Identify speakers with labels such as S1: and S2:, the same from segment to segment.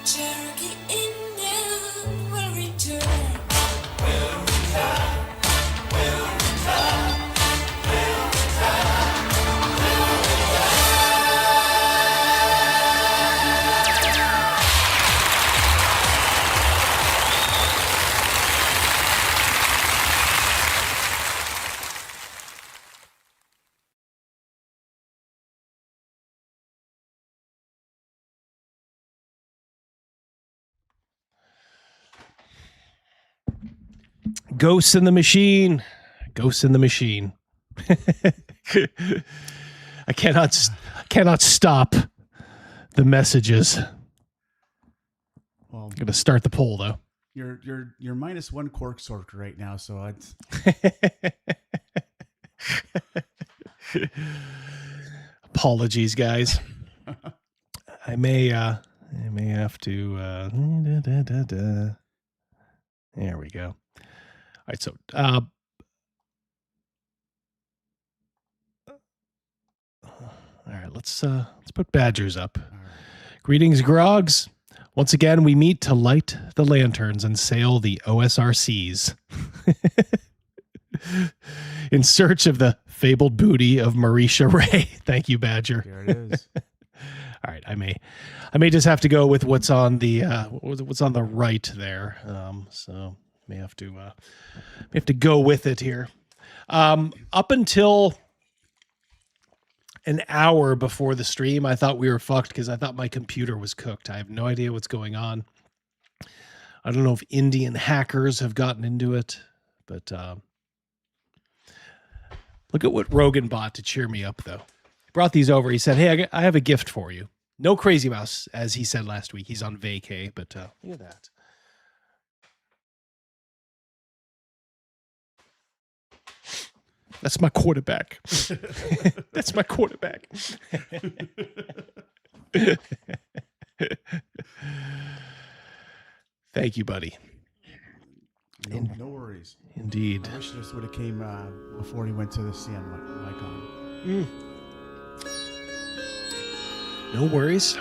S1: Cherokee Indian will return.
S2: Ghosts in the machine. Ghosts in the machine. I cannot stop the messages.
S3: Well,
S2: I'm gonna start the poll though.
S3: You're -1 cork sork right now, so it's
S2: Apologies, guys. I may have to. There we go. All right, so all right, let's put badgers up.
S3: all right.
S2: Greetings, grogs. Once again, we meet to light the lanterns and sail the OSR seas in search of the fabled booty of Marisha Ray. Thank you, Badger.
S3: There it is.
S2: All right, I may just have to go with what's on the right there. So may have to go with it here. Up until an hour before the stream, I thought we were fucked because I thought my computer was cooked. I have no idea what's going on. I don't know if Indian hackers have gotten into it, but look at what Rogan bought to cheer me up, though. He brought these over. He said, hey, I have a gift for you. No Crazy Mouse, as he said last week. He's on vacay, but look at that. That's my quarterback. That's my quarterback. Thank you, buddy.
S3: No worries.
S2: Indeed.
S3: I wish this would have came before he went to the CN
S2: No worries.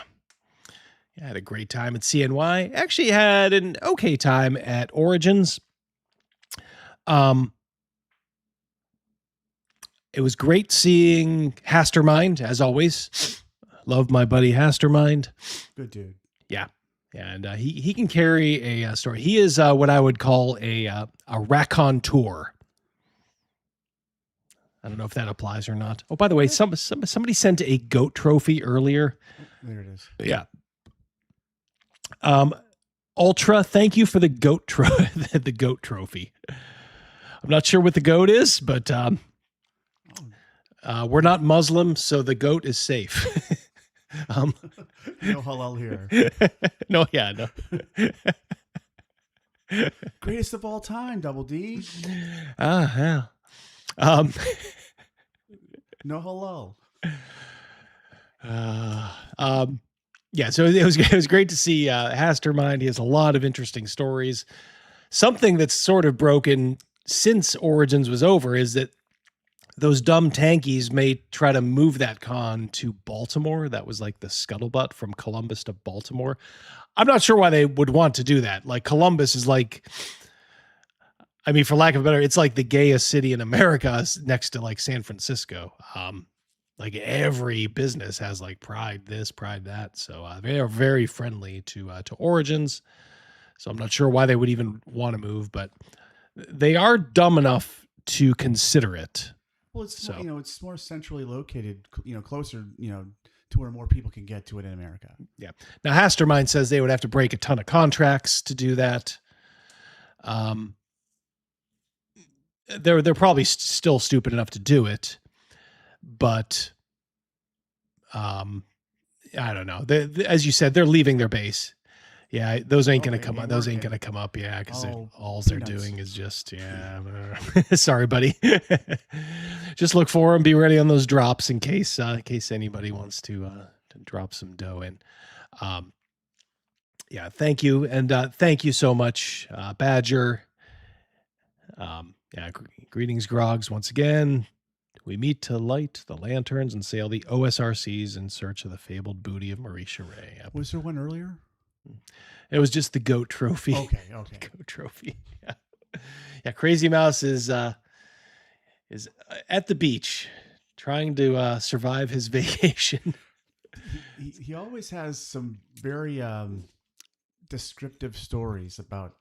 S2: Yeah, I had a great time at CNY. Actually had an okay time at Origins. It was great seeing Hastermind, as always. Love my buddy Hastermind.
S3: Good dude.
S2: Yeah. And he can carry a story. He is what I would call a raconteur. I don't know if that applies or not. Oh, by the way, somebody sent a goat trophy earlier.
S3: There it is.
S2: Yeah. Ultra, thank you for the goat the goat trophy. I'm not sure what the goat is, but we're not Muslim, so the goat is safe.
S3: No halal here.
S2: No, yeah, no.
S3: Greatest of all time, Double D.
S2: Yeah.
S3: No halal.
S2: Yeah, so it was great to see Hastermind. He has a lot of interesting stories. Something that's sort of broken since Origins was over is that those dumb tankies may try to move that con to Baltimore. That was like the scuttlebutt from Columbus to Baltimore. I'm not sure why they would want to do that. Like Columbus is like, I mean, for lack of a better, it's like the gayest city in America next to like San Francisco. Like every business has like pride this, pride that. So they are very friendly to Origins. So I'm not sure why they would even want to move, but they are dumb enough to consider it.
S3: Well, it's more, it's more centrally located, closer, to where more people can get to it in America.
S2: Yeah. Now Hastermind says they would have to break a ton of contracts to do that. They're probably still stupid enough to do it, but I don't know. As you said, they're leaving their base. Yeah, those ain't gonna come up. Those ain't gonna come up. Yeah, because all they're doing is just sorry, buddy. Just look for them. Be ready on those drops in case anybody wants to drop some dough in. Yeah, thank you, and thank you so much, Badger. Yeah, greetings, grogs. Once again, we meet to light the lanterns and sail the OSR seas in search of the fabled booty of Marisha Ray.
S3: Was there one earlier?
S2: It was just the goat trophy.
S3: Okay.
S2: Goat trophy. Yeah. Yeah. Crazy Mouse is at the beach trying to survive his vacation.
S3: He always has some very descriptive stories about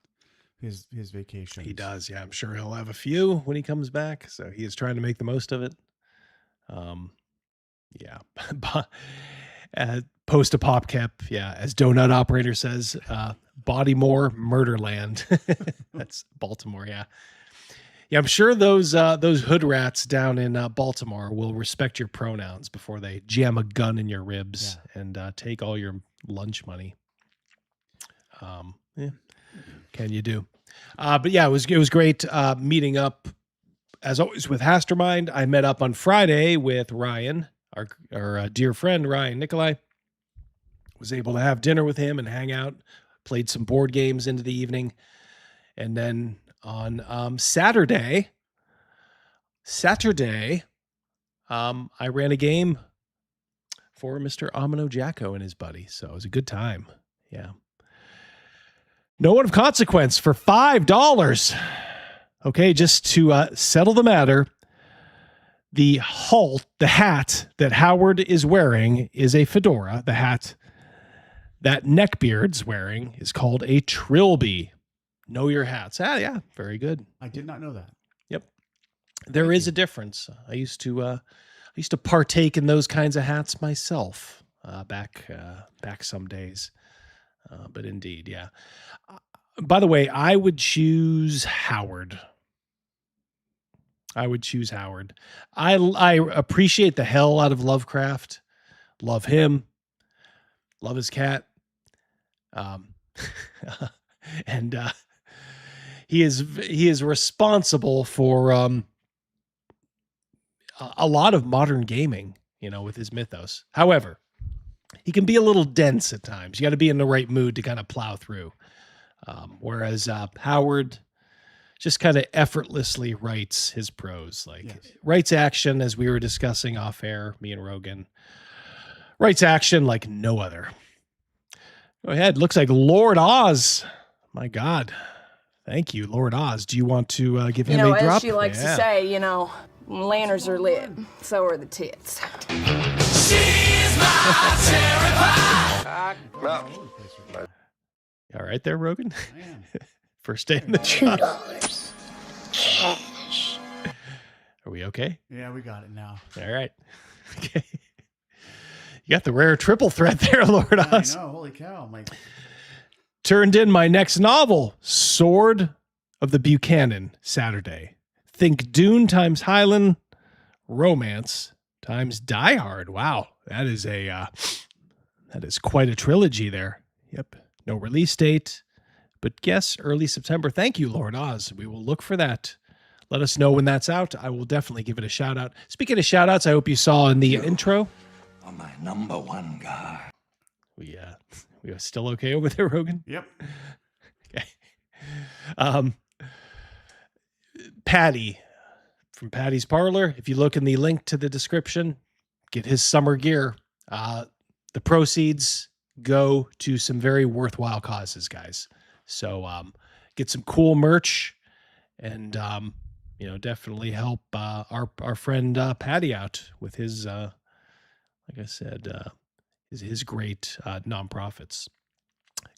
S3: his vacation.
S2: He does. Yeah. I'm sure he'll have a few when he comes back. So he is trying to make the most of it. Yeah. Post a pop cap. Yeah. As Donut Operator says, Bodymore Murderland. That's Baltimore. Yeah. Yeah. I'm sure those hood rats down in Baltimore will respect your pronouns before they jam a gun in your ribs and take all your lunch money. Yeah. Can you do? But yeah, it was great meeting up as always with Hastermind. I met up on Friday with Ryan, our dear friend Ryan Nikolai. Was able to have dinner with him and hang out, played some board games into the evening. And then on Saturday, I ran a game for Mr. Amino Jacko and his buddy. So it was a good time. Yeah. No one of consequence for $5. Okay, just to settle the matter, the hat that Howard is wearing is a fedora. The hat that Neckbeard's wearing is called a trilby. Know your hats. Yeah, very good.
S3: I did not know that.
S2: Yep, there is a difference. I used to partake in those kinds of hats myself back some days. But indeed, yeah. By the way, I would choose Howard. I appreciate the hell out of Lovecraft. Love him. Love his cat. And he is responsible for a lot of modern gaming, with his mythos. However, he can be a little dense at times. You got to be in the right mood to kind of plow through. Whereas Howard just kind of effortlessly writes his prose, writes action, as we were discussing off air, me and Rogan. Writes action like no other. Go ahead. Looks like Lord Oz. My God. Thank you, Lord Oz. Do you want to give him a drop?
S4: As she likes to say, lanterns are lit, so are the tits.
S1: She's my terrifier.
S2: All right there, Rogan?
S3: I am.
S2: First day in the shop.
S5: $2 cash.
S2: Are we okay?
S3: Yeah, we got it now.
S2: All right. Okay. You got the rare triple threat there, Lord Oz.
S3: I know. Holy cow. I'm like,
S2: Turned in my next novel, Sword of the Buchanan, Saturday. Think Dune times Highland, romance times Die Hard. Wow. That is quite a trilogy there. Yep. No release date, but guess early September. Thank you, Lord Oz. We will look for that. Let us know when that's out. I will definitely give it a shout out. Speaking of shout outs, I hope you saw in the intro.
S6: are my number one guy.
S2: We are still okay over there, Rogan?
S3: yep.
S2: Okay. Patty from Patty's Parlor. If you look in the link to the description, get his summer gear. The proceeds go to some very worthwhile causes, guys. So get some cool merch and definitely help our friend Patty out with his like I said his great nonprofits.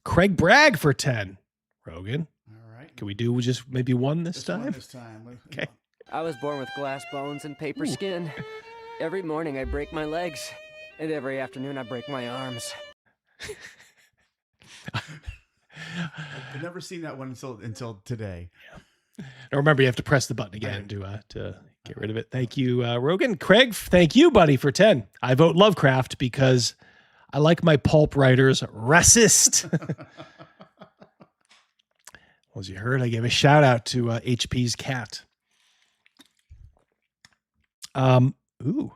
S2: Craig Bragg for 10. Rogan.
S3: All right.
S2: Can we do just maybe one this
S3: Just
S2: time?
S3: one this time.
S2: Okay.
S7: I was born with glass bones and paper skin. Every morning I break my legs, and every afternoon I break my arms.
S3: I've never seen that one until today.
S2: Now remember, you have to press the button again to get rid of it. Thank you, Rogan. Craig, thank you, buddy, for 10. I vote Lovecraft because I like my pulp writers racist. Well, as you heard, I gave a shout out to HP's cat. Ooh.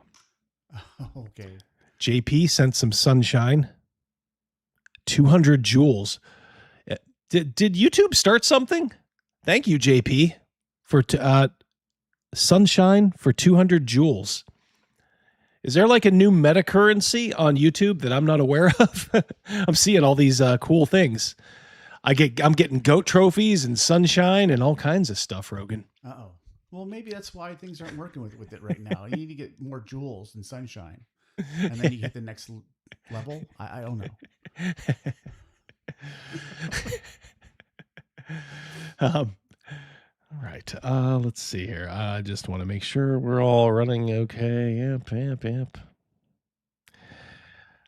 S3: Okay.
S2: JP sent some sunshine. 200 joules. Did YouTube start something? Thank you, JP, for sunshine for 200 joules. Is there like a new meta currency on YouTube that I'm not aware of? I'm seeing all these cool things. I'm getting goat trophies and sunshine and all kinds of stuff, Rogan.
S3: Uh-oh. Well, maybe that's why things aren't working with it right now. You need to get more jewels and sunshine. And then you hit the next level. I don't know.
S2: All right. Let's see here. I just want to make sure we're all running okay. Yep.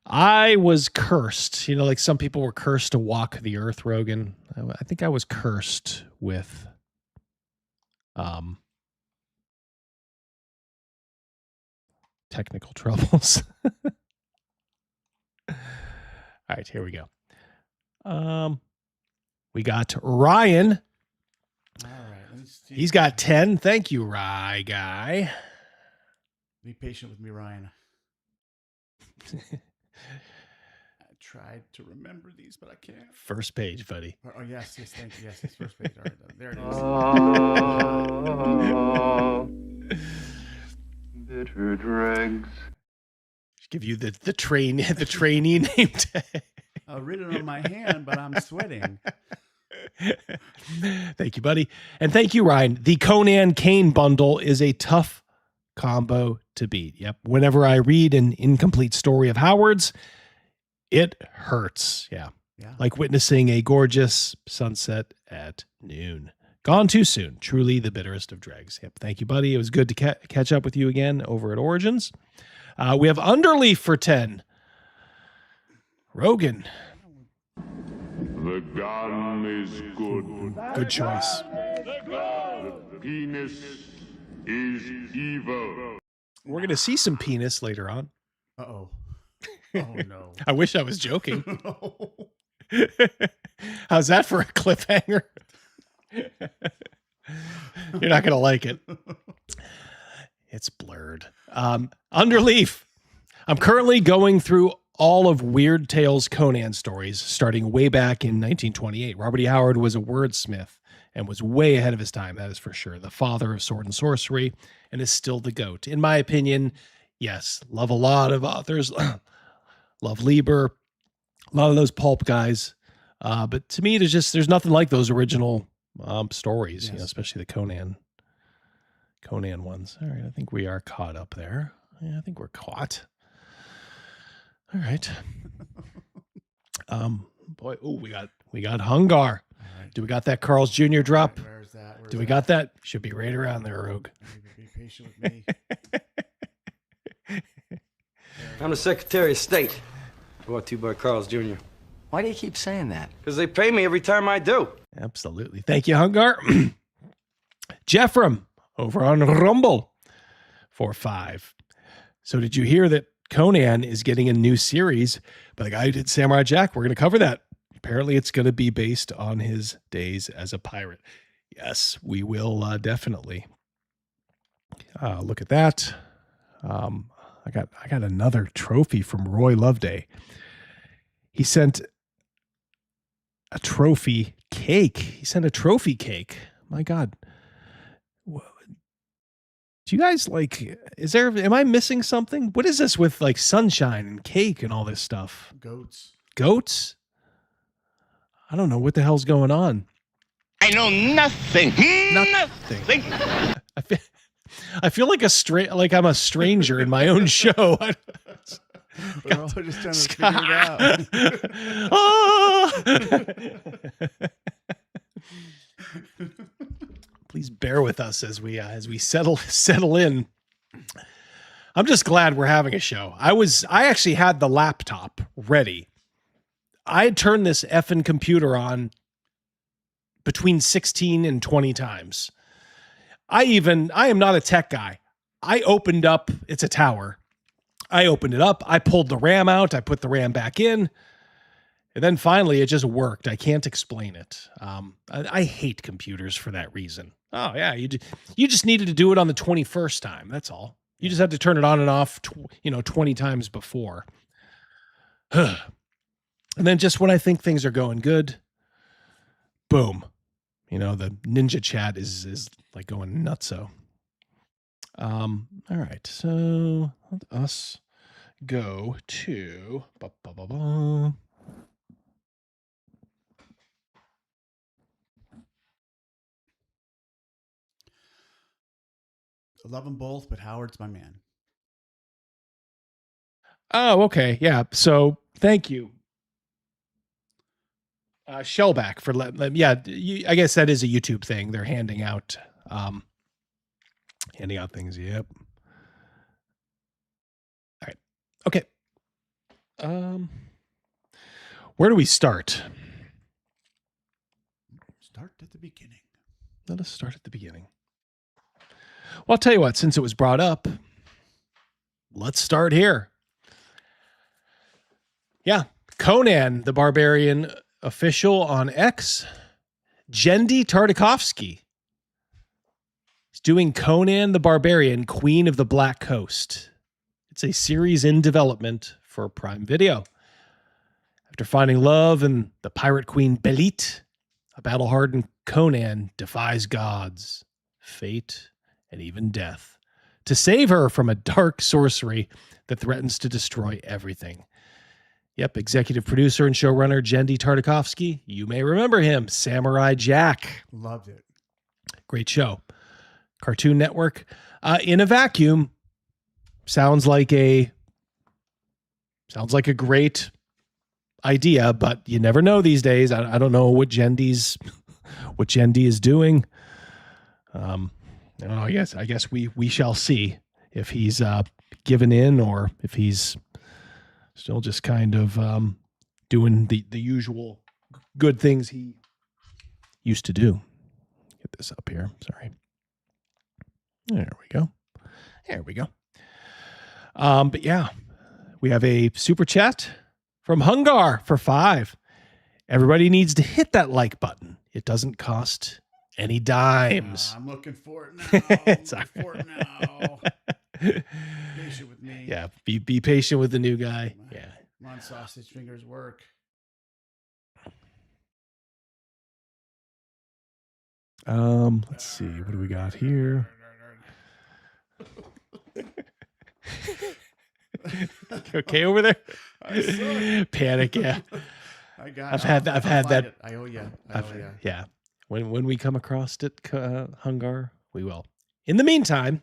S2: I was cursed. You know, like some people were cursed to walk the earth, Rogan. I think I was cursed with technical troubles. All right, here we go. We got Ryan.
S3: All right. Let's see.
S2: He's got 10. Thank you, Rye guy.
S3: Be patient with me, Ryan. I tried to remember these, but I can't.
S2: First page, buddy.
S3: Oh, yes, thank you. Yes, it's first page. All right, there it is.
S8: Bitter dregs.
S2: Give you the trainee name tag.
S3: I'll read it on my hand, but I'm sweating.
S2: Thank you, buddy. And thank you, Ryan. The Conan Kane bundle is a tough combo to beat. Yep. Whenever I read an incomplete story of Howard's, it hurts. Yeah. Like witnessing a gorgeous sunset at noon. Gone too soon. Truly the bitterest of dregs. Yep. Thank you, buddy. It was good to catch up with you again over at Origins. We have Underleaf for 10. Rogan.
S8: The gun is good.
S2: Good choice.
S8: The penis is evil.
S2: We're going to see some penis later on.
S3: Uh-oh. Oh, no.
S2: I wish I was joking. How's that for a cliffhanger? You're not going to like it. It's blurred. Underleaf. I'm currently going through all of Weird Tales Conan stories, starting way back in 1928. Robert E. Howard was a wordsmith and was way ahead of his time, that is for sure. The father of sword and sorcery, and is still the GOAT. In my opinion, yes, love a lot of authors. Love Lieber, a lot of those pulp guys. But to me, there's nothing like those original stories,
S3: Yes.
S2: Especially the Conan ones. All right, I think we are caught up there. Yeah, I think we're caught. All right. Boy, we got Hungar.
S3: Right.
S2: Do we got that Carl's Jr. drop?
S3: Where's that?
S2: Do we got that? Should be right around there, Rogue.
S3: Be patient with me.
S9: I'm the Secretary of State. Brought to you by Carl's Jr.
S7: Why do you keep saying that?
S9: Because they pay me every time I do.
S2: Absolutely. Thank you, Hungar. Jeffrem over on Rumble for 5. So did you hear that Conan is getting a new series by the guy who did Samurai Jack? We're going to cover that. Apparently it's going to be based on his days as a pirate. Yes, we will definitely look at that. I got another trophy from Roy Loveday. He sent a trophy cake. My God. Do you guys am I missing something? What is this with like sunshine and cake and all this stuff? Goats? I don't know what the hell's going on.
S6: I know nothing.
S2: Nothing. I feel like I'm a stranger in my own show.
S3: We're all just trying to figure it out.
S2: Please bear with us as we settle in. I'm just glad we're having a show. I actually had the laptop ready. I had turned this effing computer on between 16 and 20 times. I am not a tech guy. I opened up, it's a tower. I opened it up. I pulled the RAM out. I put the RAM back in. And then finally it just worked. I can't explain it. I hate computers for that reason. Oh yeah. You just needed to do it on the 21st time. That's all. You just had to turn it on and off, 20 times before. And then just when I think things are going good, boom. The ninja chat is like going nutso. All right. So Let us go to
S3: 'Love them both, but Howard's my man.
S2: Oh, okay. Yeah. So thank you, Shellback, for letting. Yeah, I guess that is a YouTube thing. They're handing out things. Yep. All right. Okay. Where do we start?
S3: Start at the beginning.
S2: Let us start at the beginning. Well, I'll tell you what, since it was brought up, let's start here. Yeah. Conan the Barbarian official on X, Jendy Tartakovsky. He's doing Conan the Barbarian, Queen of the Black Coast. It's a series in development for Prime Video. After finding love in the pirate queen Belit, a battle-hardened Conan defies gods, fate, and even death to save her from a dark sorcery that threatens to destroy everything. Yep, executive producer and showrunner Jendy Tartakovsky. You may remember him, Samurai Jack.
S3: Loved it.
S2: Great show. Cartoon Network. In a vacuum, sounds like a great idea, but you never know these days. I don't know what Jendy is doing. I don't know. I guess we shall see if he's given in or if he's still just kind of doing the usual good things he used to do. Get this up here. Sorry. There we go. But yeah, we have a super chat from Hungar for 5. Everybody needs to hit that like button. It doesn't cost any dimes.
S3: I'm looking for it now. Patient with me.
S2: Yeah, be patient with the new guy. Yeah.
S3: Come on, sausage fingers work.
S2: Let's see. What do we got here? Okay over there? Panic, yeah. I've had that.
S3: I owe you.
S2: Yeah. When we come across it, Hungar, we will. In the meantime,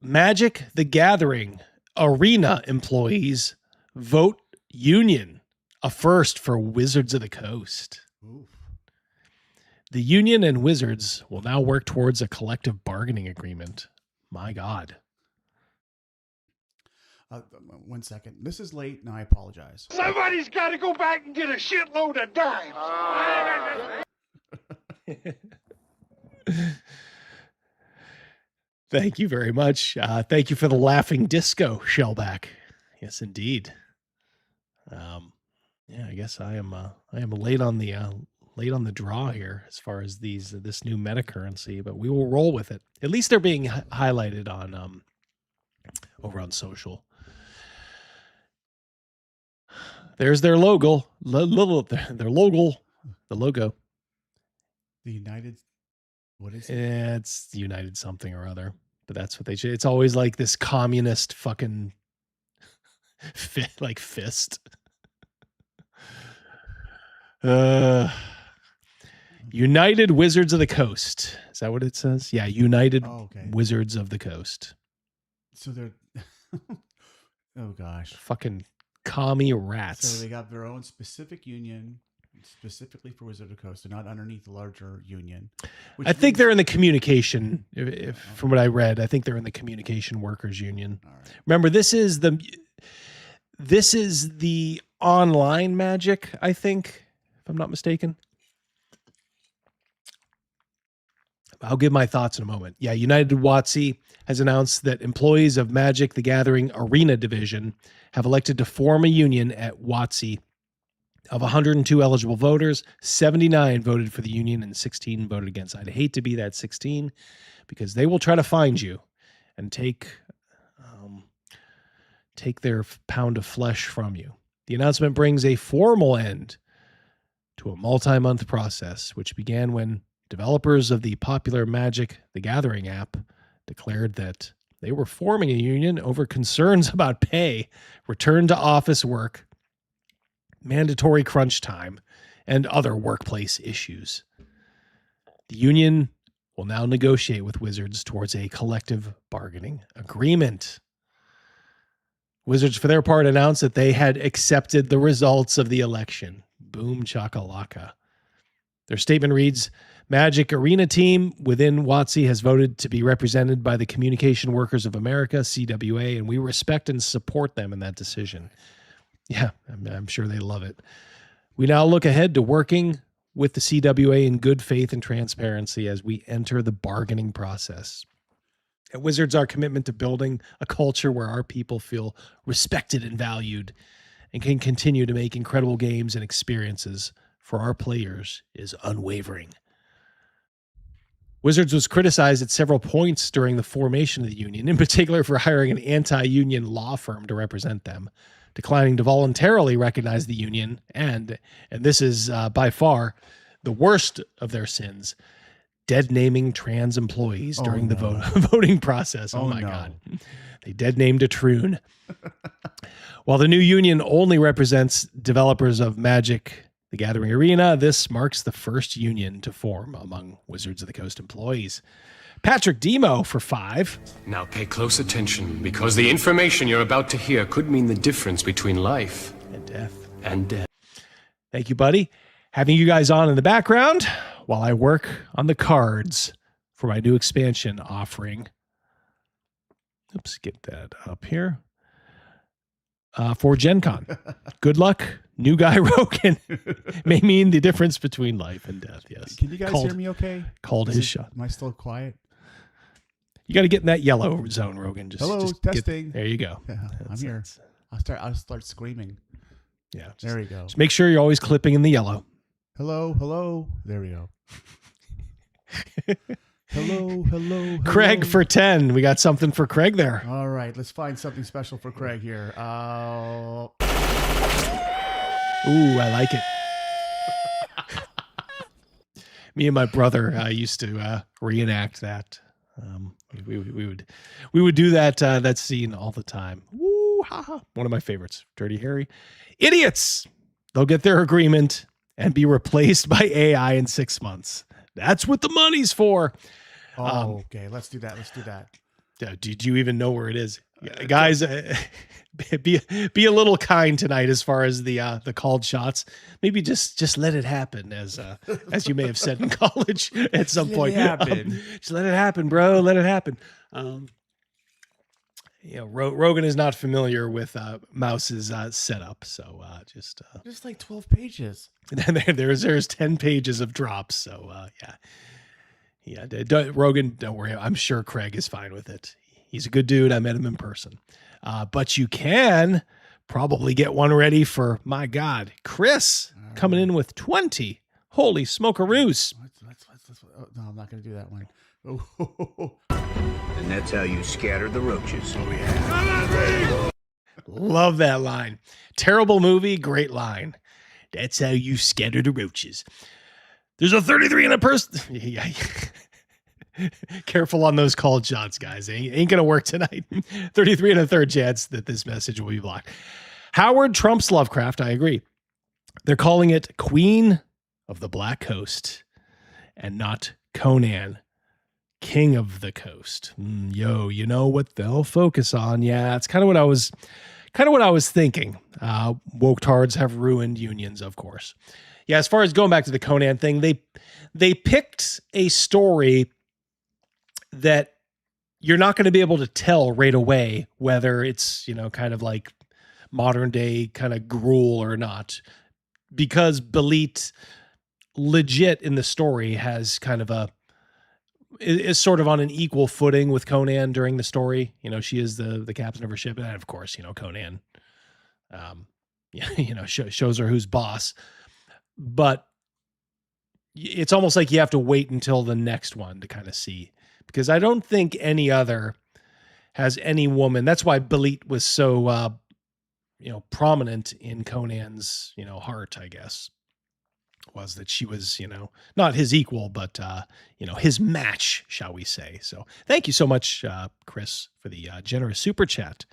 S2: Magic the Gathering Arena employees vote union, a first for Wizards of the Coast.
S3: Oof.
S2: The union and Wizards will now work towards a collective bargaining agreement. My God.
S3: 1 second. This is late, and I apologize.
S6: Somebody's got to go back and get a shitload of dimes.
S2: Thank you very much. Thank you for the laughing disco, Shellback. Yes, indeed. Yeah, I guess I am late on the draw here as far as this new meta currency, but we will roll with it. At least they're being highlighted on over on social. There's their logo. Their logo. The logo.
S3: The United. What is it?
S2: It's United something or other, but that's what they should. It's always like this communist fucking fist. United Wizards of the Coast. Is that what it says? Yeah, United Wizards of the Coast.
S3: So they're oh gosh.
S2: Fucking commie rats.
S3: So they got their own specific union specifically for Wizard of the Coast. They're not underneath the larger union.
S2: I think they're in the communication. From what I read, I think they're in the communication workers union.
S3: All right.
S2: Remember, this is the online Magic, I think, if I'm not mistaken. I'll give my thoughts in a moment. Yeah, United WotC has announced that employees of Magic the Gathering Arena Division have elected to form a union at WotC. Of 102 eligible voters, 79 voted for the union and 16 voted against. I'd hate to be that 16 because they will try to find you and take their pound of flesh from you. The announcement brings a formal end to a multi-month process, which began when developers of the popular Magic the Gathering app declared that they were forming a union over concerns about pay, return to office work, mandatory crunch time, and other workplace issues. The union will now negotiate with Wizards towards a collective bargaining agreement. Wizards, for their part, announced that they had accepted the results of the election. Boom chakalaka. Their statement reads, Magic Arena team within WotC has voted to be represented by the Communication Workers of America, CWA, and we respect and support them in that decision. Yeah, I'm sure they love it. We now look ahead to working with the CWA in good faith and transparency as we enter the bargaining process. At Wizards, our commitment to building a culture where our people feel respected and valued and can continue to make incredible games and experiences for our players is unwavering. Wizards was criticized at several points during the formation of the union, in particular for hiring an anti-union law firm to represent them, declining to voluntarily recognize the union, and this is by far the worst of their sins, dead naming trans employees during the voting process. Oh my God. They dead named a troon. While the new union only represents developers of Magic the Gathering Arena, this marks the first union to form among Wizards of the Coast employees. Patrick Demo for 5.
S10: Now pay close attention, because the information you're about to hear could mean the difference between life and death.
S2: Thank you, buddy. Having you guys on in the background while I work on the cards for my new expansion offering. Oops, get that up here. For Gen Con. Good luck. New guy Rogan may mean the difference between life and death. Yes.
S3: Can you guys hear me okay?
S2: Called his shot.
S3: Am I still quiet?
S2: You got to get in that yellow zone, Rogan.
S3: Hello, testing.
S2: There you go.
S3: Yeah, I'm here. I'll start screaming.
S2: Yeah.
S3: There we go.
S2: Just make sure you're always clipping in the yellow.
S3: Hello. There we go. Hello.
S2: Craig for 10. We got something for Craig there.
S3: All right. Let's find something special for Craig here.
S2: Ooh, I like it. Me and my brother used to reenact that. We would do that scene all the time. Woo, ha, ha. One of my favorites. Dirty Harry. Idiots. They'll get their agreement and be replaced by AI in 6 months. That's what the money's for.
S3: Okay, let's do that.
S2: Did you even know where it is? Guys, be a little kind tonight as far as the called shots. Maybe just let it happen, as you may have said in college at some point. Just let it happen, bro. Let it happen. Rogan is not familiar with Mouse's setup, so just
S3: like 12 pages.
S2: There's 10 pages of drops. So Rogan, don't worry. I'm sure Craig is fine with it. He's a good dude. I met him in person. But you can probably get one ready for, my God, Chris coming in with 20. Holy smokeroos.
S3: No, I'm not going to do that one.
S11: And that's how you scatter the roaches. Oh, yeah.
S2: Love that line. Terrible movie, great line. That's how you scatter the roaches. There's a 33 in a person. Careful on those called shots, guys. Ain't going to work tonight. 33 and a third chance that this message will be blocked. Howard trumps Lovecraft. I agree. They're calling it Queen of the Black Coast and not Conan, King of the Coast. You know what they'll focus on. Yeah, it's kind of what I was thinking. Woke-tards have ruined unions, of course. Yeah, as far as going back to the Conan thing, they picked a story that you're not going to be able to tell right away whether it's, kind of like modern day kind of gruel or not, because Belit legit in the story has kind of is sort of on an equal footing with Conan during the story. She is the captain of her ship. And of course, Conan, shows her who's boss, but it's almost like you have to wait until the next one to kind of see, because I don't think any other has any woman. That's why Belit was so, prominent in Conan's, heart, I guess. was that she was, not his equal, but, his match, shall we say. So thank you so much, Chris, for the generous super chat.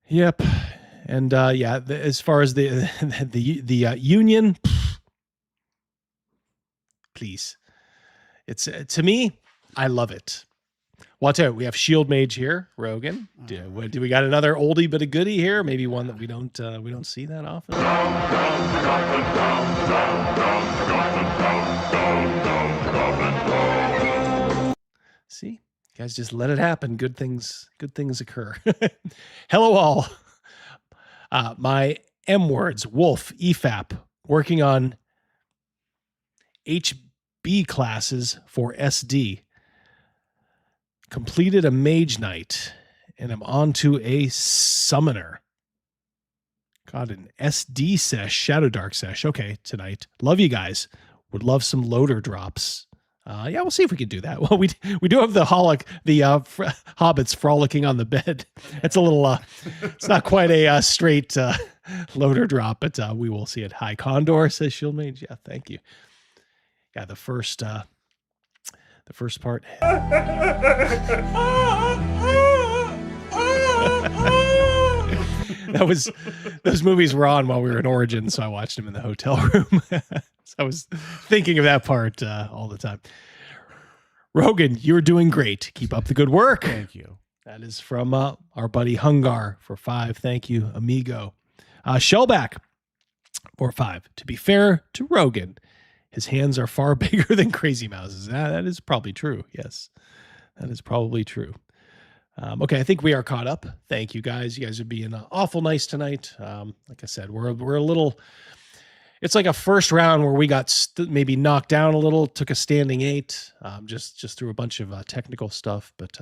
S2: Yep. And as far as the union, please. It's to me, I love it. Well, I'll tell you, we have Shield Mage here, Rogan. Do we got another oldie but a goodie here? Maybe one that we don't see that often. See, you guys just let it happen. Good things occur. Hello, all. My M words, Wolf, EFAP, working on HB classes for SD. Completed a mage knight, and I'm on to a summoner. Got an SD sesh, Shadowdark sesh. Okay, tonight. Love you guys. Would love some loader drops. We'll see if we can do that. Well, we do have the hobbits frolicking on the bed. It's a little, it's not quite a straight loader drop, but we will see it. Hi, Condor, says Shield Mage. Yeah, thank you. Yeah, the first part. Those movies were on while we were in Origin, so I watched them in the hotel room. So I was thinking of that part all the time. Rogan, you're doing great. Keep up the good work.
S3: Thank you.
S2: That is from our buddy Hungar for 5. Thank you, amigo. Shellback for 5. To be fair to Rogan, his hands are far bigger than Crazy Mouse's. That is probably true. Yes, that is probably true. Okay, I think we are caught up. Thank you, guys. You guys are being awful nice tonight. Like I said, we're a little. It's like a first round where we got maybe knocked down a little. Took a standing 8, just through a bunch of technical stuff. But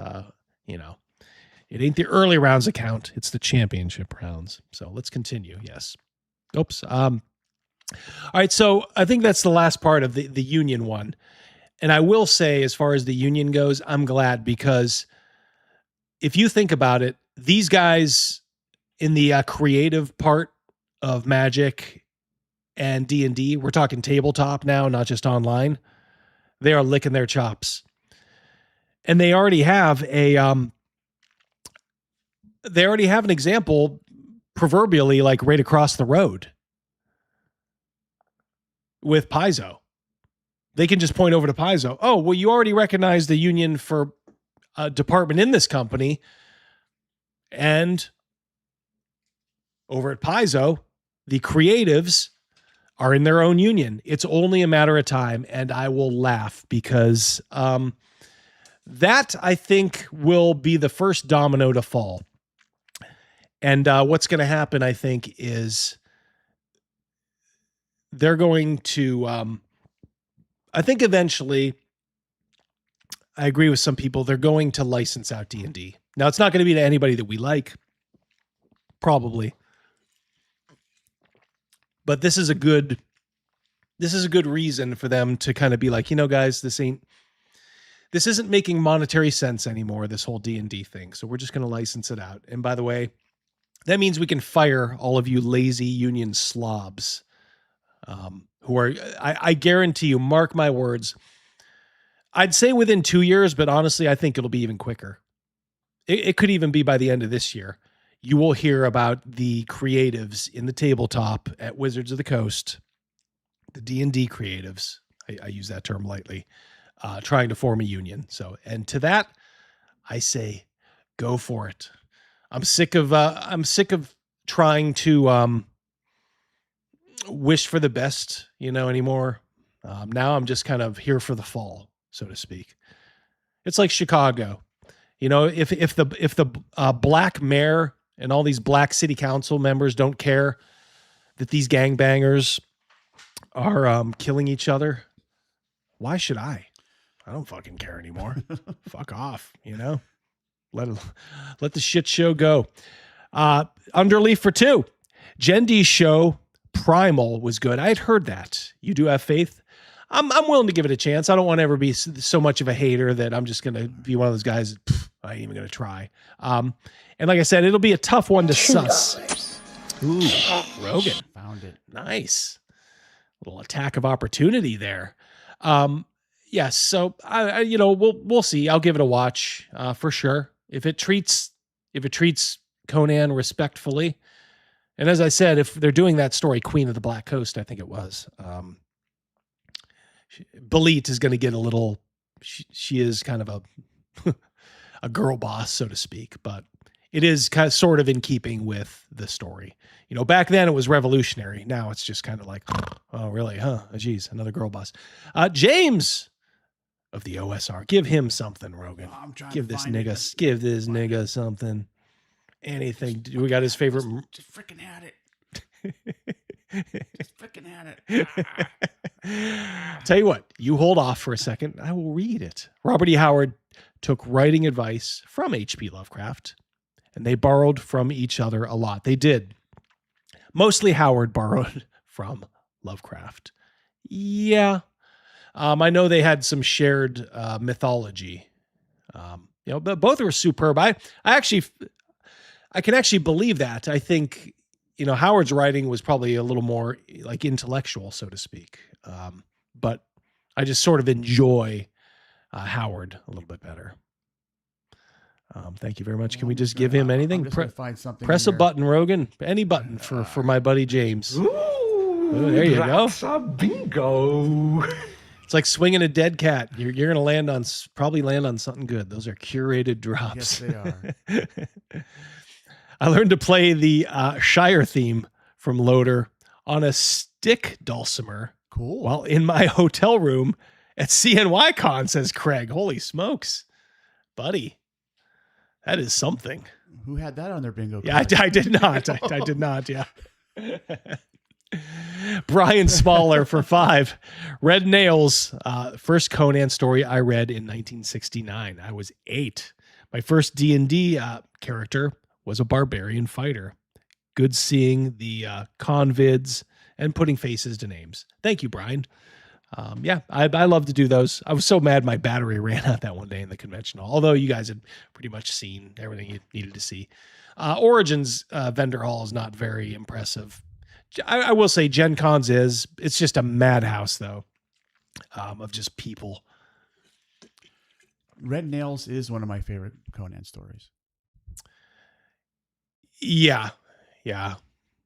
S2: it ain't the early rounds that count. It's the championship rounds. So let's continue. Yes. Oops. All right, so I think that's the last part of the union one. And I will say, as far as the union goes, I'm glad, because if you think about it, these guys in the creative part of Magic and D&D, we're talking tabletop now, not just online, they are licking their chops. And they already have an example, proverbially, like right across the road. With Paizo. They can just point over to Paizo. Oh, well, you already recognize the union for a department in this company. And over at Paizo, the creatives are in their own union. It's only a matter of time, and I will laugh because that, I think, will be the first domino to fall. And what's going to happen, I think, is they're going to, I think eventually, I agree with some people, they're going to license out D&D. Now, it's not going to be to anybody that we like, probably. But this is a good reason for them to kind of be like, guys, this isn't making monetary sense anymore, this whole D&D thing. So we're just going to license it out. And by the way, that means we can fire all of you lazy union slobs. Who are, I guarantee you, mark my words, I'd say within 2 years, but honestly, I think it'll be even quicker. It could even be by the end of this year. You will hear about the creatives in the tabletop at Wizards of the Coast, the D&D creatives, I use that term lightly, trying to form a union. So, and to that, I say, go for it. I'm sick of trying to, wish for the best, anymore. Now I'm just kind of here for the fall, so to speak. It's like Chicago, if the black mayor and all these black city council members don't care that these gangbangers are killing each other, why should I? I don't fucking care anymore. Fuck off, let the shit show go. Underleaf for 2. Jendy's show Primal was good. I had heard that. You do have faith. I'm willing to give it a chance. I don't want to ever be so much of a hater that I'm just going to be one of those guys that, I ain't even going to try. And like I said, it'll be a tough one to suss. Ooh, Rogan.
S3: Found it.
S2: Nice. little attack of opportunity there. Yes, so I we'll see. I'll give it a watch for sure. If it treats Conan respectfully, and as I said, if they're doing that story, Queen of the Black Coast, I think it was. Belit is going to get a little. She is kind of a girl boss, so to speak, but it is kind of sort of in keeping with the story. Back then it was revolutionary. Now it's just kind of like, oh, really? Huh? Geez, another girl boss. James of the OSR. Give him something, Rogan. Give this nigga something. Anything. We got his favorite.
S3: Just freaking had it. Just freaking had it.
S2: Tell you what, you hold off for a second. I will read it. Robert E. Howard took writing advice from H.P. Lovecraft, and they borrowed from each other a lot. They did. Mostly Howard borrowed from Lovecraft. Yeah. I know they had some shared mythology. But both are superb. I can actually believe that. I think, Howard's writing was probably a little more like intellectual, so to speak. But I just sort of enjoy Howard a little bit better. Thank you very much. Can we just give him anything?
S3: Find something.
S2: Press a button, Rogan. Any button for my buddy James. Ooh, there you go.
S11: A bingo.
S2: It's like swinging a dead cat. You're going to probably land on something good. Those are curated drops.
S3: Yes, they are.
S2: I learned to play the Shire theme from Loader on a stick dulcimer.
S3: Cool.
S2: While in my hotel room at CNYCon, says Craig. Holy smokes, buddy. That is something.
S3: Who had that on their bingo card?
S2: Yeah, I did not. I did not, yeah. Brian Smaller for 5. Red Nails, first Conan story I read in 1969. I was 8. My first D&D character was a barbarian fighter. Good seeing the convids and putting faces to names. Thank you, Brian. I love to do those. I was so mad my battery ran out that one day in the convention hall, although you guys had pretty much seen everything you needed to see. Origins vendor hall is not very impressive. I will say Gen Cons it's just a madhouse though, of just people.
S3: Red Nails is one of my favorite Conan stories.
S2: Yeah.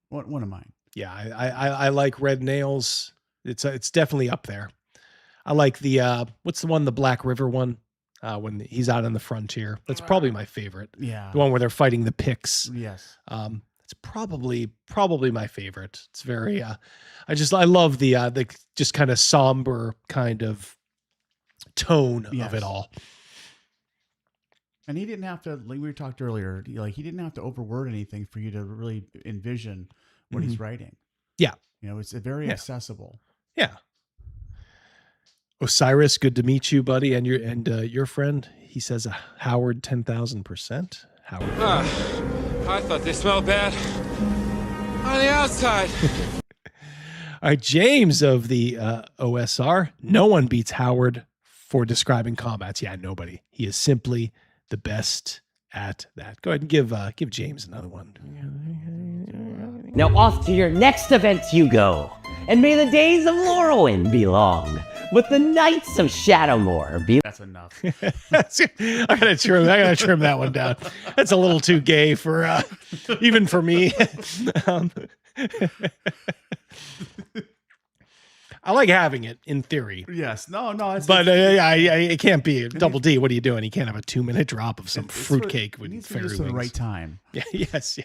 S3: One of mine.
S2: Yeah, I like Red Nails. It's definitely up there. I like the what's the one, the Black River one, when he's out on the frontier. That's probably my favorite.
S3: Yeah,
S2: the one where they're fighting the Picts.
S3: Yes.
S2: It's probably my favorite. It's very I love the just kind of somber kind of tone of it all.
S3: And he didn't have to, like we talked earlier, he didn't have to overword anything for you to really envision what he's writing.
S2: Yeah.
S3: It's very accessible.
S2: Yeah. Osiris, good to meet you, buddy, and your friend. He says Howard 10,000%. Howard.
S1: I thought they smelled bad on the outside.
S2: All right, James of the OSR. No one beats Howard for describing combats. Yeah, nobody. He is simply the best at that. Go ahead and give James another one.
S12: Now off to your next event you go, and may the days of Morrowind be long, with the nights of Shadowmoor be.
S3: That's enough.
S2: I gotta trim that one down. That's a little too gay for even for me. I like having it in theory.
S3: Yes. No.
S2: But it can't be Double D. What are you doing? You can't have a 2-minute drop of some fruitcake with fairy wings.
S3: At the right time.
S2: Yeah. Yes.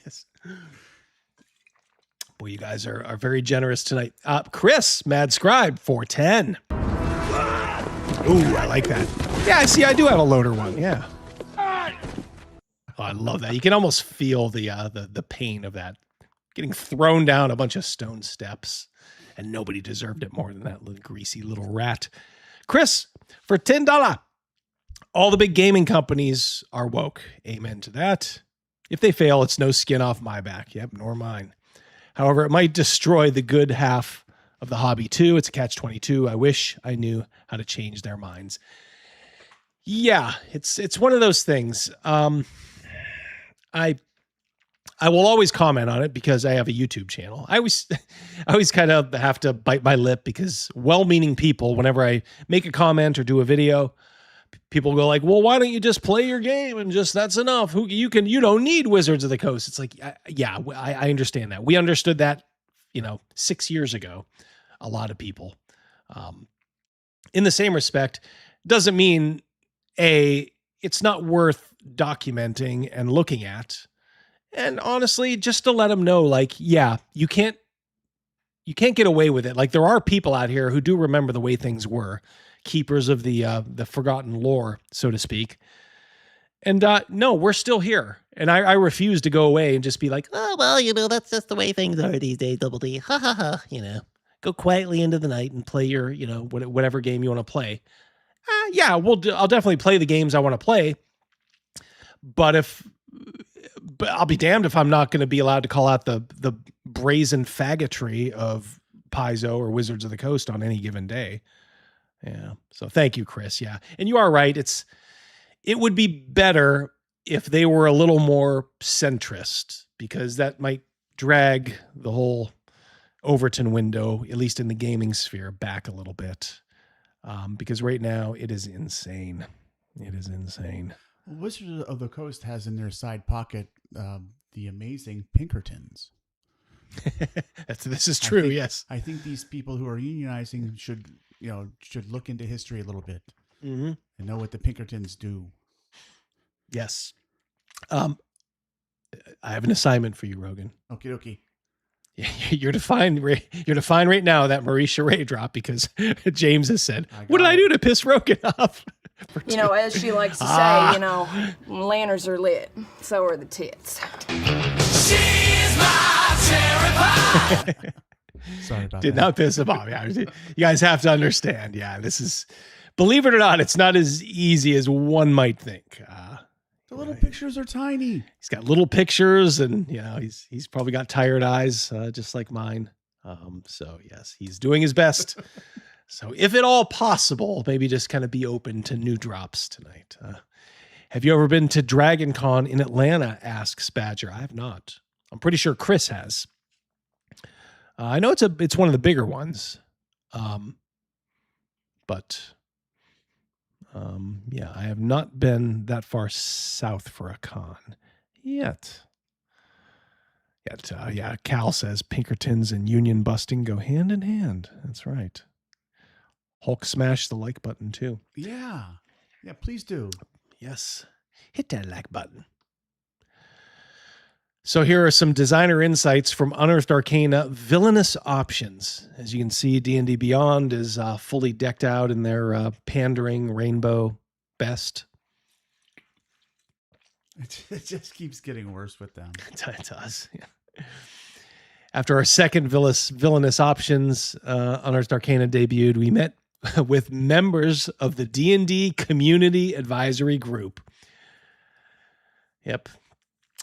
S2: Boy, you guys are very generous tonight. Chris, Mad Scribe, 410. Ooh, I like that. Yeah, I do have a loader one. Yeah. Oh, I love that. You can almost feel the pain of that. Getting thrown down a bunch of stone steps. And nobody deserved it more than that little greasy little rat. Chris, for $10. All the big gaming companies are woke. Amen to that. If they fail, it's no skin off my back. Yep, nor mine. However, it might destroy the good half of the hobby too. It's a catch-22. I wish I knew how to change their minds. Yeah, it's one of those things. I I will always comment on it because I have a YouTube channel. I always kind of have to bite my lip because well-meaning people, whenever I make a comment or do a video, people go like, well, why don't you just play your game and just, that's enough. You don't need Wizards of the Coast. It's like, yeah, I understand that. We understood that, 6 years ago, a lot of people. In the same respect, doesn't mean it's not worth documenting and looking at. And honestly, just to let them know, like, yeah, you can't get away with it. Like, there are people out here who do remember the way things were, keepers of the forgotten lore, so to speak. And no, we're still here. And I refuse to go away and just be like, oh, well, that's just the way things are these days, Double D. Ha ha ha, Go quietly into the night and play your, whatever game you want to play. Yeah, I'll definitely play the games I want to play. But I'll be damned if I'm not going to be allowed to call out the brazen faggotry of Paizo or Wizards of the Coast on any given day. Yeah. So thank you, Chris. Yeah. And you are right. It would be better if they were a little more centrist, because that might drag the whole Overton window, at least in the gaming sphere, back a little bit. Because right now it is insane. It is insane.
S3: Wizards of the Coast has in their side pocket the amazing Pinkertons.
S2: This is true. Yes,
S3: I think these people who are unionizing should look into history a little bit and know what the Pinkertons do.
S2: Yes. I have an assignment for you, Rogan.
S3: Okay.
S2: You're to find right now that Marisha Ray drop, because James has said, what did I do to piss Rogan off?
S4: As she likes to say, lanterns are lit, so are the tits.
S13: She's my cherry pie.
S3: Sorry about that.
S2: Did not piss him off. Yeah, you guys have to understand. Yeah, this is, believe it or not, it's not as easy as one might think.
S3: The little pictures are tiny.
S2: He's got little pictures, and he's probably got tired eyes, just like mine. So yes, he's doing his best. So if at all possible, maybe just kind of be open to new drops tonight. Have you ever been to Dragon Con in Atlanta? Asks Badger. I have not. I'm pretty sure Chris has. I know it's one of the bigger ones. But yeah, I have not been that far south for a con yet. Yeah, Cal says Pinkertons and union busting go hand in hand. That's right. Hulk smash the like button too.
S3: Yeah, please do.
S2: Yes, hit that like button. So here are some designer insights from Unearthed Arcana Villainous Options. As you can see, D&D Beyond is fully decked out in their pandering rainbow best.
S3: It just keeps getting worse with them.
S2: It does. Yeah. After our second Villainous Options Unearthed Arcana debuted, we met with members of the D&D Community Advisory Group. Yep.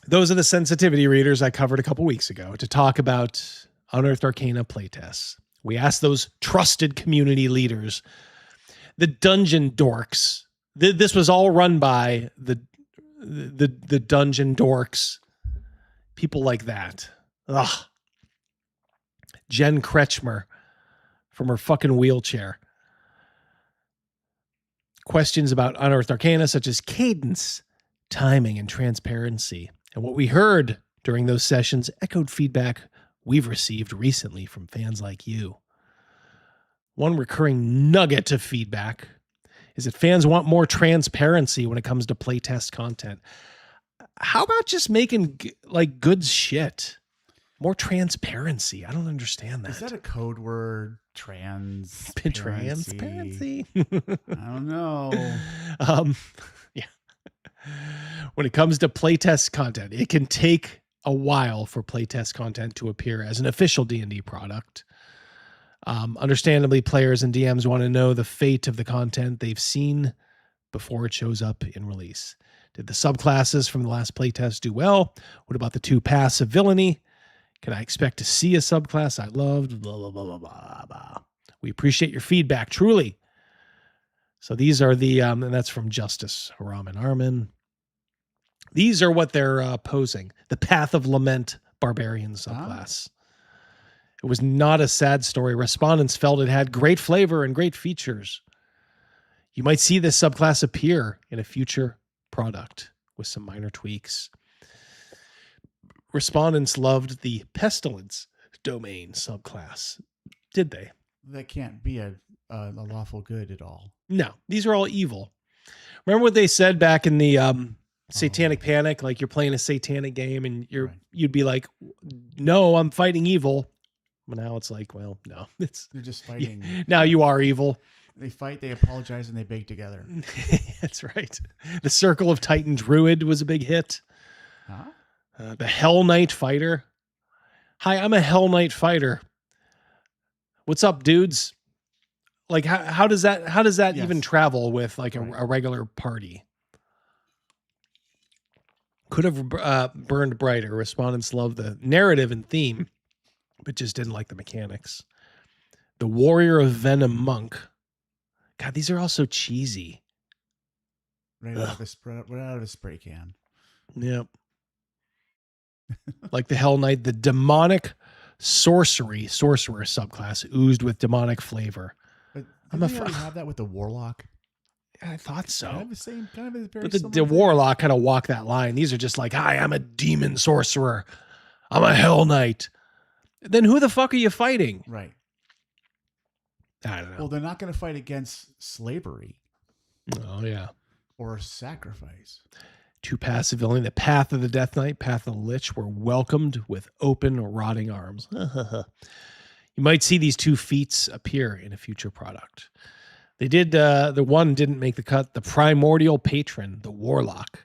S2: Those are the sensitivity readers I covered a couple weeks ago to talk about Unearthed Arcana playtests. We asked those trusted community leaders, the dungeon dorks. This was all run by the dungeon dorks, people like that. Ugh. Jen Kretschmer from her fucking wheelchair. Questions about Unearthed Arcana, such as cadence, timing, and transparency. And what we heard during those sessions echoed feedback we've received recently from fans like you. One recurring nugget of feedback is that fans want more transparency when it comes to playtest content. How about just making good shit? More transparency. I don't understand that.
S3: Is that a code word? Transparency. I don't know.
S2: Yeah. When it comes to playtest content, it can take a while for playtest content to appear as an official D&D product. Understandably, players and DMs want to know the fate of the content they've seen before it shows up in release. Did the subclasses from the last playtest do well? What about the 2 paths of villainy? Can I expect to see a subclass I loved? Blah, blah, blah, blah, blah, blah. We appreciate your feedback, truly. So these are the, and that's from Justice Raman Armin. These are what they're posing. The Path of Lament Barbarian subclass. It was not a sad story. Respondents felt it had great flavor and great features. You might see this subclass appear in a future product with some minor tweaks. Respondents loved the Pestilence domain subclass. Did they?
S3: That can't be a lawful good at all.
S2: No, these are all evil. Remember what they said back in the Satanic Panic? Like you're playing a satanic game and you'd be like, no, I'm fighting evil. But now it's like, well, no,
S3: They're just fighting.
S2: Now you are evil.
S3: They fight, they apologize, and they bake together.
S2: That's right. The Circle of Titan Druid was a big hit.
S3: Huh?
S2: The Hell Knight Fighter. Hi, I'm a Hell Knight Fighter. What's up, dudes? Like, how does that even travel with like a regular party? Could have burned brighter. Respondents love the narrative and theme, but just didn't like the mechanics. The Warrior of Venom Monk. God, these are all so cheesy.
S3: Right out of a spray can.
S2: Yep. Like the Hell Knight, the demonic sorcerer subclass oozed with demonic flavor.
S3: But didn't we already have that with the Warlock?
S2: I thought so.
S3: Kind of the same, kind of a very
S2: But the
S3: similar thing.
S2: Warlock kind of walk that line. These are just like, hi, I'm a demon sorcerer. I'm a Hell Knight. Then who the fuck are you fighting?
S3: Right.
S2: I don't know.
S3: Well, they're not going to fight against slavery.
S2: Oh, yeah.
S3: Or sacrifice.
S2: Two passive villain, the Path of the Death Knight, Path of the Lich, were welcomed with open, rotting arms. You might see these two feats appear in a future product. They did, the one didn't make the cut. The Primordial Patron, the Warlock,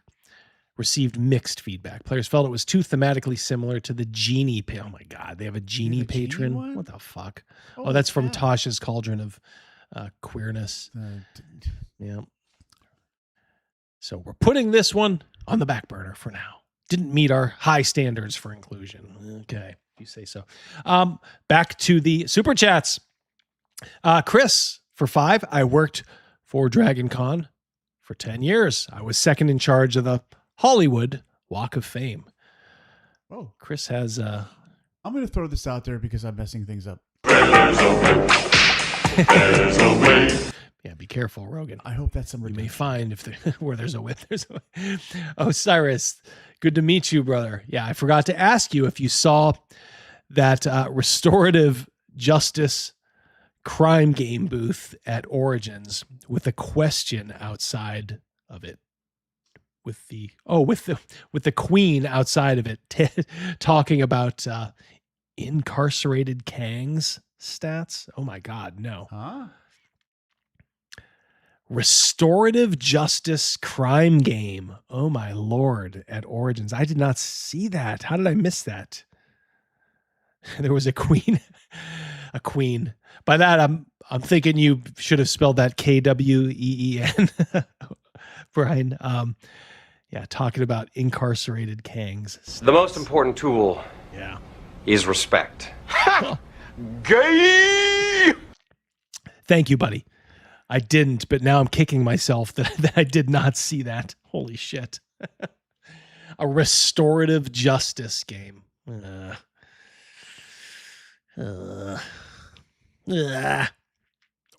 S2: received mixed feedback. Players felt it was too thematically similar to the Genie. Oh my God, they have a Genie Patron?
S3: Genie one?
S2: What the fuck? Oh, that's from Tasha's Cauldron of Queerness. Yeah. So we're putting this one on the back burner for now. Didn't meet our high standards for inclusion. Okay, if you say so. Back to the super chats. Chris, for 5, I worked for Dragon Con for 10 years. I was second in charge of the Hollywood Walk of Fame.
S3: Oh,
S2: Chris has
S3: I'm going to throw this out there because I'm messing things up.
S2: Yeah, be careful, Rogan.
S3: I hope that's somewhere
S2: you may find if there, where there's a width, there's a way. Oh, Cyrus, good to meet you, brother. Yeah, I forgot to ask you if you saw that restorative justice crime game booth at Origins with a question outside of it. With the queen outside of it talking about incarcerated Kang's stats. Oh my God, no.
S3: Huh?
S2: Restorative justice crime game. Oh my Lord, at Origins. I did not see that. How did I miss that? There was a queen. A queen. By that, I'm thinking you should have spelled that Kween. Brian. Yeah, talking about incarcerated Kangs.
S14: The most important tool is respect. Gay!
S2: Thank you, buddy. I didn't, but now I'm kicking myself that I did not see that. Holy shit. A restorative justice game.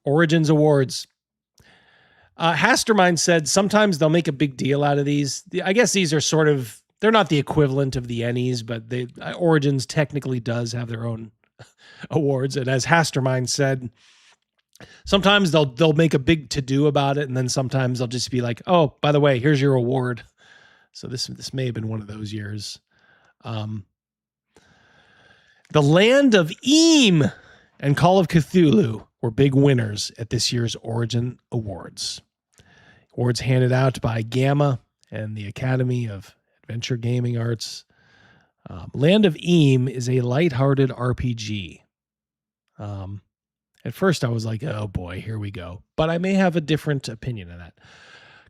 S2: Origins Awards. Hastermind said sometimes they'll make a big deal out of these. I guess these are sort of, they're not the equivalent of the Ennies, but Origins technically does have their own awards. And as Hastermind said, sometimes they'll make a big to-do about it, and then sometimes they'll just be like, oh, by the way, here's your award. So this may have been one of those years. The Land of Eam and Call of Cthulhu were big winners at this year's Origin Awards. Awards handed out by Gamma and the Academy of Adventure Gaming Arts. Land of Eam is a lighthearted RPG. At first I was like, oh boy, here we go. But I may have a different opinion of that.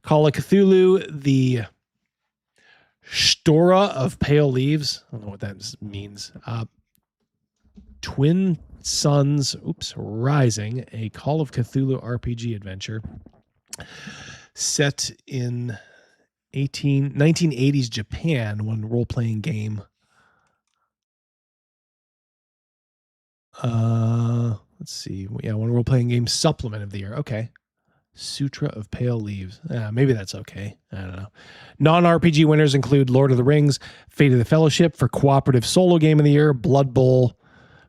S2: Call of Cthulhu, the Stora of Pale Leaves. I don't know what that means. Twin Suns, Rising, a Call of Cthulhu RPG adventure set in 1980s Japan, one role-playing game. Let's see. Yeah, one role-playing game supplement of the year. Okay. Sutra of Pale Leaves. Maybe that's okay. I don't know. Non-RPG winners include Lord of the Rings, Fate of the Fellowship for cooperative solo game of the year, Blood Bowl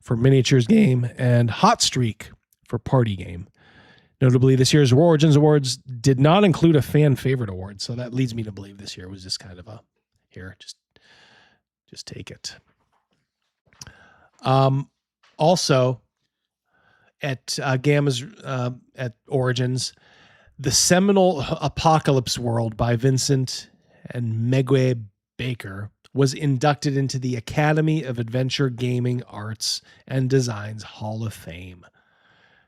S2: for miniatures game, and Hot Streak for party game. Notably, this year's Origins Awards did not include a fan favorite award, so that leads me to believe this year was just kind of a, here, just take it. Also, at Gamma's at Origins, the seminal Apocalypse World by Vincent and Megwe Baker was inducted into the Academy of Adventure Gaming Arts and Design's Hall of Fame.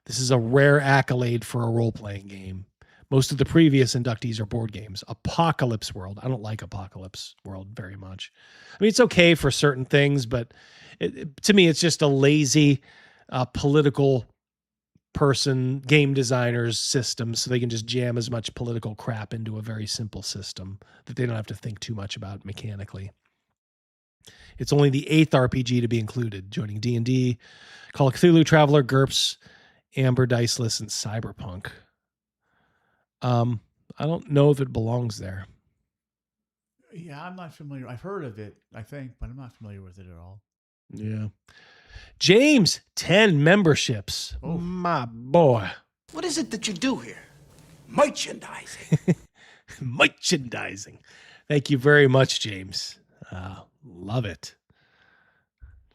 S2: This is a rare accolade for a role-playing game. Most of the previous inductees are board games. Apocalypse World. I don't like Apocalypse World very much. I mean, it's okay for certain things, but to me, it's just a lazy political person, game designer's system, so they can just jam as much political crap into a very simple system that they don't have to think too much about mechanically. It's only the 8th RPG to be included, joining D&D, Call of Cthulhu, Traveler, GURPS, Amber, Diceless, and Cyberpunk. I don't know if it belongs there.
S3: Yeah, I'm not familiar. I've heard of it, I think, but I'm not familiar with it at all.
S2: Yeah. James, 10 memberships. Oh, my boy.
S11: What is it that you do here? Merchandising.
S2: Merchandising. Thank you very much, James. Love it.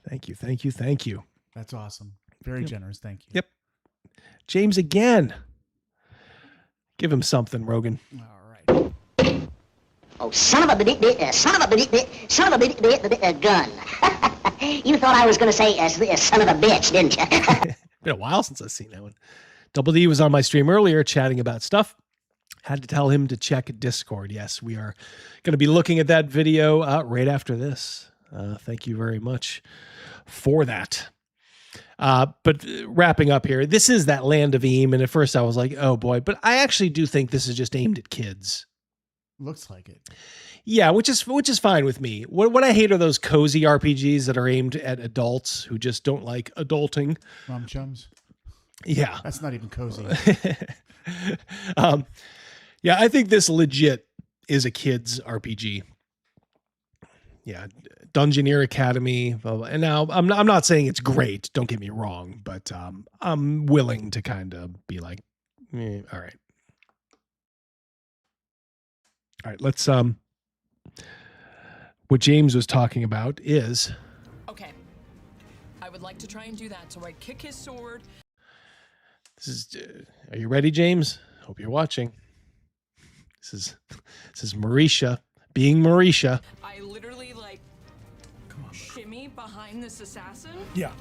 S2: Thank you, thank you, thank you.
S3: That's awesome. Very generous. Thank you.
S2: Yep. James again. Give him something, Rogan.
S3: All right.
S5: Oh, son of a gun. You thought I was going to say son of a bitch, didn't you?
S2: Been a while since I've seen that one. Double D was on my stream earlier chatting about stuff. Had to tell him to check Discord. Yes, we are going to be looking at that video right after this. Thank you very much for that. But wrapping up here, this is that Land of Eam, and at first I was like, oh boy, but I actually do think this is just aimed at kids.
S3: Looks like it.
S2: Yeah, which is fine with me. What I hate are those cozy RPGs that are aimed at adults who just don't like adulting.
S3: Rum chums.
S2: Yeah.
S3: That's not even cozy.
S2: Yeah, I think this legit is a kids RPG. Yeah, Dungeoneer Academy. And now I'm not saying it's great, don't get me wrong, but I'm willing to kind of be like, all right. All right, let's what James was talking about is
S15: okay. I would like to try and do that. So I kick his sword.
S2: This is are you ready, James? Hope you're watching. This is Marisha being Marisha.
S15: I literally shimmy behind this assassin.
S16: Yeah.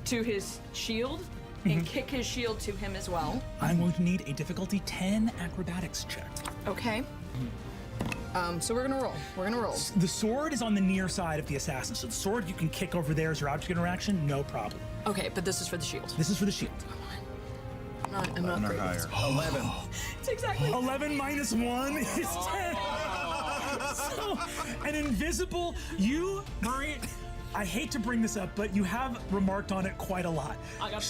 S15: To his shield and kick his shield to him as well.
S16: I'm going to need a difficulty 10 acrobatics check.
S15: Okay. So we're gonna roll.
S16: The sword is on the near side of the assassin, so the sword you can kick over there as your object interaction, no problem.
S15: Okay, but this is for the shield.
S16: This is for the shield.
S15: I'm not great.
S16: 11.
S15: It's exactly
S16: 11 minus 1 is 10. So, an invisible, Marie, I hate to bring this up, but you have remarked on it quite a lot.
S15: I got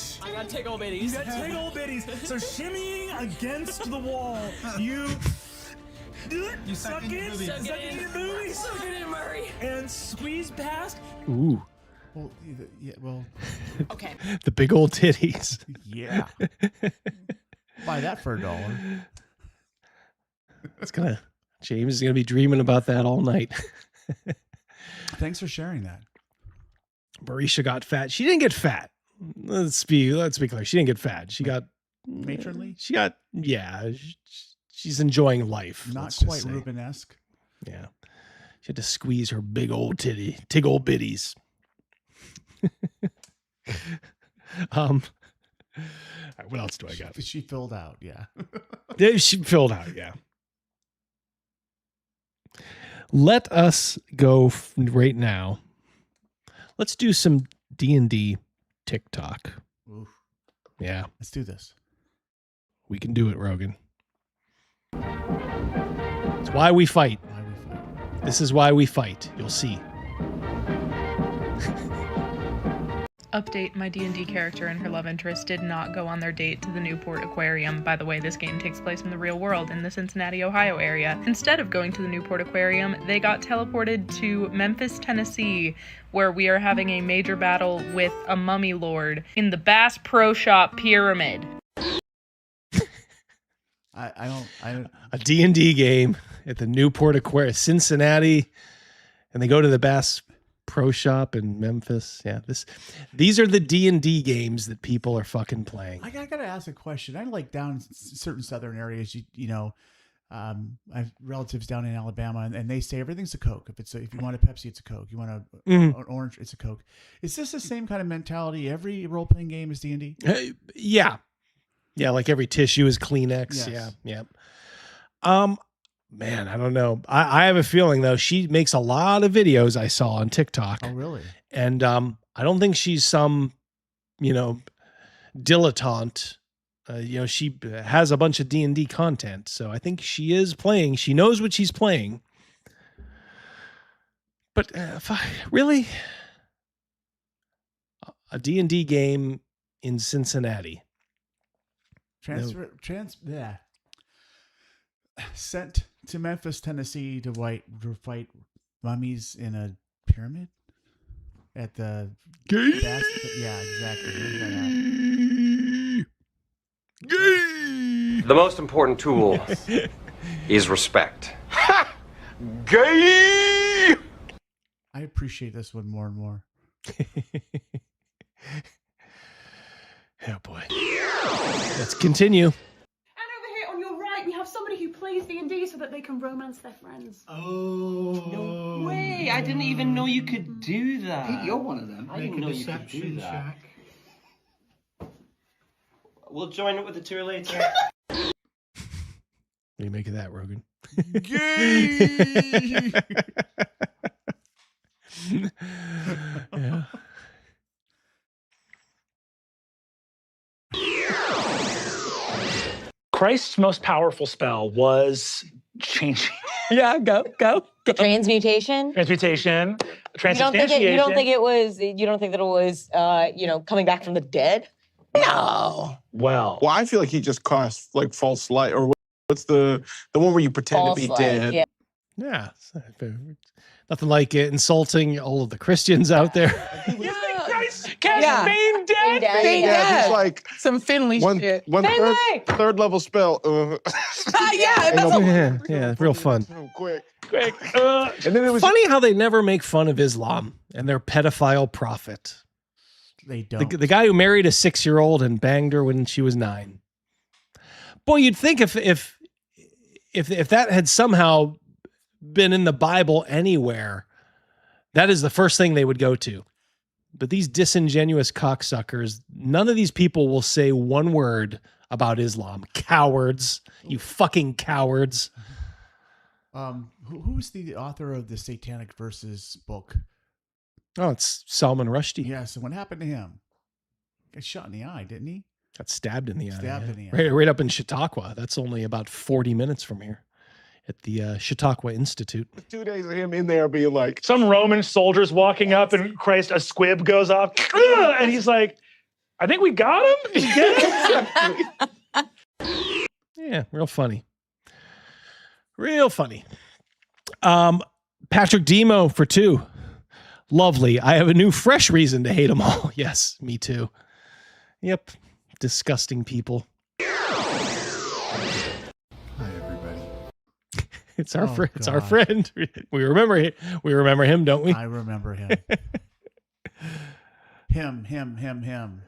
S15: take old biddies.
S16: You got take old biddies. So shimmying against the wall, you suck in your boobies.
S15: Suck it in, Murray.
S16: And squeeze past.
S2: Ooh.
S3: Well, yeah, well.
S15: Okay.
S2: The big old titties.
S3: Yeah. Buy that for $1.
S2: James is gonna be dreaming about that all night.
S3: Thanks for sharing that.
S2: Marisha got fat. She didn't get fat. Let's be clear. She didn't get fat. She got
S3: matronly.
S2: She's enjoying life.
S3: Not quite Rubenesque.
S2: Yeah. She had to squeeze her big old tig old biddies. All right, what else do I got?
S3: She filled out, yeah.
S2: She filled out, yeah. Let us go right now. Let's do some D&D TikTok.
S3: Oof.
S2: Yeah.
S3: Let's do this.
S2: We can do it, Rogan. It's why we fight. This is why we fight. You'll see.
S17: Update, my D&D character and her love interest did not go on their date to the Newport Aquarium. By the way, this game takes place in the real world in the Cincinnati, Ohio area. Instead of going to the Newport Aquarium, they got teleported to Memphis, Tennessee, where we are having a major battle with a mummy lord in the Bass Pro Shop Pyramid.
S2: A D&D game at the Newport Aquarium, Cincinnati, and they go to the Bass Pro Shop in Memphis. Yeah, these are the D&D games that people are fucking playing.
S3: I gotta ask a question. I like down in certain southern areas. I have relatives down in Alabama, and they say everything's a Coke. If you want a Pepsi, it's a Coke. You want an orange, it's a Coke. Is this the same kind of mentality? Every role playing game is D&D.
S2: Yeah, like every tissue is Kleenex.
S3: Yes.
S2: Yeah. Man, I don't know. I have a feeling though she makes a lot of videos I saw on TikTok.
S3: Oh, really?
S2: And I don't think she's some, dilettante. She has a bunch of D&D content, so I think she is playing. She knows what she's playing. But really, a D&D game in Cincinnati.
S3: Sent to Memphis, Tennessee to fight mummies in a pyramid at the yeah, exactly.
S14: The most important tool is respect.
S3: Gay. I appreciate this one more and more.
S2: Oh boy. Let's continue.
S18: We have somebody who plays D&D so that they can romance their friends.
S19: Oh.
S20: No way. I didn't even know you could do that.
S19: Pete, you're one of them.
S20: I didn't know you could do that. We'll join up with the tour later.
S2: What do you make of that, Rogan?
S3: Gay!
S2: Yeah.
S16: Christ's most powerful spell was changing.
S21: Yeah, go. Transmutation.
S16: Transmutation.
S21: You don't think it was? You don't think that it was? Coming back from the dead? No.
S16: Well,
S22: I feel like he just cast like false light, or what's the one where you pretend
S21: False
S22: to be
S21: light,
S22: dead?
S2: Yeah. Nothing like insulting all of the Christians out there.
S21: Feign death.
S22: Yeah, just like
S21: some Finley shit.
S22: Third level spell.
S2: Yeah, real fun.
S22: Quick.
S2: And then it was funny how they never make fun of Islam and their pedophile prophet.
S3: They don't.
S2: The guy who married a 6-year-old and banged her when she was 9. Boy, you'd think if that had somehow been in the Bible anywhere, that is the first thing they would go to. But these disingenuous cocksuckers, none of these people will say one word about Islam. Cowards. You fucking cowards.
S3: Who's the author of the Satanic Verses book?
S2: Oh, it's Salman Rushdie.
S3: Yeah, so what happened to him? Got shot in the eye, didn't he?
S2: Got stabbed in the eye.
S3: Stabbed in the eye.
S2: Right up in Chautauqua. That's only about 40 minutes from here at the Chautauqua Institute.
S22: 2 days of him in there being like...
S16: Some Roman soldiers walking up and Christ, a squib goes off. And he's like, I think we got him. Did you get him?
S2: Yeah, real funny. Real funny. Patrick Demo for 2. Lovely. I have a new fresh reason to hate them all. Yes, me too. Yep. Disgusting people. It's our friend. It's our friend. We remember him, don't we?
S3: I remember him. him.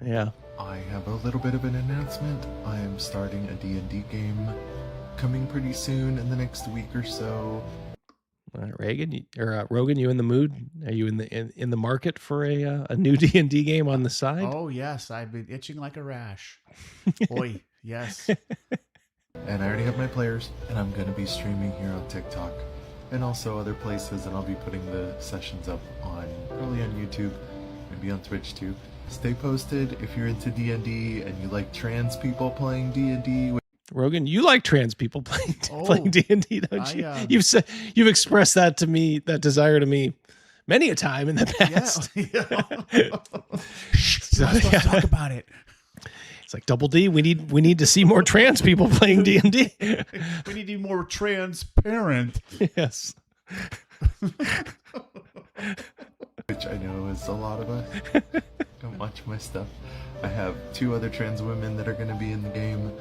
S2: Yeah.
S23: I have a little bit of an announcement. I am starting a D&D game coming pretty soon in the next week or so.
S2: Rogan, you in the mood? Are you in the market for a new D&D game on the side?
S3: Oh yes, I've been itching like a rash. Boy, yes.
S23: And I already have my players, and I'm going to be streaming here on TikTok and also other places, and I'll be putting the sessions up probably on YouTube, maybe on Twitch too. Stay posted if you're into D&D and you like trans people playing D&D.
S2: Rogan, you like trans people playing D&D, don't you? You've expressed that to me, that desire to me, many a time in the past.
S3: Let's talk about it.
S2: It's like Double D. We need to see more trans people playing D&D.
S3: We need to be more transparent.
S2: Yes.
S23: Which I know is a lot of us. Don't watch my stuff. I have 2 other trans women that are going to be in the game.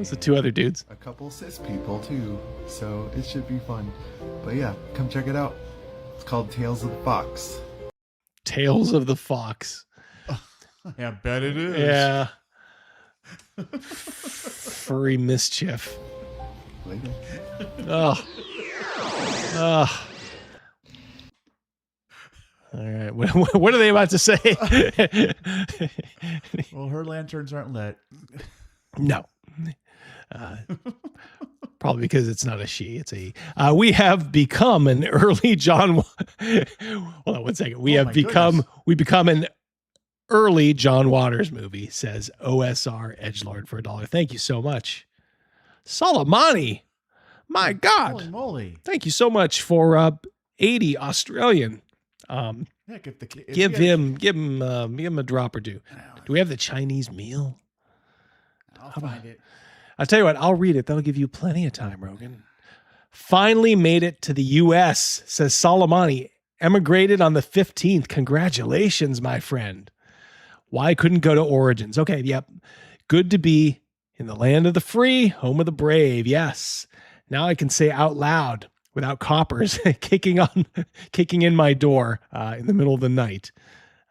S2: So 2 other dudes.
S23: A couple cis people too. So it should be fun. But yeah, come check it out. It's called Tales of the Fox.
S2: Tales of the Fox.
S3: Yeah, I bet it is.
S2: Yeah. Furry mischief.
S23: Later.
S2: Oh. All right. What are they about to say?
S3: Well, her lanterns aren't lit.
S2: No. Probably because it's not a she, it's a he. We have become an early John. Hold on 1 second. We become an early John Waters movie, says OSR Edgelord for $1. Thank you so much. Soleimani. My God.
S3: Holy moly.
S2: Thank you so much for 80 Australian. Give him a drop or two. Do we have the Chinese meal?
S3: I'll find it.
S2: I'll tell you what, I'll read it. That'll give you plenty of time, Rogan. Finally made it to the U.S., says Soleimani. Emigrated on the 15th. Congratulations, my friend. Why couldn't go to Origins? Okay, yep. Good to be in the land of the free, home of the brave. Yes. Now I can say out loud without coppers kicking in my door in the middle of the night.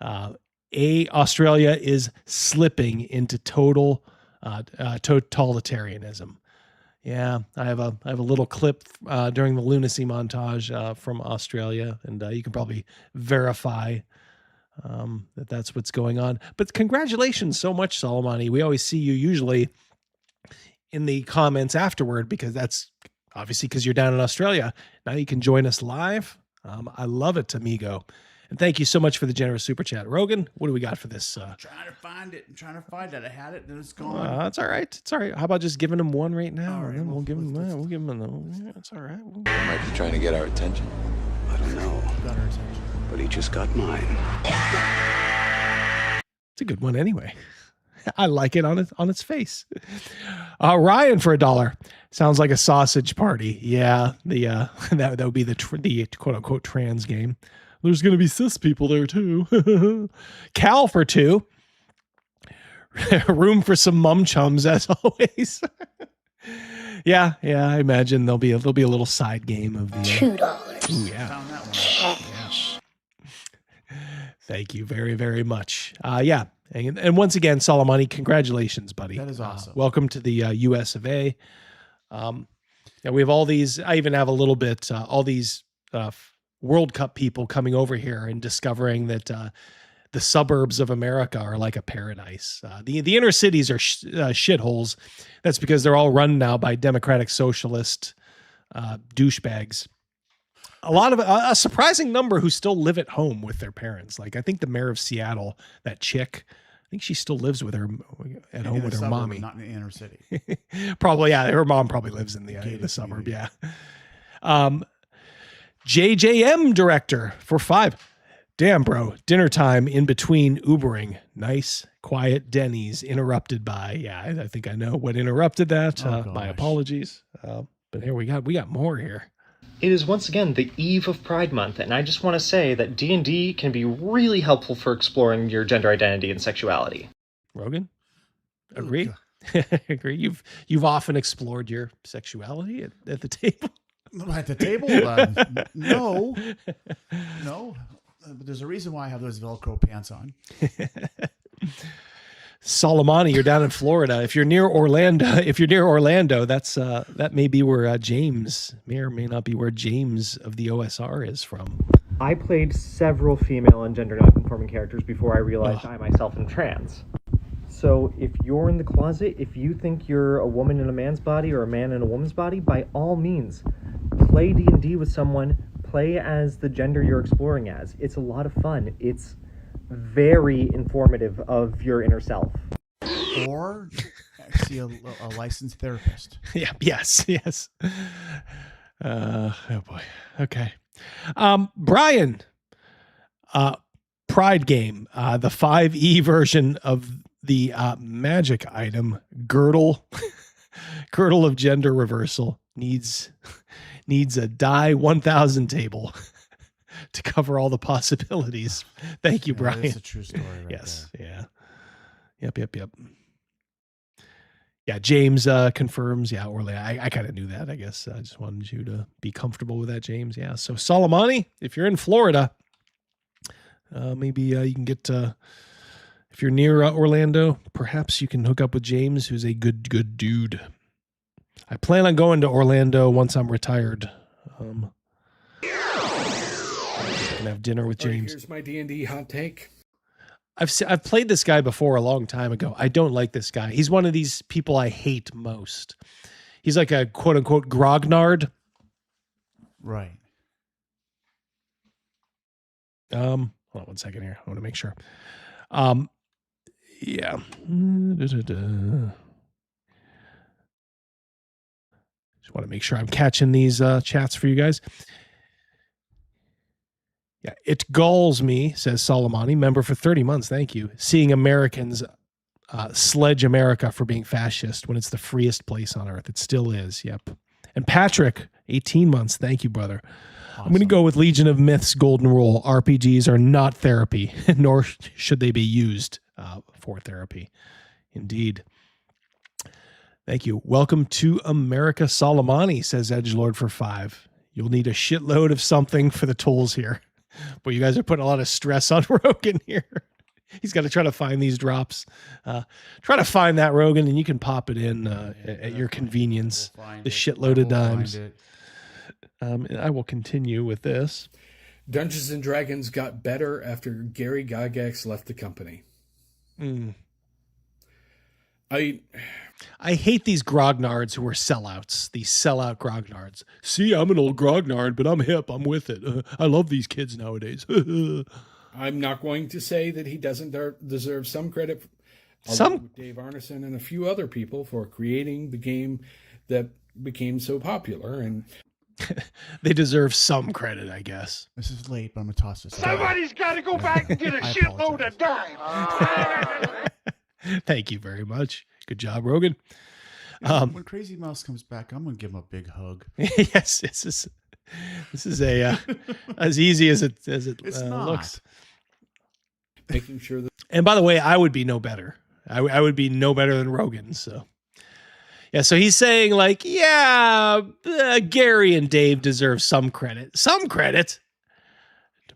S2: Australia is slipping into total totalitarianism. Yeah, I have a little clip during the lunacy montage from Australia, and you can probably verify that that's what's going on. But congratulations so much, Soleimani. We always see you usually in the comments afterward, because that's obviously because you're down in Australia. Now you can join us live. I love it, amigo. And thank you so much for the generous super chat. Rogan, what do we got for this?
S3: I'm trying to find it. I had it, and it's gone.
S2: That's all right. It's all right. How about just giving him one right now? All right, and then we'll give him that. We'll give him another. It's all right.
S11: Might be trying to get our attention. I don't know.
S3: Got our attention.
S11: But he just got mine.
S2: It's a good one anyway. I like it on its face. Ryan for $1. Sounds like a sausage party. Yeah, that would be the quote unquote trans game. There's going to be cis people there too. Cal for $2. Room for some mum chums as always. yeah. I imagine there'll be a little side game of the
S5: $2.
S2: Ooh, yeah.
S3: Found that one.
S2: Cash. Thank you very, very much. Yeah. And once again, Soleimani, congratulations, buddy.
S3: That is awesome.
S2: Welcome to the US of A. Yeah, we have all these. I even have a little bit all these World Cup people coming over here and discovering that the suburbs of America are like a paradise. The inner cities are shitholes. That's because they're all run now by democratic socialist douchebags. A surprising number who still live at home with their parents. Like I think the mayor of Seattle, that chick, I think she still lives with her at home with her mommy.
S3: Not in the inner city.
S2: Probably, yeah. Her mom probably lives in the suburb. Yeah. JJM director for $5. Damn, bro. Dinner time in between Ubering. Nice, quiet Denny's interrupted by. Yeah, I think I know what interrupted that. My apologies. But here we got more here.
S7: It is once again the eve of Pride Month, and I just want to say that D&D can be really helpful for exploring your gender identity and sexuality.
S2: Rogan, agree? Agree. You've often explored your sexuality at the table.
S3: At the table? No. But there's a reason why I have those Velcro pants on.
S2: Soleimani, you're down in Florida. If you're near Orlando, that's that may be where James may or may not be where James of the OSR is from.
S7: I played several female and gender nonconforming characters before I realized I myself am trans. So if you're in the closet, if you think you're a woman in a man's body or a man in a woman's body, by all means, play D&D with someone. Play as the gender you're exploring as. It's a lot of fun. It's very informative of your inner self.
S3: or actually a licensed therapist.
S2: Yeah. Yes. Yes. Oh boy. Okay. Brian, Pride game, the 5e version of the magic item girdle of gender reversal needs a die 1000 table to cover all the possibilities. Thank you, Brian.
S3: That's a true story. Right
S2: Yes.
S3: there.
S2: Yeah. Yep. Yeah, James confirms. Yeah, Orlando. I kind of knew that, I guess. I just wanted you to be comfortable with that, James. Yeah. So, Soleimani, if you're in Florida, maybe you can get, if you're near Orlando, perhaps you can hook up with James, who's a good dude. I plan on going to Orlando once I'm retired. I can have dinner with James.
S8: Here's my D&D hot take.
S2: I've played this guy before a long time ago. I don't like this guy. He's one of these people I hate most. He's like a quote unquote grognard.
S3: Right.
S2: Hold on 1 second here. I want to make sure. Yeah. Just want to make sure I'm catching these chats for you guys. Yeah, it galls me, says Soleimani, member for 30 months. Thank you. Seeing Americans sledge America for being fascist when it's the freest place on earth. It still is. Yep. And Patrick, 18 months. Thank you, brother. Awesome. I'm going to go with Legion of Myth's golden rule. RPGs are not therapy, nor should they be used for therapy. Indeed. Thank you. Welcome to America, Soleimani, says Edgelord for 5. You'll need a shitload of something for the tolls here. But you guys are putting a lot of stress on Rogan here. He's got to try to find these drops. Try to find that, Rogan, and you can pop it in at your convenience. The shitload of dimes. And I will continue with this.
S8: Dungeons and Dragons got better after Gary Gygax left the company.
S2: I hate these grognards who are sellouts, these sellout grognards. See, I'm an old grognard, but I'm hip. I'm with it. I love these kids nowadays.
S8: I'm not going to say that he doesn't deserve some credit. Dave Arneson and a few other people for creating the game that became so popular. And
S2: they deserve some credit, I guess.
S3: This is late, but I'm going to toss this.
S6: Somebody's got to go back and get a shitload of dimes.
S2: Thank you very much. Good job, Rogan.
S3: When Crazy Mouse comes back, I'm going to give him a big hug.
S2: Yes, this is a as easy as it looks.
S8: Making sure that.
S2: And by the way, I would be no better. I would be no better than Rogan. So yeah, so he's saying like, yeah, Gary and Dave deserve some credit. Some credit,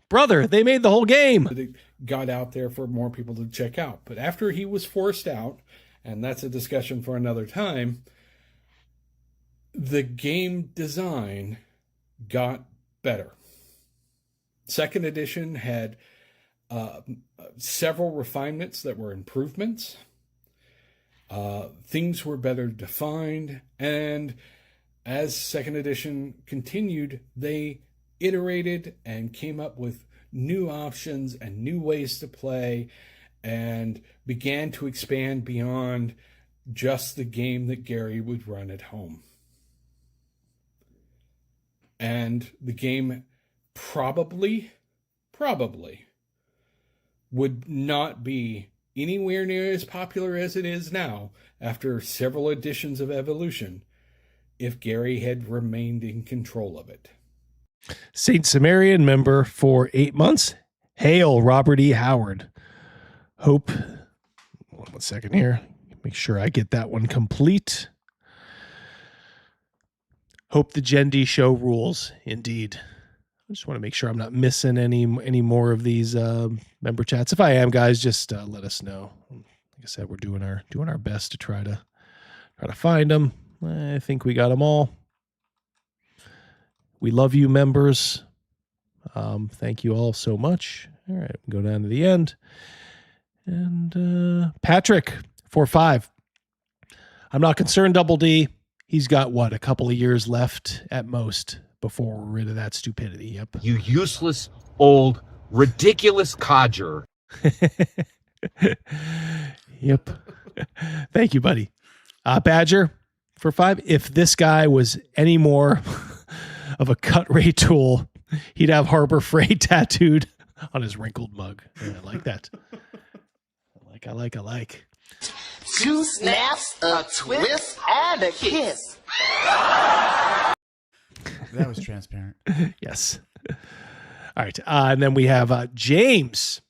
S2: brother. They made the whole game.
S8: It got out there for more people to check out. But after he was forced out, and that's a discussion for another time, the game design got better. Second edition had several refinements that were improvements. Things were better defined, and as second edition continued, they iterated and came up with new options and new ways to play, and began to expand beyond just the game that Gary would run at home. And the game probably would not be anywhere near as popular as it is now after several editions of Evolution if Gary had remained in control of it.
S2: St. Sumerian member for 8 months. Hail, Robert E. Howard. Hope. 1 second here. Make sure I get that one complete. Hope the Gen D show rules. Indeed. I just want to make sure I'm not missing any more of these member chats. If I am, guys, just let us know. Like I said, we're doing our best to try to find them. I think we got them all. We love you, members. Thank you all so much. All right, go down to the end. And Patrick, 4-5. I'm not concerned, Double D. He's got, what, a couple of years left at most before we're rid of that stupidity. Yep.
S11: You useless, old, ridiculous codger.
S2: Yep. Thank you, buddy. Badger for 5. If this guy was any more of a cut rate tool, he'd have Harbor Freight tattooed on his wrinkled mug. Yeah, I like that. I like.
S6: 2 snaps, a twist, and a kiss.
S3: That was transparent.
S2: Yes. All right. And then we have James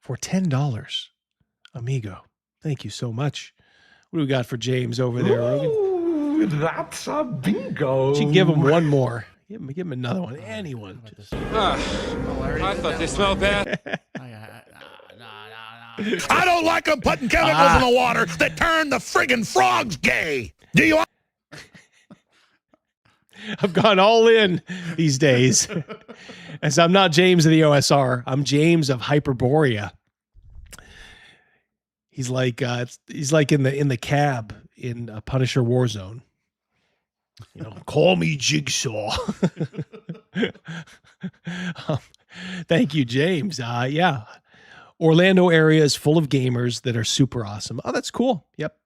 S2: for $10. Amigo. Thank you so much. What do we got for James over there, Rogan?
S9: Ooh, that's a bingo.
S2: You can give him one more. Give him another one. Anyone.
S1: I thought they smelled bad.
S11: I don't like them putting chemicals in the water that turn the friggin' frogs gay. Do you?
S2: I've gone all in these days. As I'm not James of the OSR. I'm James of Hyperborea. He's like in the cab in Punisher Warzone. Call me Jigsaw. Thank you, James. Yeah. Orlando area is full of gamers that are super awesome. Oh, that's cool. Yep.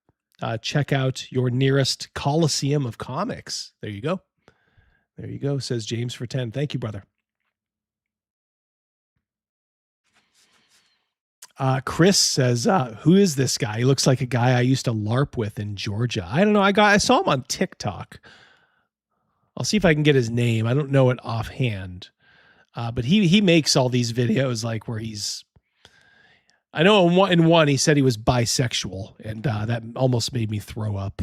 S2: Check out your nearest Coliseum of comics. There you go. There you go, says James for 10. Thank you, brother. Chris says, who is this guy? He looks like a guy I used to LARP with in Georgia. I don't know. I saw him on TikTok. I'll see if I can get his name. I don't know it offhand. But he makes all these videos like where he's, I know in one he said he was bisexual, and that almost made me throw up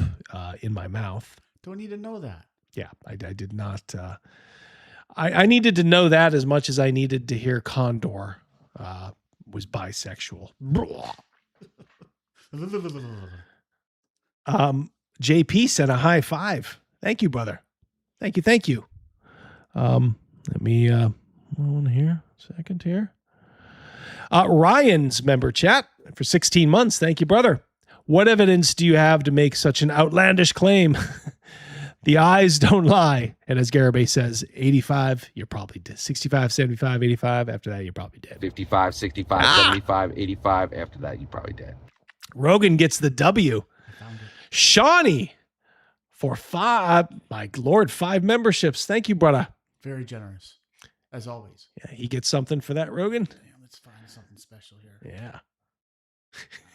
S2: in my mouth.
S3: Don't need to know that.
S2: Yeah, I did not. I needed to know that as much as I needed to hear Condor was bisexual. JP sent a high 5. Thank you, brother. Thank you. Let me one here. Second here. Ryan's member chat for 16 months. Thank you, brother. What evidence do you have to make such an outlandish claim? The eyes don't lie. And as Garibay says, 85, you're probably dead. 65, 75, 85. After that, you're probably dead.
S10: 55, 65, 75, 85. After that, you're probably dead.
S2: Rogan gets the W. Shawnee for 5. My Lord, 5 memberships. Thank you, brother.
S3: Very generous, as always.
S2: Yeah, he gets something for that, Rogan.
S3: Damn, let's find something special here.
S2: Yeah.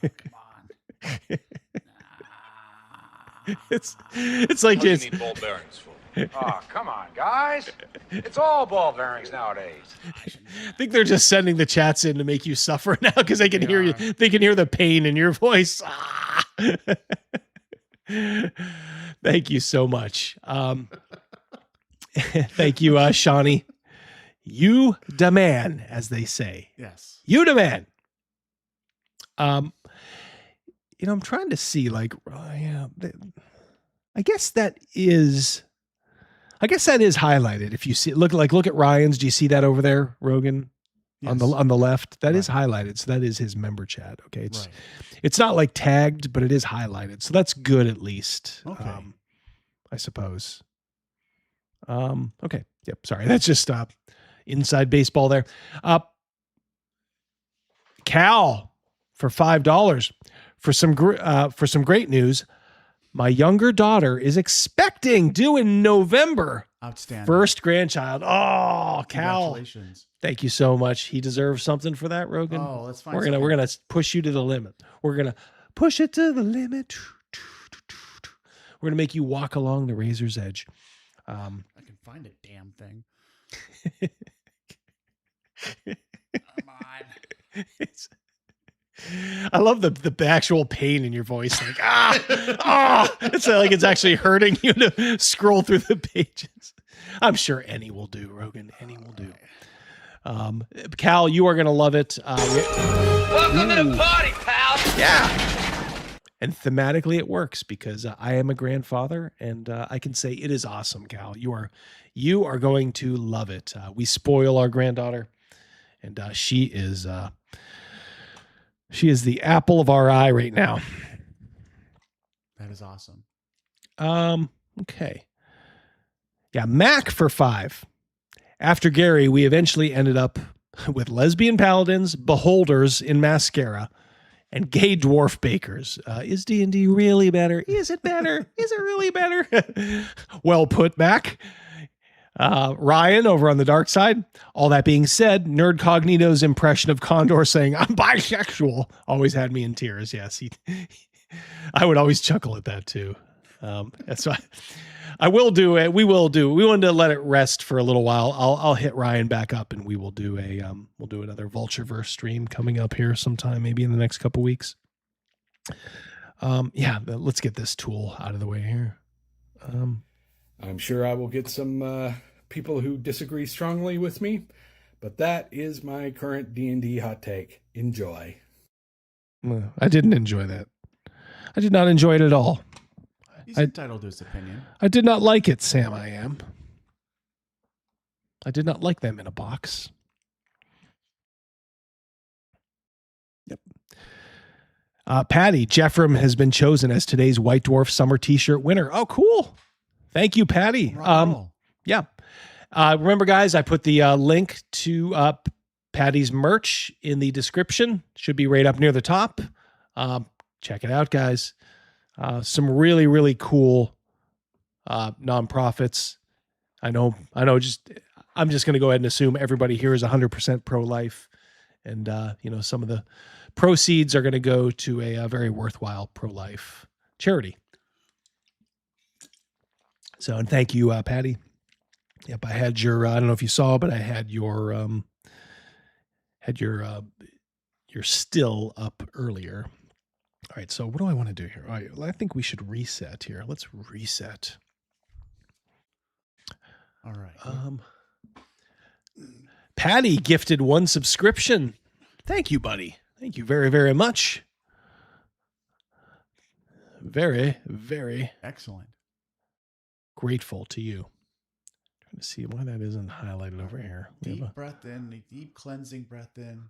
S3: Come on.
S2: It's like
S11: What do you
S2: just
S11: need ball bearings for? Oh, come on, guys. It's all ball bearings nowadays.
S2: I think they're just sending the chats in to make you suffer now because they can hear you. They can hear the pain in your voice. Thank you so much. Thank you, Shawnee. You the man, as they say.
S3: Yes.
S2: You the man. I'm trying to see, like, yeah, I guess that is highlighted. If you see, look at Ryan's. Do you see that over there, Rogan? Yes. On the left? That is highlighted. So that is his member chat. Okay. It's not like tagged, but it is highlighted. So that's good at least.
S3: Okay.
S2: I suppose. Okay. Yep. Sorry. That's just inside baseball there. Cal for $5 for some great news. My younger daughter is expecting, due in November.
S3: Outstanding.
S2: First grandchild. Oh, Cal.
S3: Congratulations.
S2: Thank you so much. He deserves something for that, Rogan.
S3: Oh, let's find
S2: We're gonna push you to the limit. We're gonna push it to the limit. We're gonna make you walk along the razor's edge.
S3: I can find a damn thing. Come on.
S2: I love the actual pain in your voice. Like, it's like it's actually hurting you to scroll through the pages. I'm sure any will do, Rogan. Any will do. Cal, you are going to love it.
S13: Welcome to the party, pal.
S2: Yeah. And thematically it works because I am a grandfather and I can say it is awesome, Cal. You are going to love it. We spoil our granddaughter and she is the apple of our eye right now.
S3: That is awesome.
S2: Okay. Yeah, Mac for 5. After Gary, we eventually ended up with lesbian paladins, beholders in mascara, and gay dwarf bakers. Is D&D really better? Is it better? Is it really better? Well put, Mac. Ryan over on the dark side. All that being said, Nerd Cognito's impression of Condor saying, "I'm bisexual," always had me in tears. Yes, I would always chuckle at that too. That's why I will do it. We wanted to let it rest for a little while. I'll hit Ryan back up and we will do we'll do another Vultureverse stream coming up here sometime, maybe in the next couple weeks. Let's get this tool out of the way here.
S8: I'm sure I will get some people who disagree strongly with me, but that is my current D&D hot take. Enjoy.
S2: I didn't enjoy that. I did not enjoy it at all.
S3: He's entitled to his opinion.
S2: I did not like it, Sam. I did not like them in a box. Yep. Patty, Jeffrem has been chosen as today's White Dwarf Summer T-shirt winner. Oh, cool. Thank you, Patty. Yeah. Remember, guys, I put the link to Patty's merch in the description. Should be right up near the top. Check it out, guys. Some really, really cool nonprofits. I know. I'm just going to go ahead and assume everybody here is 100% pro-life. And, some of the proceeds are going to go to a very worthwhile pro-life charity. So, and thank you, Patty. Yep, I had your, I don't know if you saw, but I had your still up earlier. All right, so what do I want to do here? All right, I think we should reset here. Let's reset.
S3: All right.
S2: Patty gifted 1 subscription. Thank you, buddy. Thank you very, very much. Very, very
S3: excellent.
S2: Grateful to you. Trying to see why that isn't highlighted over here.
S3: Deep breath in, deep cleansing breath in.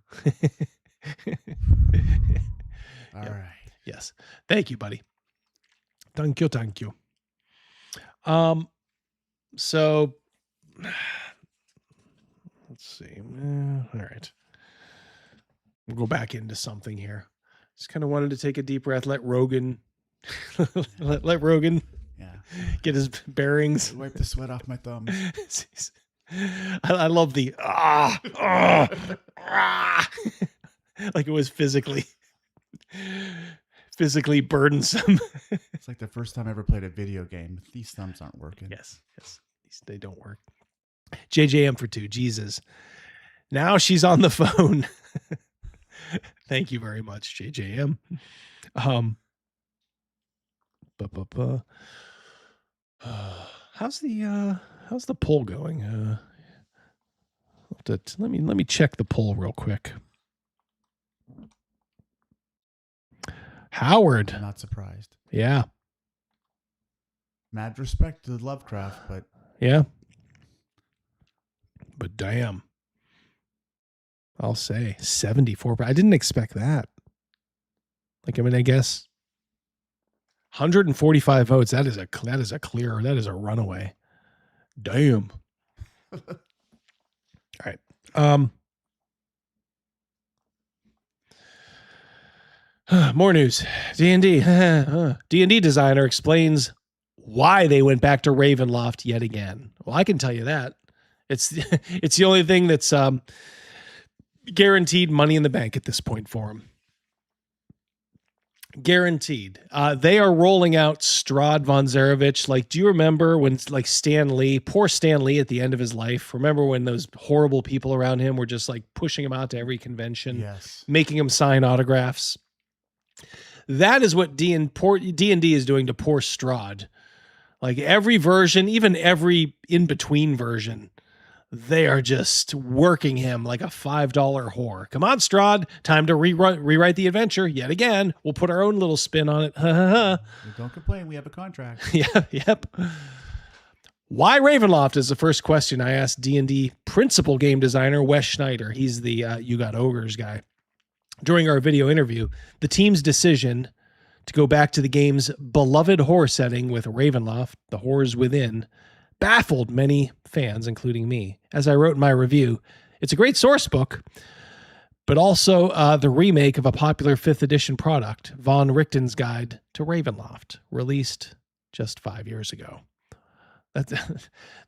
S3: All right.
S2: Yes. Thank you, buddy. Thank you. Thank you. So let's see. All right. We'll go back into something here. Just kind of wanted to take a deep breath, let Rogan let Rogan get his bearings.
S3: Wipe the sweat off my thumbs.
S2: I love the like it was physically burdensome.
S3: It's like the first time I ever played a video game. These thumbs aren't working.
S2: Yes. They don't work. JJM for 2. Jesus. Now she's on the phone. Thank you very much, JJM. How's the poll going? Let me check the poll real quick. Howard.
S3: I'm not surprised.
S2: Yeah.
S3: Mad respect to Lovecraft, but
S2: yeah. But damn. I'll say 74. I didn't expect that. I guess 145 votes. That is a runaway. Damn. All right. More news. D&D. D&D designer explains why they went back to Ravenloft yet again. Well, I can tell you that. It's the only thing that's guaranteed money in the bank at this point for them. Guaranteed. They are rolling out Strahd von Zarovich. Do you remember when poor Stan Lee at the end of his life? Remember when those horrible people around him were just pushing him out to every convention,
S3: yes,
S2: making him sign autographs? That is what D&D is doing to poor Strahd. Every version, even every in-between version, they are just working him like a $5 whore. Come on, Strahd. Time to rewrite the adventure yet again. We'll put our own little spin on it.
S3: Don't complain. We have a contract.
S2: Yeah. Yep. Why Ravenloft is the first question I asked D&D principal game designer Wes Schneider. He's the You Got Ogres guy. During our video interview, the team's decision to go back to the game's beloved horror setting with Ravenloft, the horrors within, baffled many fans, including me. As I wrote in my review, it's a great source book, but also the remake of a popular 5th edition product, Von Richten's Guide to Ravenloft, released just 5 years ago.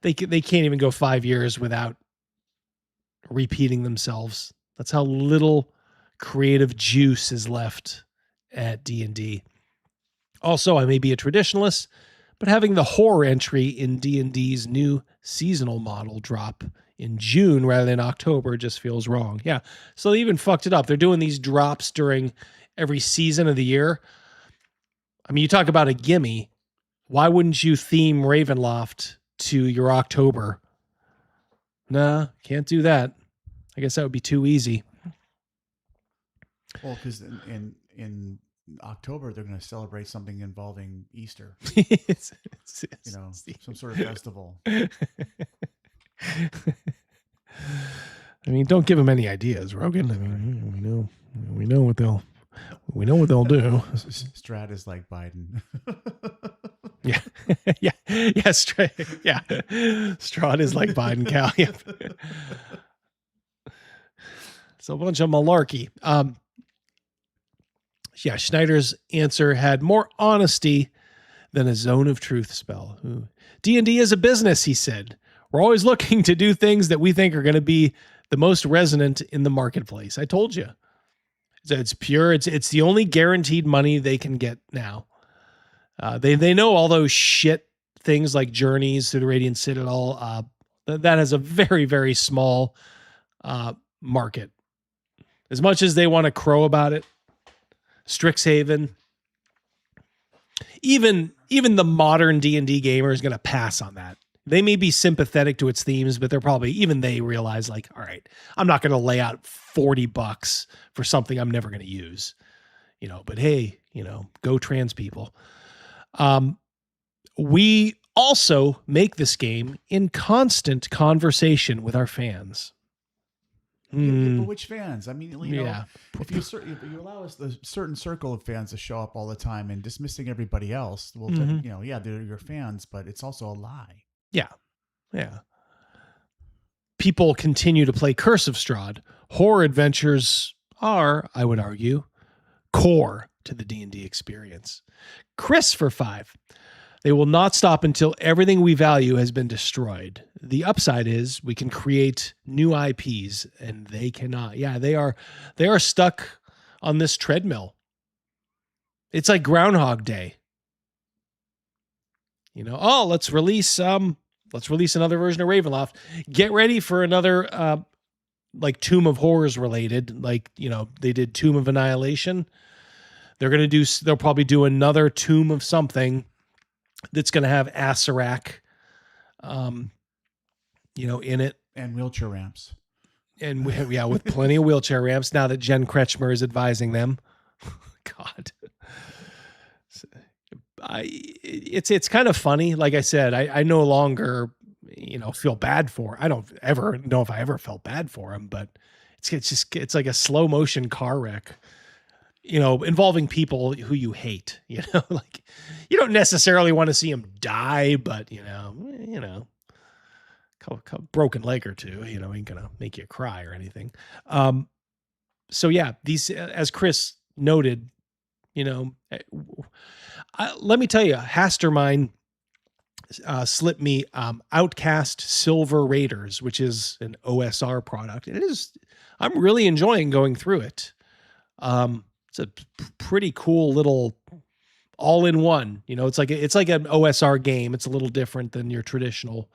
S2: They can't even go 5 years without repeating themselves. That's how little creative juice is left at D&D. Also, I may be a traditionalist, but having the horror entry in D&D's new seasonal model drop in June rather than October just feels wrong. Yeah, so they even fucked it up. They're doing these drops during every season of the year. I mean, you talk about a gimme. Why wouldn't you theme Ravenloft to your October? Nah, can't do that. I guess that would be too easy.
S3: Well, because in October they're going to celebrate something involving Easter. Some sort of festival.
S2: I mean, don't give them any ideas, Rogan. I mean, we know what they'll do.
S3: Strahd is like Biden.
S2: Yeah. Strahd is like Biden, Cal. Yep. It's a bunch of malarkey. Schneider's answer had more honesty than a Zone of Truth spell. D&D is a business, he said. We're always looking to do things that we think are going to be the most resonant in the marketplace. I told you. It's pure. It's the only guaranteed money they can get now. They know all those shit things like Journeys to the Radiant Citadel. That has a very, very small market. As much as they want to crow about it, Strixhaven, even the modern D&D gamer is going to pass on that. They may be sympathetic to its themes, but they realize like, all right, I'm not going to lay out $40 for something I'm never going to use, but hey, go trans people. We also make this game in constant conversation with our fans.
S3: But which fans? I mean, if you allow us the certain circle of fans to show up all the time and dismissing everybody else, well, they're your fans, but it's also a lie.
S2: Yeah. People continue to play Curse of Strahd. Horror adventures are, I would argue, core to the D&D experience. Chris for 5. They will not stop until everything we value has been destroyed. The upside is we can create new IPs, and they cannot. Yeah, they are stuck on this treadmill. It's like Groundhog Day. Let's release another version of Ravenloft. Get ready for another like Tomb of Horrors related, they did Tomb of Annihilation. They'll probably do another Tomb of something that's going to have Asarak, in it. And
S3: wheelchair ramps.
S2: And with plenty of wheelchair ramps now that Jen Kretschmer is advising them. God. It's kind of funny. Like I said, I no longer, feel bad for. I don't ever know if I ever felt bad for him, but it's like a slow motion car wreck, involving people who you hate. Like you don't necessarily want to see him die, but a broken leg or two, ain't gonna make you cry or anything. So yeah, these, as Chris noted, let me tell you, Hastermine slipped me Outcast Silver Raiders, which is an OSR product. I'm really enjoying going through it. It's a pretty cool little all-in-one. It's like an OSR game. It's a little different than your traditional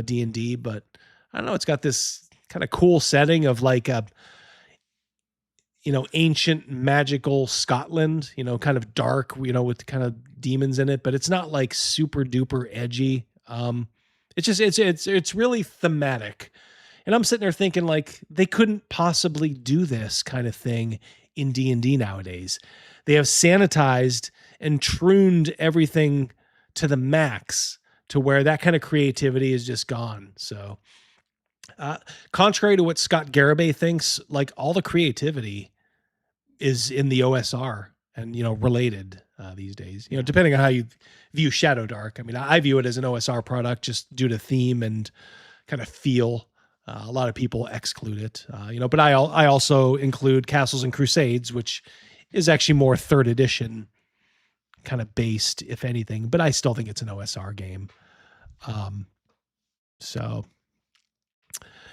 S2: D&D, but I don't know. It's got this kind of cool setting of like a ancient magical Scotland, kind of dark, with kind of demons in it, but it's not like super duper edgy. It's really thematic. And I'm sitting there thinking like they couldn't possibly do this kind of thing in D&D nowadays. They have sanitized and trooned everything to the max to where that kind of creativity is just gone. So contrary to what Scott Garibay thinks, like all the creativity is in the OSR and, related these days, depending on how you view Shadowdark. I mean, I view it as an OSR product just due to theme and kind of feel. A lot of people exclude it, but I also include Castles and Crusades, which is actually more 3rd edition kind of based, if anything, but I still think it's an OSR game. So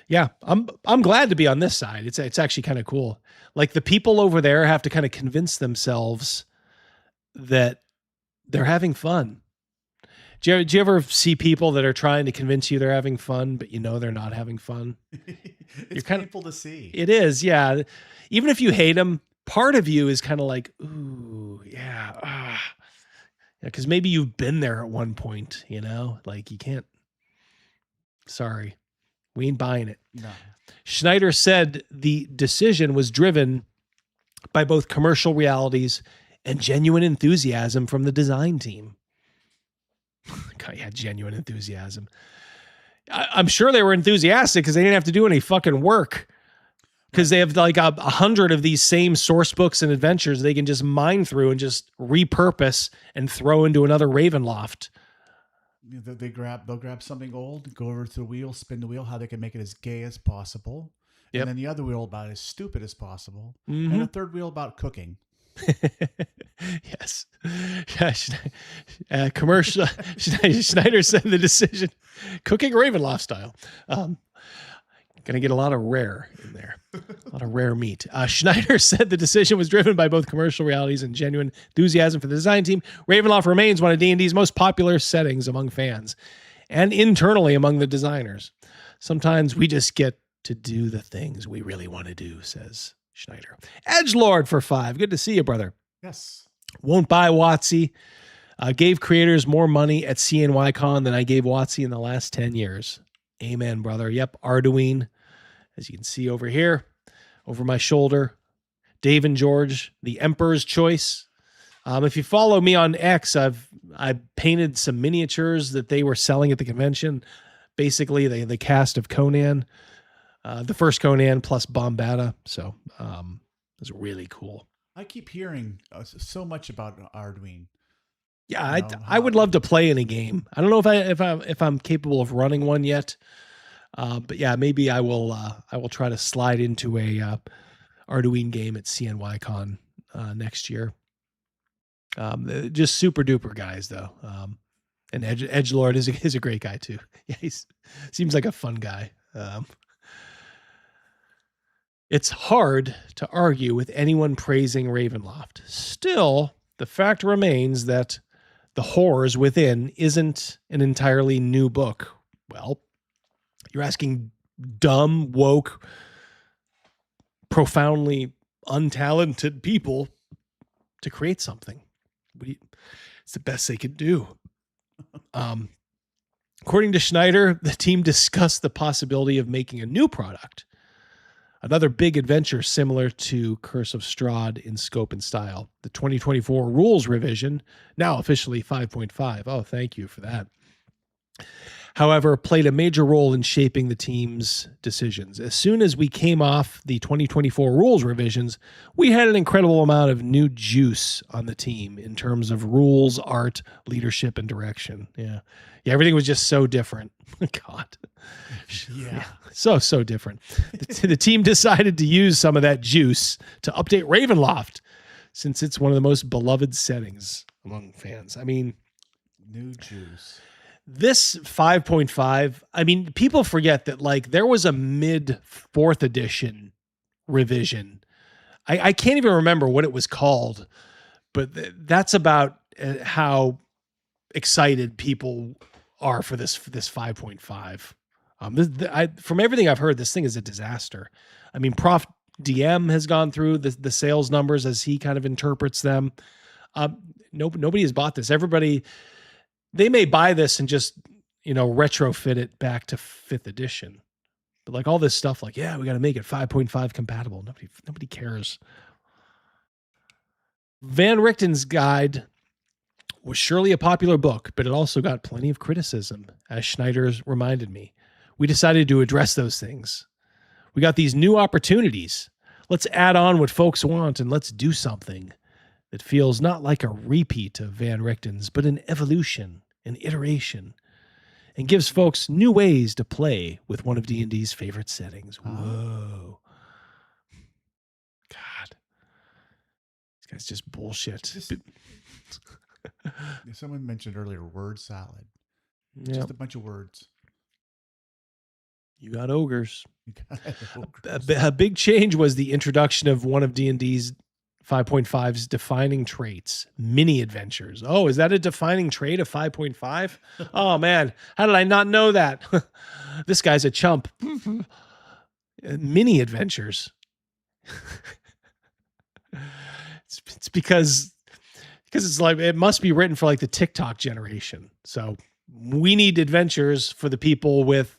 S2: yeah, I'm glad to be on this side. It's actually kind of cool. Like the people over there have to kind of convince themselves that they're having fun. Do you ever see people that are trying to convince you they're having fun, but they're not having fun?
S3: It's painful to see.
S2: It is, yeah. Even if you hate them, part of you is kind of like, ooh, yeah, because maybe you've been there at one point, like you can't. Sorry, we ain't buying it.
S3: No.
S2: Schneider said the decision was driven by both commercial realities and genuine enthusiasm from the design team. God, yeah, genuine enthusiasm. I'm sure they were enthusiastic because they didn't have to do any fucking work. Because they have like 100 of these same source books and adventures they can just mine through and just repurpose and throw into another Ravenloft.
S3: They'll grab something old, go over to the wheel, spin the wheel, how they can make it as gay as possible.
S2: Yep.
S3: And then the other wheel about as stupid as possible.
S2: Mm-hmm.
S3: And a third wheel about cooking.
S2: Yes. Commercial. Schneider said the decision, cooking Ravenloft style. Gonna get a lot of rare in there, a lot of rare meat. Schneider said the decision was driven by both commercial realities and genuine enthusiasm for the design team. Ravenloft remains one of D&D's most popular settings among fans and internally among the designers. Sometimes we just get to do the things we really want to do, says Schneider. Edgelord for 5. Good to see you, brother.
S3: Yes.
S2: Won't buy WotC. Gave creators more money at CNYCon than I gave WotC in the last 10 years. Amen, brother. Yep. Arduino, as you can see over here, over my shoulder. Dave and George, the Emperor's Choice. If you follow me on X, I painted some miniatures that they were selling at the convention. Basically, the cast of Conan. The first Conan plus Bombada. So it was really cool.
S3: I keep hearing so much about Arduino.
S2: Yeah, I would love to play in a game. I don't know if I'm capable of running one yet, but yeah, maybe I will try to slide into a Arduino game at CNYCon next year. Just super duper guys though, and Edgelord is a great guy too. Yeah, seems like a fun guy. It's hard to argue with anyone praising Ravenloft. Still, the fact remains that The Horrors Within isn't an entirely new book. Well, you're asking dumb, woke, profoundly untalented people to create something. It's the best they could do. According to Schneider, the team discussed the possibility of making a new product. Another big adventure similar to Curse of Strahd in scope and style. The 2024 rules revision, now officially 5.5. Oh, thank you for that. However, played a major role in shaping the team's decisions. As soon as we came off the 2024 rules revisions, we had an incredible amount of new juice on the team in terms of rules, art, leadership, and direction. Yeah, everything was just so different. God.
S3: Yeah.
S2: So different. The team decided to use some of that juice to update Ravenloft, since it's one of the most beloved settings among fans. I mean,
S3: new juice.
S2: This 5.5, I mean, people forget that like there was a mid 4th edition revision. I can't even remember what it was called, but that's about how excited people are for this 5.5. From everything I've heard, this thing is a disaster. I mean, Prof DM has gone through the sales numbers as he kind of interprets them. Nobody has bought this. Everybody, they may buy this and just, retrofit it back to 5th edition. But like all this stuff, like, yeah, we got to make it 5.5 compatible. Nobody cares. Van Richten's guide was surely a popular book, but it also got plenty of criticism, as Schneider's reminded me. We decided to address those things. We got these new opportunities. Let's add on what folks want and let's do something that feels not like a repeat of Van Richten's, but an evolution, an iteration. and gives folks new ways to play with one of D&D's favorite settings. Whoa. God. This guy's just bullshit.
S3: Someone mentioned earlier word salad.
S2: Yep.
S3: Just a bunch of words.
S2: You got ogres. A big change was the introduction of one of D&D's 5.5's defining traits, mini adventures. Oh, is that a defining trait of 5.5? Oh, man. How did I not know that? This guy's a chump. Mini adventures. It's because it's like, it must be written for like the TikTok generation. So we need adventures for the people with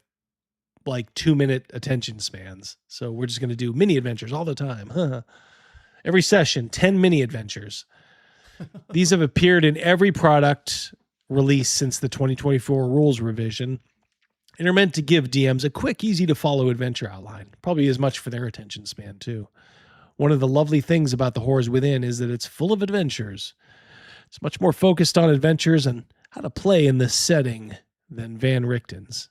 S2: like 2-minute attention spans. So we're just going to do mini adventures all the time. Huh? Every session, 10 mini adventures. These have appeared in every product released since the 2024 rules revision and are meant to give DMs a quick, easy to follow adventure outline. Probably as much for their attention span too. One of the lovely things about the Horrors Within is that it's full of adventures. It's much more focused on adventures and how to play in this setting than Van Richten's.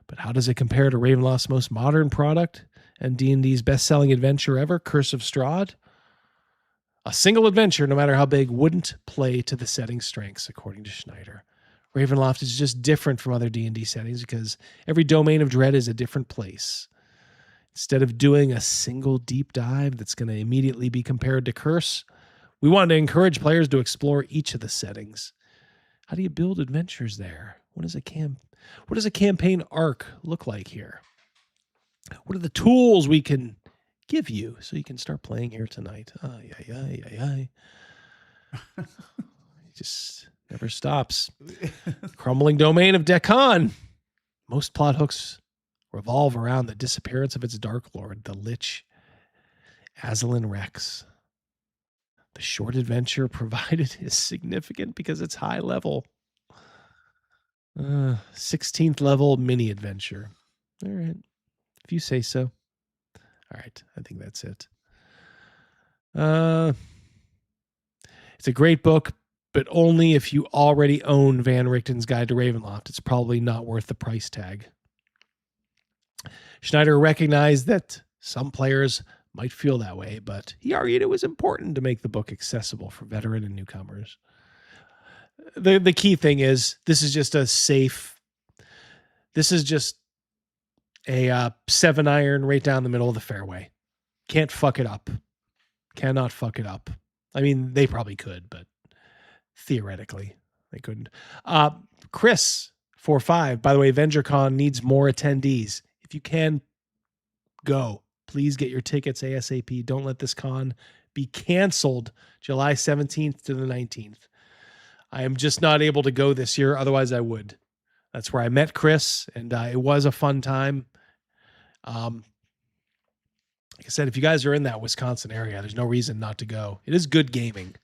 S2: But how does it compare to Ravenloft's most modern product and D&D's best-selling adventure ever, Curse of Strahd? A single adventure, no matter how big, wouldn't play to the setting's strengths, according to Schneider. Ravenloft is just different from other D&D settings because every domain of dread is a different place. Instead of doing a single deep dive that's going to immediately be compared to Curse, we wanted to encourage players to explore each of the settings. How do you build adventures there? What does a campaign arc look like here? What are the tools we can give you so you can start playing here tonight? It just never stops. Crumbling domain of Deccan. Most plot hooks revolve around the disappearance of its Dark Lord, the Lich Azalin Rex. The short adventure provided is significant because it's high level. 16th level mini adventure. All right. If you say so. All right. I think that's it. It's a great book, but only if you already own Van Richten's Guide to Ravenloft. It's probably not worth the price tag. Schneider recognized that some players might feel that way, but he argued it was important to make the book accessible for veteran and newcomers. The key thing is this is just a 7-iron right down the middle of the fairway. Can't fuck it up. Cannot fuck it up. I mean, they probably could, but theoretically they couldn't. Chris 45, by the way, VengerCon needs more attendees. If you can go, please get your tickets ASAP. Don't let this con be canceled July 17th to the 19th. I am just not able to go this year. Otherwise, I would. That's where I met Chris, and it was a fun time. Like I said, if you guys are in that Wisconsin area, there's no reason not to go. It is good gaming.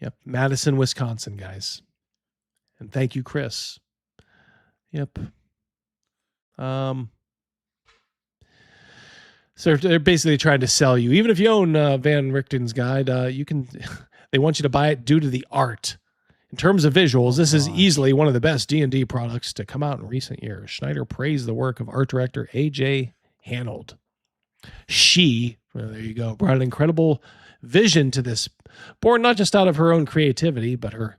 S2: Yep, Madison, Wisconsin, guys. And thank you, Chris. Yep. So they're basically trying to sell you. Even if you own Van Richten's Guide, you can. They want you to buy it due to the art. In terms of visuals, this is easily one of the best D&D products to come out in recent years. Schneider praised the work of art director A.J. Hanold. There you go, brought an incredible vision to this, born not just out of her own creativity, but her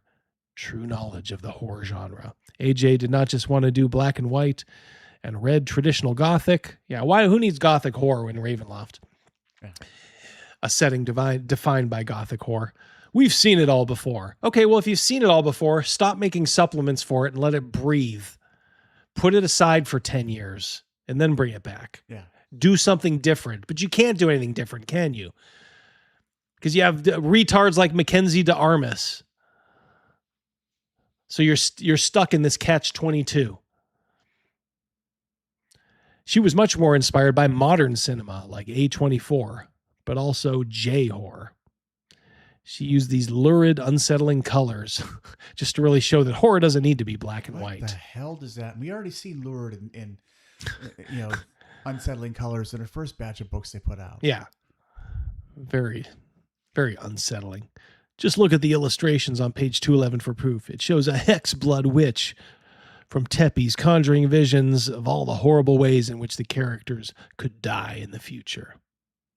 S2: true knowledge of the horror genre. A.J. did not just want to do black and white and red traditional Gothic. Yeah, who needs Gothic horror in Ravenloft? Yeah. A setting defined by Gothic horror. We've seen it all before. Okay, well, if you've seen it all before, stop making supplements for it and let it breathe. Put it aside for 10 years and then bring it back.
S3: Yeah.
S2: Do something different. But you can't do anything different, can you? Because you have retards like Mackenzie DeArmas. So you're stuck in this catch-22. She was much more inspired by modern cinema like A24, but also J-horror. She used these lurid, unsettling colors just to really show that horror doesn't need to be black and white.
S3: What the hell does that? We already see lurid in unsettling colors in her first batch of books they put out.
S2: Yeah. Very, very unsettling. Just look at the illustrations on page 211 for proof. It shows a hex blood witch from Tepe's conjuring visions of all the horrible ways in which the characters could die in the future.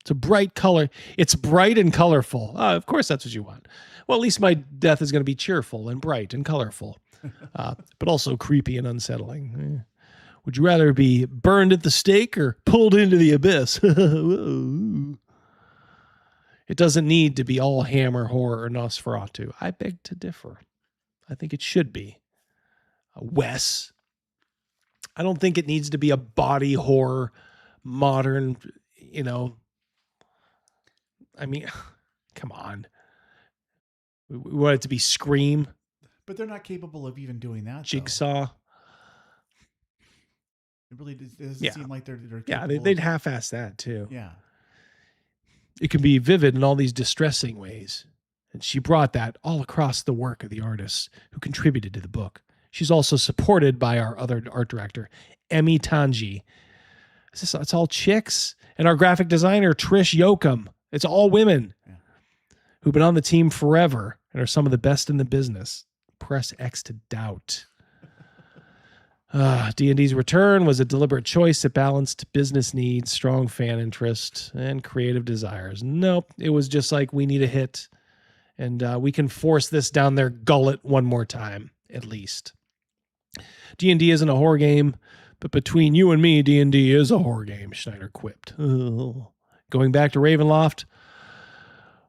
S2: It's a bright color. It's bright and colorful. Of course, that's what you want. Well, at least my death is going to be cheerful and bright and colorful, but also creepy and unsettling. Would you rather be burned at the stake or pulled into the abyss? It doesn't need to be all Hammer, horror, or Nosferatu. I beg to differ. I think it should be. Wes. I don't think it needs to be a body horror, modern, I mean, come on. We want it to be Scream.
S3: But they're not capable of even doing that.
S2: Jigsaw.
S3: Though. It really doesn't seem like they're
S2: they'd half-ass that too.
S3: Yeah.
S2: It can be vivid in all these distressing ways. And she brought that all across the work of the artists who contributed to the book. She's also supported by our other art director, Emmy Tanji. It's all chicks. And our graphic designer, Trish Yoakum. It's all women who've been on the team forever and are some of the best in the business. Press X to doubt. D&D's return was a deliberate choice that balanced business needs, strong fan interest, and creative desires. Nope, it was just like, we need a hit, and we can force this down their gullet one more time, at least. D&D isn't a horror game, but between you and me, D&D is a horror game, Schneider quipped. Going back to Ravenloft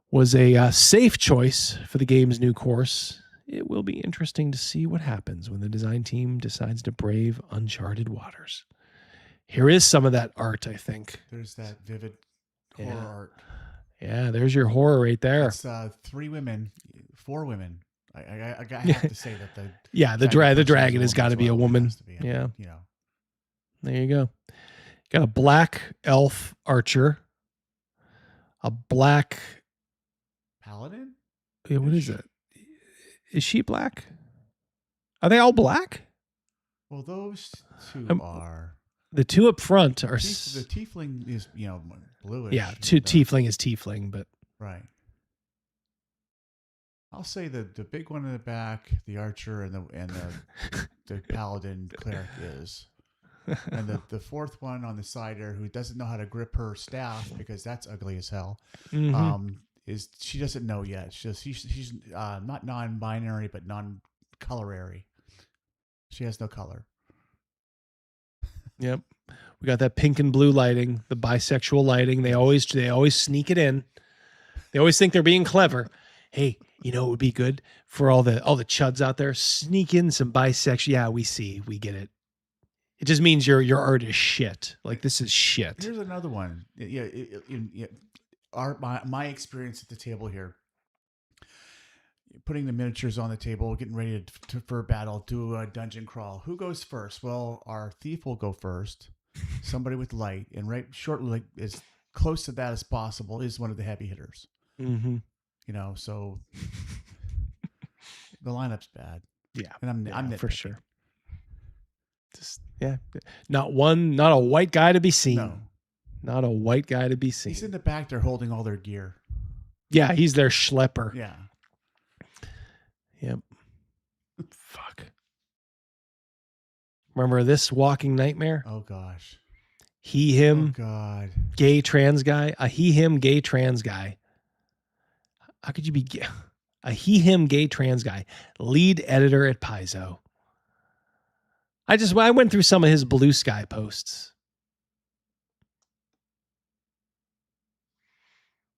S2: was a safe choice for the game's new course. It will be interesting to see what happens when the design team decides to brave uncharted waters. Here is some of that art, I think.
S3: There's that vivid horror art.
S2: Yeah, there's your horror right there.
S3: It's 4 women. I have to say that
S2: the dragon has got to be a woman. Yeah. There you go. Got a black elf archer. A black
S3: paladin?
S2: Yeah, what is it? Is she black? Are they all black?
S3: Well, those two are.
S2: The two up front are.
S3: The tiefling is, bluish.
S2: Yeah, tiefling is tiefling, but.
S3: Right. I'll say the big one in the back, the archer, and the paladin cleric is. And the fourth one on the side there, who doesn't know how to grip her staff because that's ugly as hell.
S2: Mm-hmm.
S3: Is she doesn't know yet. She's not non-binary, but non-colorary. She has no color.
S2: Yep. We got that pink and blue lighting, the bisexual lighting. They always sneak it in. They always think they're being clever. Hey, it would be good for all the chuds out there. Sneak in some bisexual. Yeah, we get it. It just means your art is shit. Like, this is shit.
S3: Here's another one. My experience at the table here, putting the miniatures on the table, getting ready for a battle, do a dungeon crawl. Who goes first? Well, our thief will go first. Somebody with light, and right shortly, like as close to that as possible, is one of the heavy hitters.
S2: Mm-hmm.
S3: So the lineup's bad.
S2: Yeah,
S3: and I'm nitpicking.
S2: For sure. Not a white guy to be seen.
S3: No.
S2: Not a white guy to be seen.
S3: He's in the back there holding all their gear.
S2: Yeah, he's their schlepper.
S3: Yeah.
S2: Yep. Fuck. Remember this walking nightmare?
S3: Oh, gosh.
S2: He, him.
S3: Oh, God.
S2: Gay trans guy. A he, him, gay trans guy. How could you be a he, him, gay trans guy? Lead editor at Paizo. I went through some of his Blue Sky posts.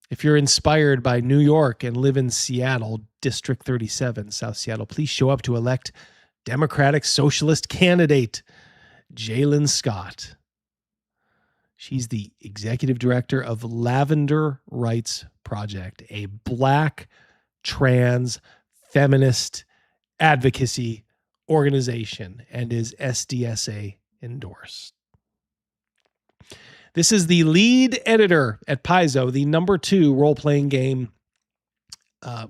S2: If you're inspired by New York and live in Seattle, District 37, South Seattle, please show up to elect Democratic Socialist candidate Jalen Scott. She's the executive director of Lavender Rights Project, a Black trans feminist advocacy organization, and is SDSA endorsed. This is the lead editor at Paizo, the #2 role-playing game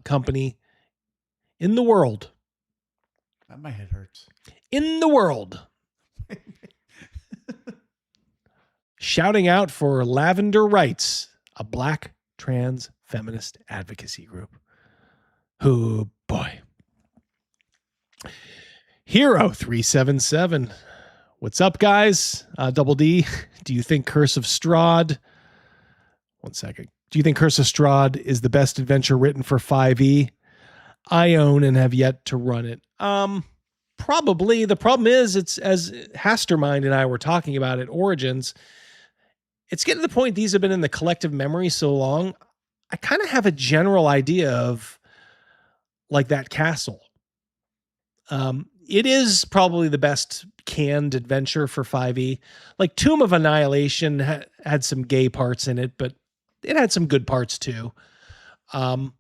S2: company in the world.
S3: My head hurts.
S2: In the world. Shouting out for Lavender Rights, a Black trans feminist advocacy group. Oh, boy. Hero 377. What's up, guys? Double D. Do you think Curse of Strahd? One second. Do you think Curse of Strahd is the best adventure written for 5e? I own and have yet to run it. Probably. The problem is, it's as Hastermind and I were talking about at Origins, it's getting to the point these have been in the collective memory so long, I kind of have a general idea of like that castle. It is probably the best canned adventure for 5e. Like Tomb of Annihilation had some gay parts in it, but it had some good parts too. And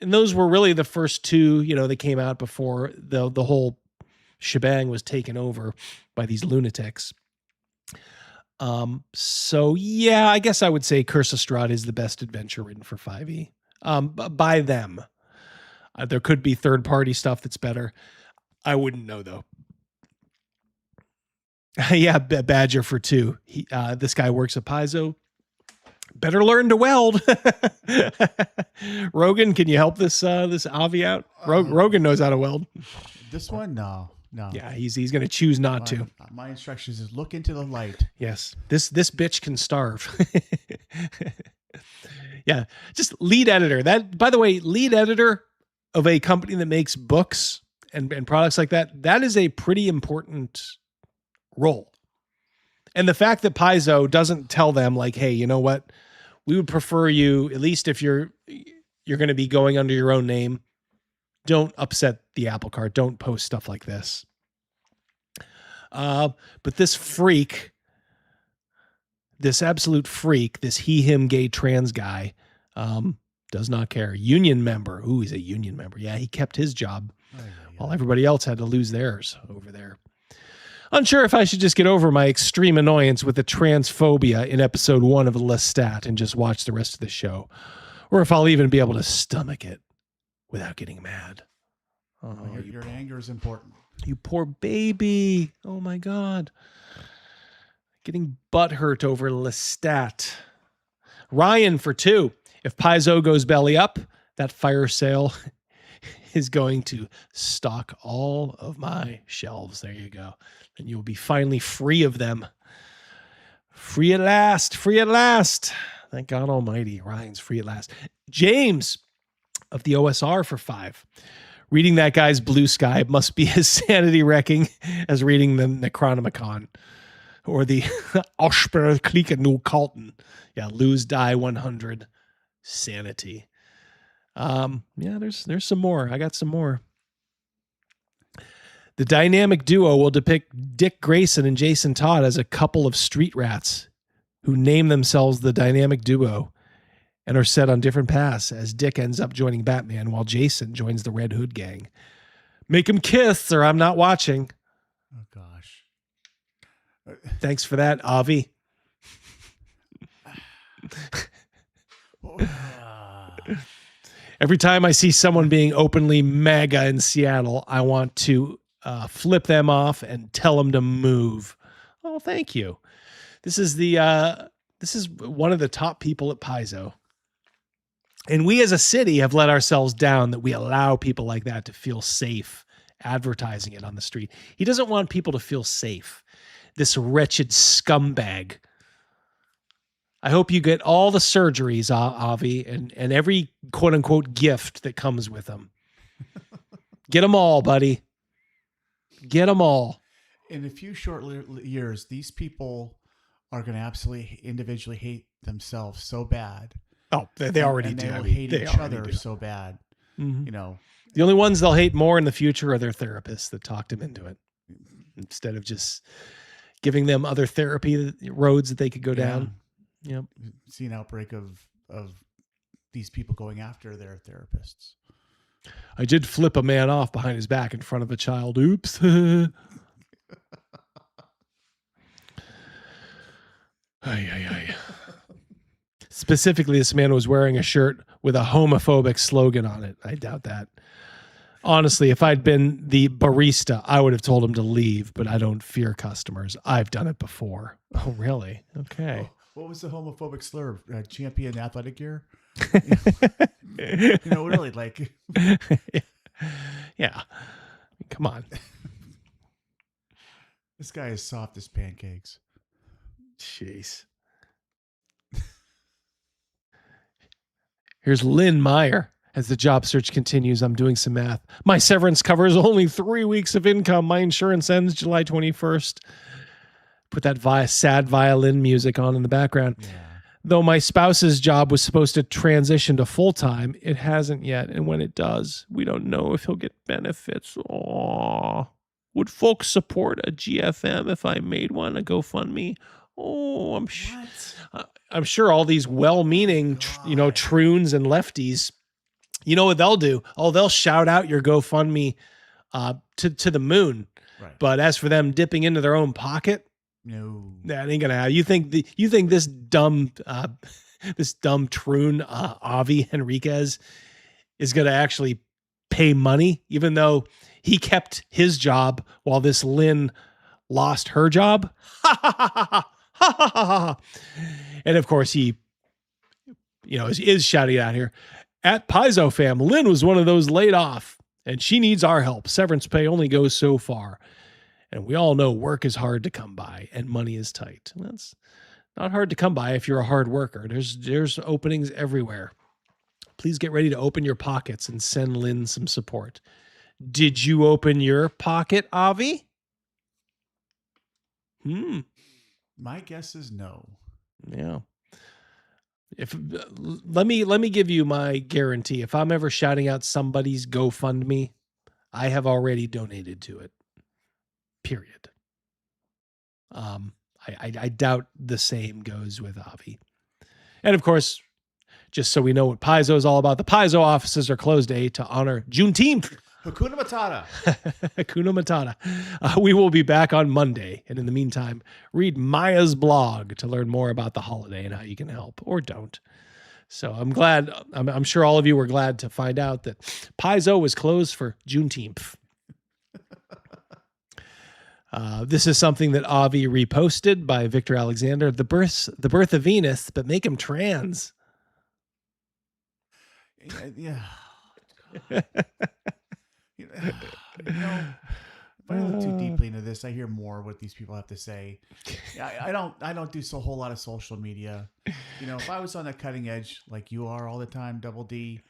S2: those were really the first two, that came out before the whole shebang was taken over by these lunatics. So yeah, I guess I would say Curse of Strahd is the best adventure written for 5e. By them. There could be third-party stuff that's better. I wouldn't know, though. Yeah, Badger for 2. This guy works at Paizo. Better learn to weld. Rogan, can you help this Avi out? Rogan knows how to weld.
S3: This one, no.
S2: Yeah, he's going to choose not to.
S3: My instructions is look into the light.
S2: Yes, this bitch can starve. Yeah, just lead editor. That, by the way, lead editor of a company that makes books and products like that is a pretty important role. And the fact that Paizo doesn't tell them like, hey, you know what? We would prefer you, at least if you're going to be going under your own name, don't upset the apple cart. Don't post stuff like this. But this freak, this absolute freak, this he, him, gay, trans guy, does not care. Union member. Ooh, he's a union member. Yeah, he kept his job while everybody else had to lose theirs over there. Unsure if I should just get over my extreme annoyance with the transphobia in episode 1 of Lestat and just watch the rest of the show, or if I'll even be able to stomach it without getting mad. Oh,
S3: your anger is important.
S2: You poor baby. Oh my God. Getting butthurt over Lestat. Ryan for 2. If Paizo goes belly up, that fire sale is going to stock all of my shelves. There you go. And you'll be finally free of them. Free at last. Free at last. Thank God Almighty. Ryan's free at last. James of the OSR for 5. Reading that guy's Blue Sky must be as sanity wrecking as reading the Necronomicon or the Osper Klickenu Kalten. Yeah, lose die 100. Sanity. Yeah, there's some more. I got some more. The dynamic duo will depict Dick Grayson and Jason Todd as a couple of street rats who name themselves the dynamic duo and are set on different paths as Dick ends up joining Batman while Jason joins the Red Hood gang. Make him kiss or I'm not watching.
S3: Oh, gosh.
S2: Thanks for that, Avi. Every time I see someone being openly MAGA in Seattle, I want to flip them off and tell them to move. Oh, thank you. This is one of the top people at Paizo. And we as a city have let ourselves down that we allow people like that to feel safe advertising it on the street. He doesn't want people to feel safe. This wretched scumbag. I hope you get all the surgeries, Avi, and every quote-unquote gift that comes with them. Get them all, buddy. Get them all.
S3: In a few short years, these people are going to absolutely individually hate themselves so bad.
S2: Oh, they already do.
S3: They will hate each other so bad.
S2: Mm-hmm.
S3: The
S2: only ones they'll hate more in the future are their therapists that talked them into it, instead of just giving them other therapy roads that they could go down. Yep.
S3: See an outbreak of these people going after their therapists.
S2: I did flip a man off behind his back in front of a child. Oops. Ay. Specifically, this man was wearing a shirt with a homophobic slogan on it. I doubt that. Honestly, if I'd been the barista, I would have told him to leave, but I don't fear customers. I've done it before. Oh, really? Okay.
S3: What was the homophobic slur? Champion athletic gear? Really, like...
S2: Yeah. Come on.
S3: This guy is soft as pancakes.
S2: Jeez. Here's Lynn Meyer. As the job search continues, I'm doing some math. My severance covers only 3 weeks of income. My insurance ends July 21st. Put that sad violin music on in the background. Yeah. Though my spouse's job was supposed to transition to full-time, it hasn't yet. And when it does, we don't know if he'll get benefits. Aww. Would folks support a GFM if I made one, a GoFundMe? Oh, I'm sure all these well-meaning, troons and lefties, you know what they'll do? Oh, they'll shout out your GoFundMe to the moon. Right. But as for them dipping into their own pocket, no, that ain't gonna happen. You think this dumb troon Avi Henriquez is gonna actually pay money, even though he kept his job while this Lynn lost her job? And of course he, is shouting out here at Paizo fam. Lynn was one of those laid off and she needs our help. Severance pay only goes so far. And we all know work is hard to come by and money is tight. That's not hard to come by if you're a hard worker. There's openings everywhere. Please get ready to open your pockets and send Lynn some support. Did you open your pocket, Avi?
S3: My guess is no.
S2: Yeah. Let me give you my guarantee. If I'm ever shouting out somebody's GoFundMe, I have already donated to it. Period. I doubt the same goes with Avi. And of course, just so we know what Paizo is all about, the Paizo offices are closed today to honor Juneteenth.
S3: Hakuna Matata.
S2: Hakuna Matata. We will be back on Monday. And in the meantime, read Maya's blog to learn more about the holiday and how you can help or don't. So I'm glad, I'm sure all of you were glad to find out that Paizo was closed for Juneteenth. This is something that Avi reposted by Victor Alexander. The birth of Venus, but make him trans.
S3: Yeah. If I look too deeply into this, I hear more what these people have to say. I don't do a whole lot of social media. If I was on the cutting edge like you are all the time, Double D,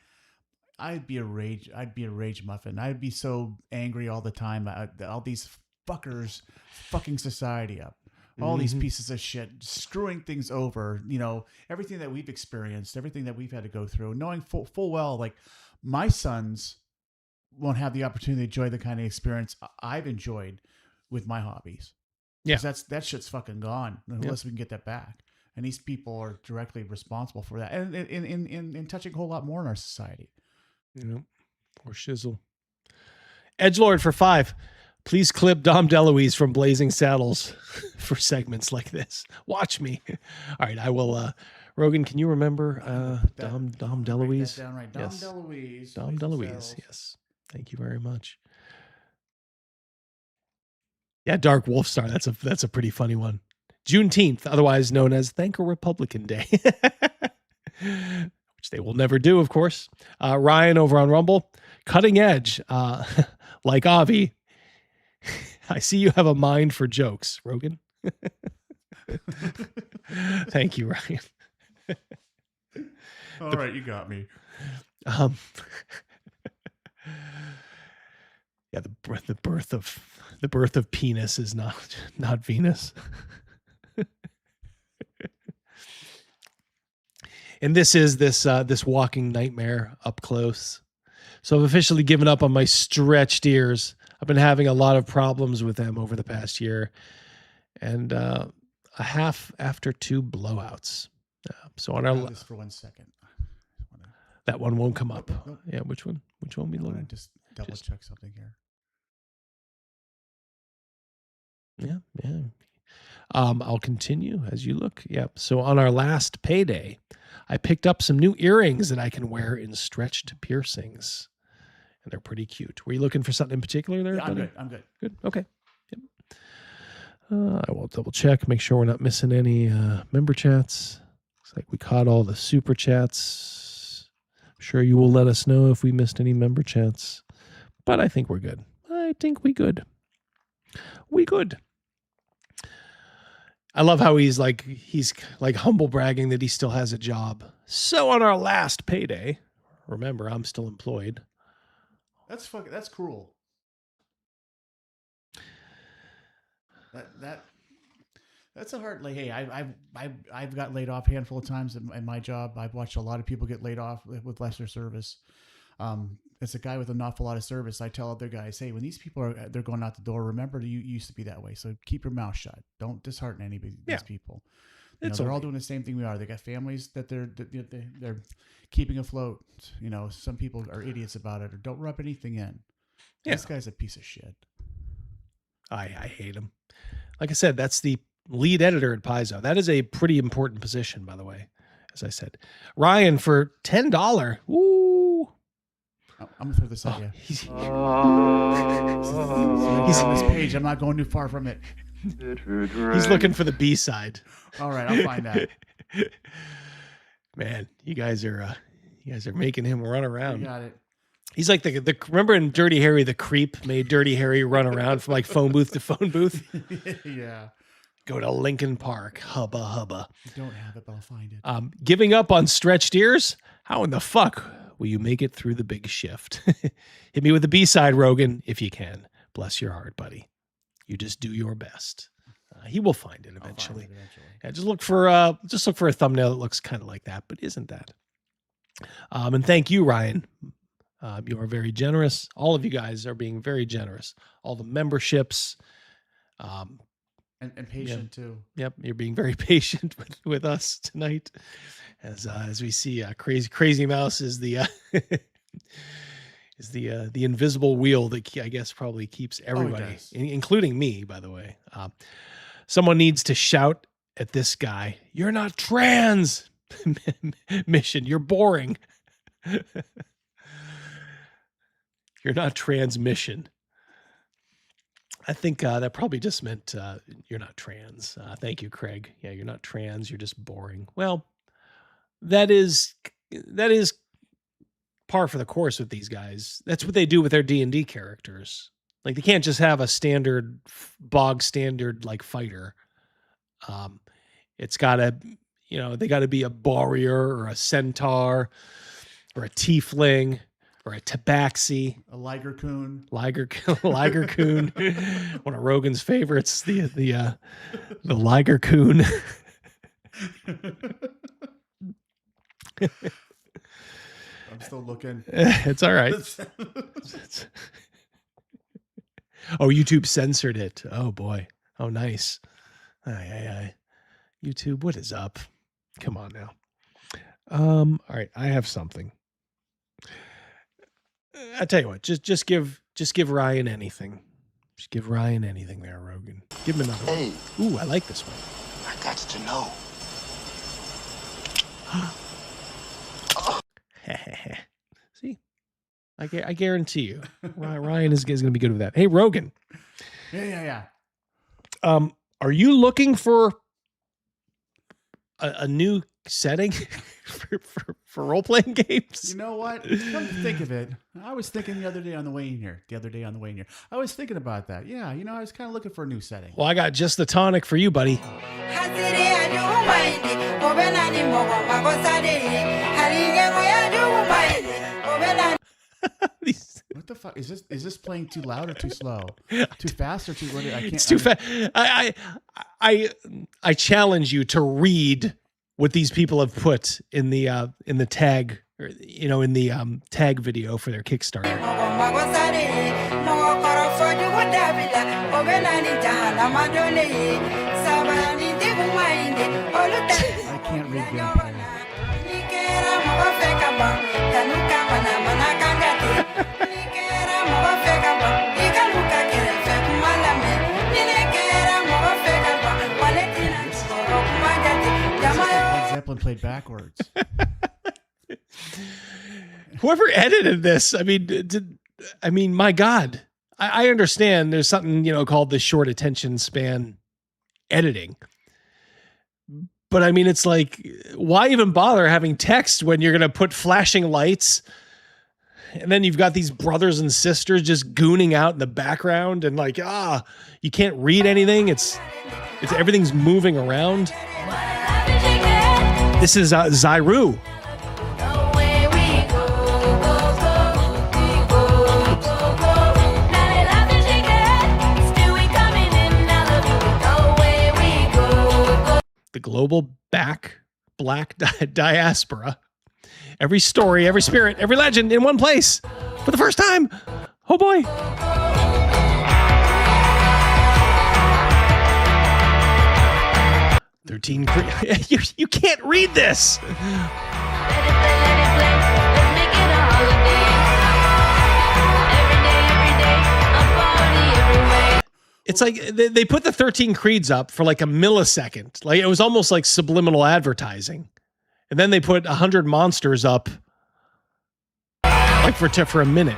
S3: I'd be a rage muffin. I'd be so angry all the time that all these fuckers fucking society up. All these pieces of shit screwing things over, everything that we've experienced, everything that we've had to go through, knowing full well, like my sons won't have the opportunity to enjoy the kind of experience I've enjoyed with my hobbies. Yeah. That shit's fucking gone unless we can get that back. And these people are directly responsible for that. And in touching a whole lot more in our society.
S2: Or shizzle. Edgelord for 5. Please clip Dom DeLuise from Blazing Saddles for segments like this. Watch me. All right, I will. Rogan, can you remember Dom DeLuise?
S3: Down right. Dom DeLuise.
S2: Dom DeLuise. Yes. Thank you very much. Yeah, Dark Wolf Star. That's a pretty funny one. Juneteenth, otherwise known as Thank a Republican Day, which they will never do, of course. Ryan over on Rumble, cutting edge, like Avi. I see you have a mind for jokes, Rogan. Thank you, Ryan.
S3: All right, you got me.
S2: Yeah, the birth of penis is not Venus. And this is this walking nightmare up close. So I've officially given up on my stretched ears. I've been having a lot of problems with them over the past year, and a half after 2 blowouts. So on our
S3: just for 1 second,
S2: that one won't come up. Nope. Yeah, which one? Which one we
S3: look?
S2: Loading?
S3: Just double check something here.
S2: Yeah. I'll continue as you look. Yep. So on our last payday, I picked up some new earrings that I can wear in stretched piercings. And they're pretty cute. Were you looking for something in particular there?
S3: Yeah, I'm good.
S2: Good. Okay. Yep. I will double check, make sure we're not missing any member chats. Looks like we caught all the super chats. I'm sure you will let us know if we missed any member chats. But I think we're good. I think we good. We good. I love how he's like humble bragging that he still has a job. So on our last payday, remember, I'm still employed.
S3: That's cruel. That's a hard. Like, hey, I've got laid off a handful of times in my job. I've watched a lot of people get laid off with lesser service. As a guy with an awful lot of service, I tell other guys, hey, when these people they're going out the door, remember you used to be that way. So keep your mouth shut. Don't dishearten anybody. These people. They're all doing the same thing we are. They got families that they're keeping afloat. Some people are idiots about it or don't rub anything in. Yeah. This guy's a piece of shit.
S2: I hate him. Like I said, that's the lead editor at Paizo. That is a pretty important position, by the way. As I said, Ryan for $10. Ooh.
S3: I'm gonna throw this at you. He's on this page. I'm not going too far from it.
S2: He's looking for the B side.
S3: All right, I'll find that.
S2: Man, you guys are making him run around.
S3: You got it.
S2: He's like the remember in Dirty Harry, the creep made Dirty Harry run around from like phone booth to phone booth.
S3: Yeah.
S2: Go to Lincoln Park, hubba hubba.
S3: I don't have it, but I'll find it.
S2: Giving up on stretched ears? How in the fuck will you make it through the big shift? Hit me with the B-side, Rogan, if you can. Bless your heart, buddy. You just do your best. He will find it eventually. Yeah, just look for a thumbnail that looks kind of like that, but isn't that? And thank you, Ryan. You are very generous. All of you guys are being very generous. All the memberships.
S3: And patient too.
S2: Yep, you're being very patient with us tonight, as we see Crazy Mouse is the the invisible wheel that I guess probably keeps everybody, including me, by the way. Someone needs to shout at this guy, "You're not trans!" Mission, you're boring. You're not transmission. I think that probably just meant you're not trans. Thank you, Craig. Yeah, you're not trans. You're just boring. Well, that is par for the course with these guys. That's what they do with their D&D characters. Like they can't just have a standard bog standard like fighter. It's got to, they got to be a warrior or a centaur or a tiefling. Or a tabaxi.
S3: A liger coon.
S2: Liger coon. One of Rogan's favorites, the liger coon.
S3: I'm still looking.
S2: It's all right. Oh, YouTube censored it. Oh boy. Oh, nice. Aye. YouTube, what is up? Come on now. All right, I have something. I tell you what, just give Ryan anything. Just give Ryan anything there, Rogan. Give him another one. Ooh, I like this one.
S6: I got to know.
S2: See, I guarantee you, Ryan is going to be good with that. Hey, Rogan.
S3: Yeah.
S2: Are you looking for a new setting for role-playing games?
S3: You know what? Come to think of it, I was thinking the other day on the way in here. I was thinking about that. Yeah, I was kind of looking for a new setting.
S2: Well, I got just the tonic for you, buddy.
S3: What the fuck is this? Is this playing too loud or too slow? Too fast or too? I can't.
S2: It's too fast. I challenge you to read what these people have put in the tag, or, in the tag video for their Kickstarter.
S3: I can't read gameplay. Zeppelin played backwards.
S2: Whoever edited this, I mean, my God, I understand there's something, called the short attention span editing. But I mean, it's like, why even bother having text when you're going to put flashing lights And then you've got these brothers and sisters just gooning out in the background, and like, you can't read anything. It's everything's moving around. This is Zyru. The global black diaspora. Every story, every spirit, every legend in one place for the first time. Oh boy. You can't read this. It's like they put the 13 creeds up for like a millisecond. Like it was almost like subliminal advertising. And then they put 100 monsters up like for a minute.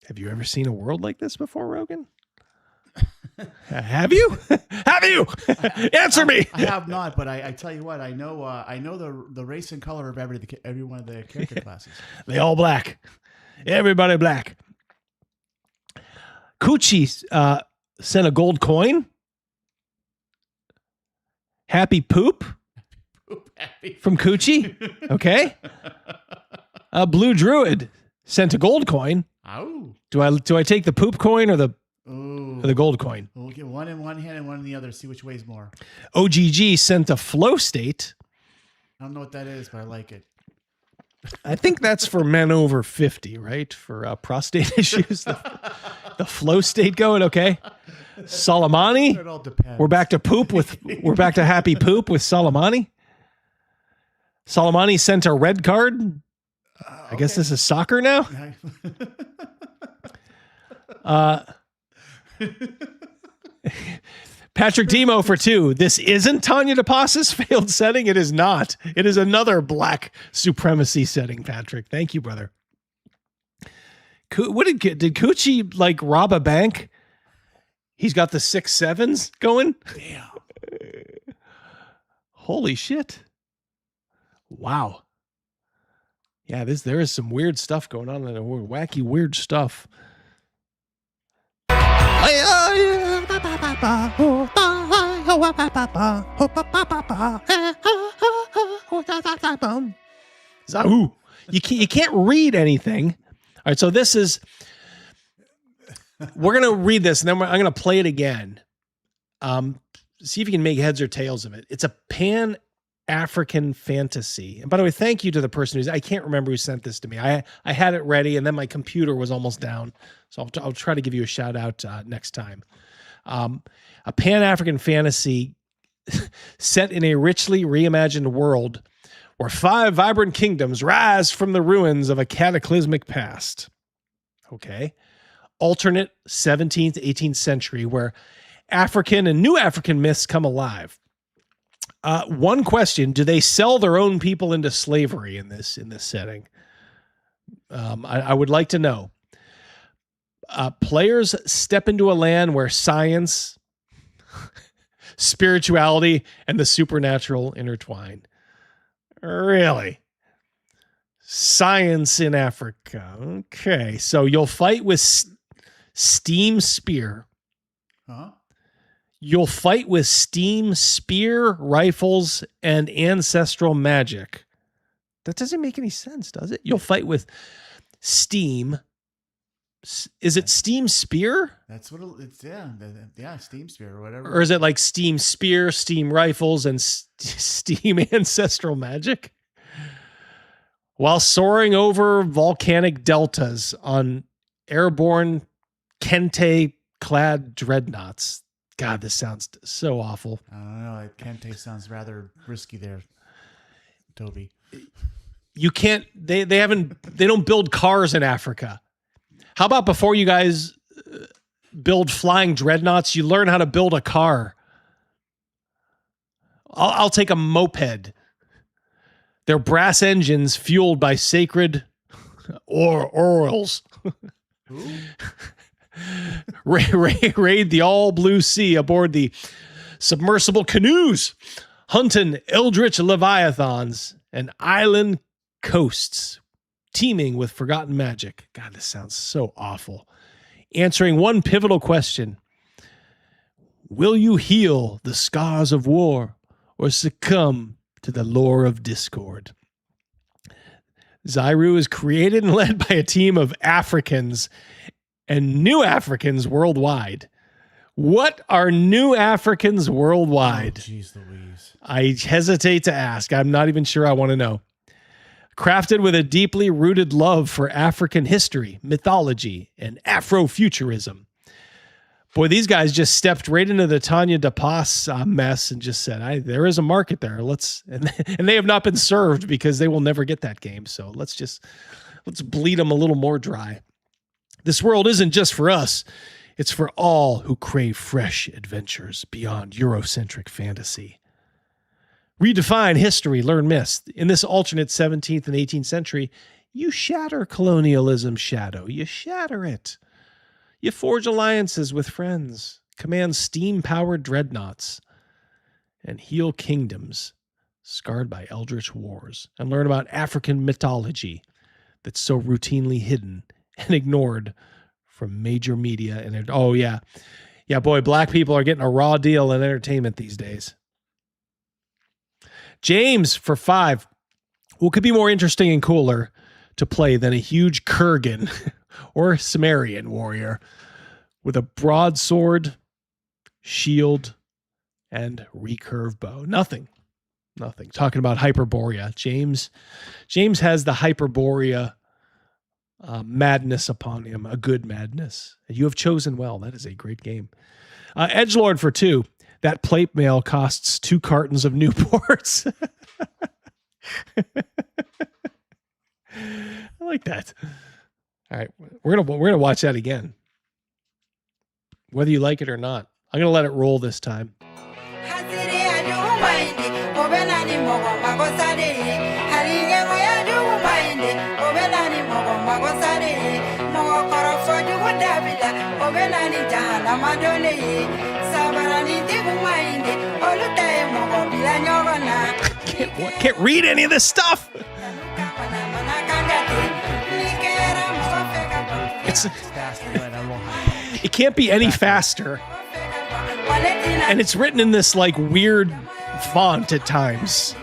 S2: Have you ever seen a world like this before, Rogan? Have you? Have you? Answer me.
S3: I have not, but I tell you what, I know the race and color of every one of the character classes.
S2: They all black. Everybody black. Coochie sent a gold coin. Happy poop. From Coochie. Okay. Blue Druid sent a gold coin.
S3: Oh.
S2: Do I take the poop coin or the gold coin?
S3: We'll get one in one hand and one in the other. See which weighs more.
S2: OGG sent a flow state.
S3: I don't know what that is, but I like it.
S2: I think that's for men over 50, right? For prostate issues. The flow state going, okay. Soleimani.
S3: It all depends.
S2: We're back to happy poop with Soleimani. Soleimani sent a red card. I guess this is soccer now. Patrick Demo for 2. This isn't Tanya DePass's failed setting. It is not. It is another black supremacy setting, Patrick. Thank you, brother. What did Coochie like rob a bank? He's got the 6-7s going.
S3: Damn.
S2: Holy shit. Wow. Yeah, there is some weird stuff going on in wacky, weird stuff. Zahoo. You can't read anything. All right, so this is. We're gonna read this, and then I'm gonna play it again. See if you can make heads or tails of it. It's a Pan-African fantasy. And by the way, thank you to the person I can't remember who sent this to me. I had it ready, and then my computer was almost down. So I'll try to give you a shout out next time. A Pan-African fantasy set in a richly reimagined world where 5 vibrant kingdoms rise from the ruins of a cataclysmic past. Okay. Alternate 17th, 18th century where African and new African myths come alive. One question: do they sell their own people into slavery in this setting? I would like to know. Players step into a land where science, spirituality, and the supernatural intertwine. Really? Science in Africa. Okay, so you'll fight with steam spear.
S3: Huh?
S2: You'll fight with steam spear, rifles, and ancestral magic. That doesn't make any sense, does it? You'll fight with steam. Is it steam spear?
S3: That's what it's. Yeah, steam spear or whatever.
S2: Or is it like steam spear, steam rifles, and steam ancestral magic? While soaring over volcanic deltas on airborne kente-clad dreadnoughts. God, this sounds so awful.
S3: I don't know. Kente sounds rather risky there, Toby.
S2: You can't. They don't build cars in Africa. How about before you guys build flying dreadnoughts, you learn how to build a car? I'll take a moped. They're brass engines fueled by sacred or orals. Raid the all blue sea aboard the submersible canoes, hunting eldritch leviathans and island coasts teeming with forgotten magic. God, this sounds so awful. Answering one pivotal question: will you heal the scars of war or succumb to the lure of discord? Zyru is created and led by a team of Africans and New Africans worldwide. What are New Africans worldwide?
S3: Oh, jeez Louise.
S2: I hesitate to ask. I'm not even sure I want to know. Crafted with a deeply rooted love for African history, mythology, and Afrofuturism. Boy, these guys just stepped right into the Tanya DePass mess and just said, there is a market there. And they have not been served because they will never get that game. So let's bleed them a little more dry. This world isn't just for us. It's for all who crave fresh adventures beyond Eurocentric fantasy. Redefine history, learn myths. In this alternate 17th and 18th century, you shatter colonialism's shadow. You shatter it. You forge alliances with friends, command steam-powered dreadnoughts, and heal kingdoms scarred by eldritch wars, and learn about African mythology that's so routinely hidden and ignored from major media. And oh yeah, boy, black people are getting a raw deal in entertainment these days. James for 5. What could be more interesting and cooler to play than a huge Kurgan or Sumerian warrior with a broadsword, shield, and recurve bow? Nothing. Talking about Hyperborea. James has the Hyperborea madness upon him, a good madness. And you have chosen well. That is a great game. Edgelord for 2. That plate mail costs 2 cartons of Newports. I like that. All right, we're gonna watch that again, whether you like it or not. I'm gonna let it roll this time. Can't read any of this stuff. It can't be any faster. And it's written in this like weird font at times.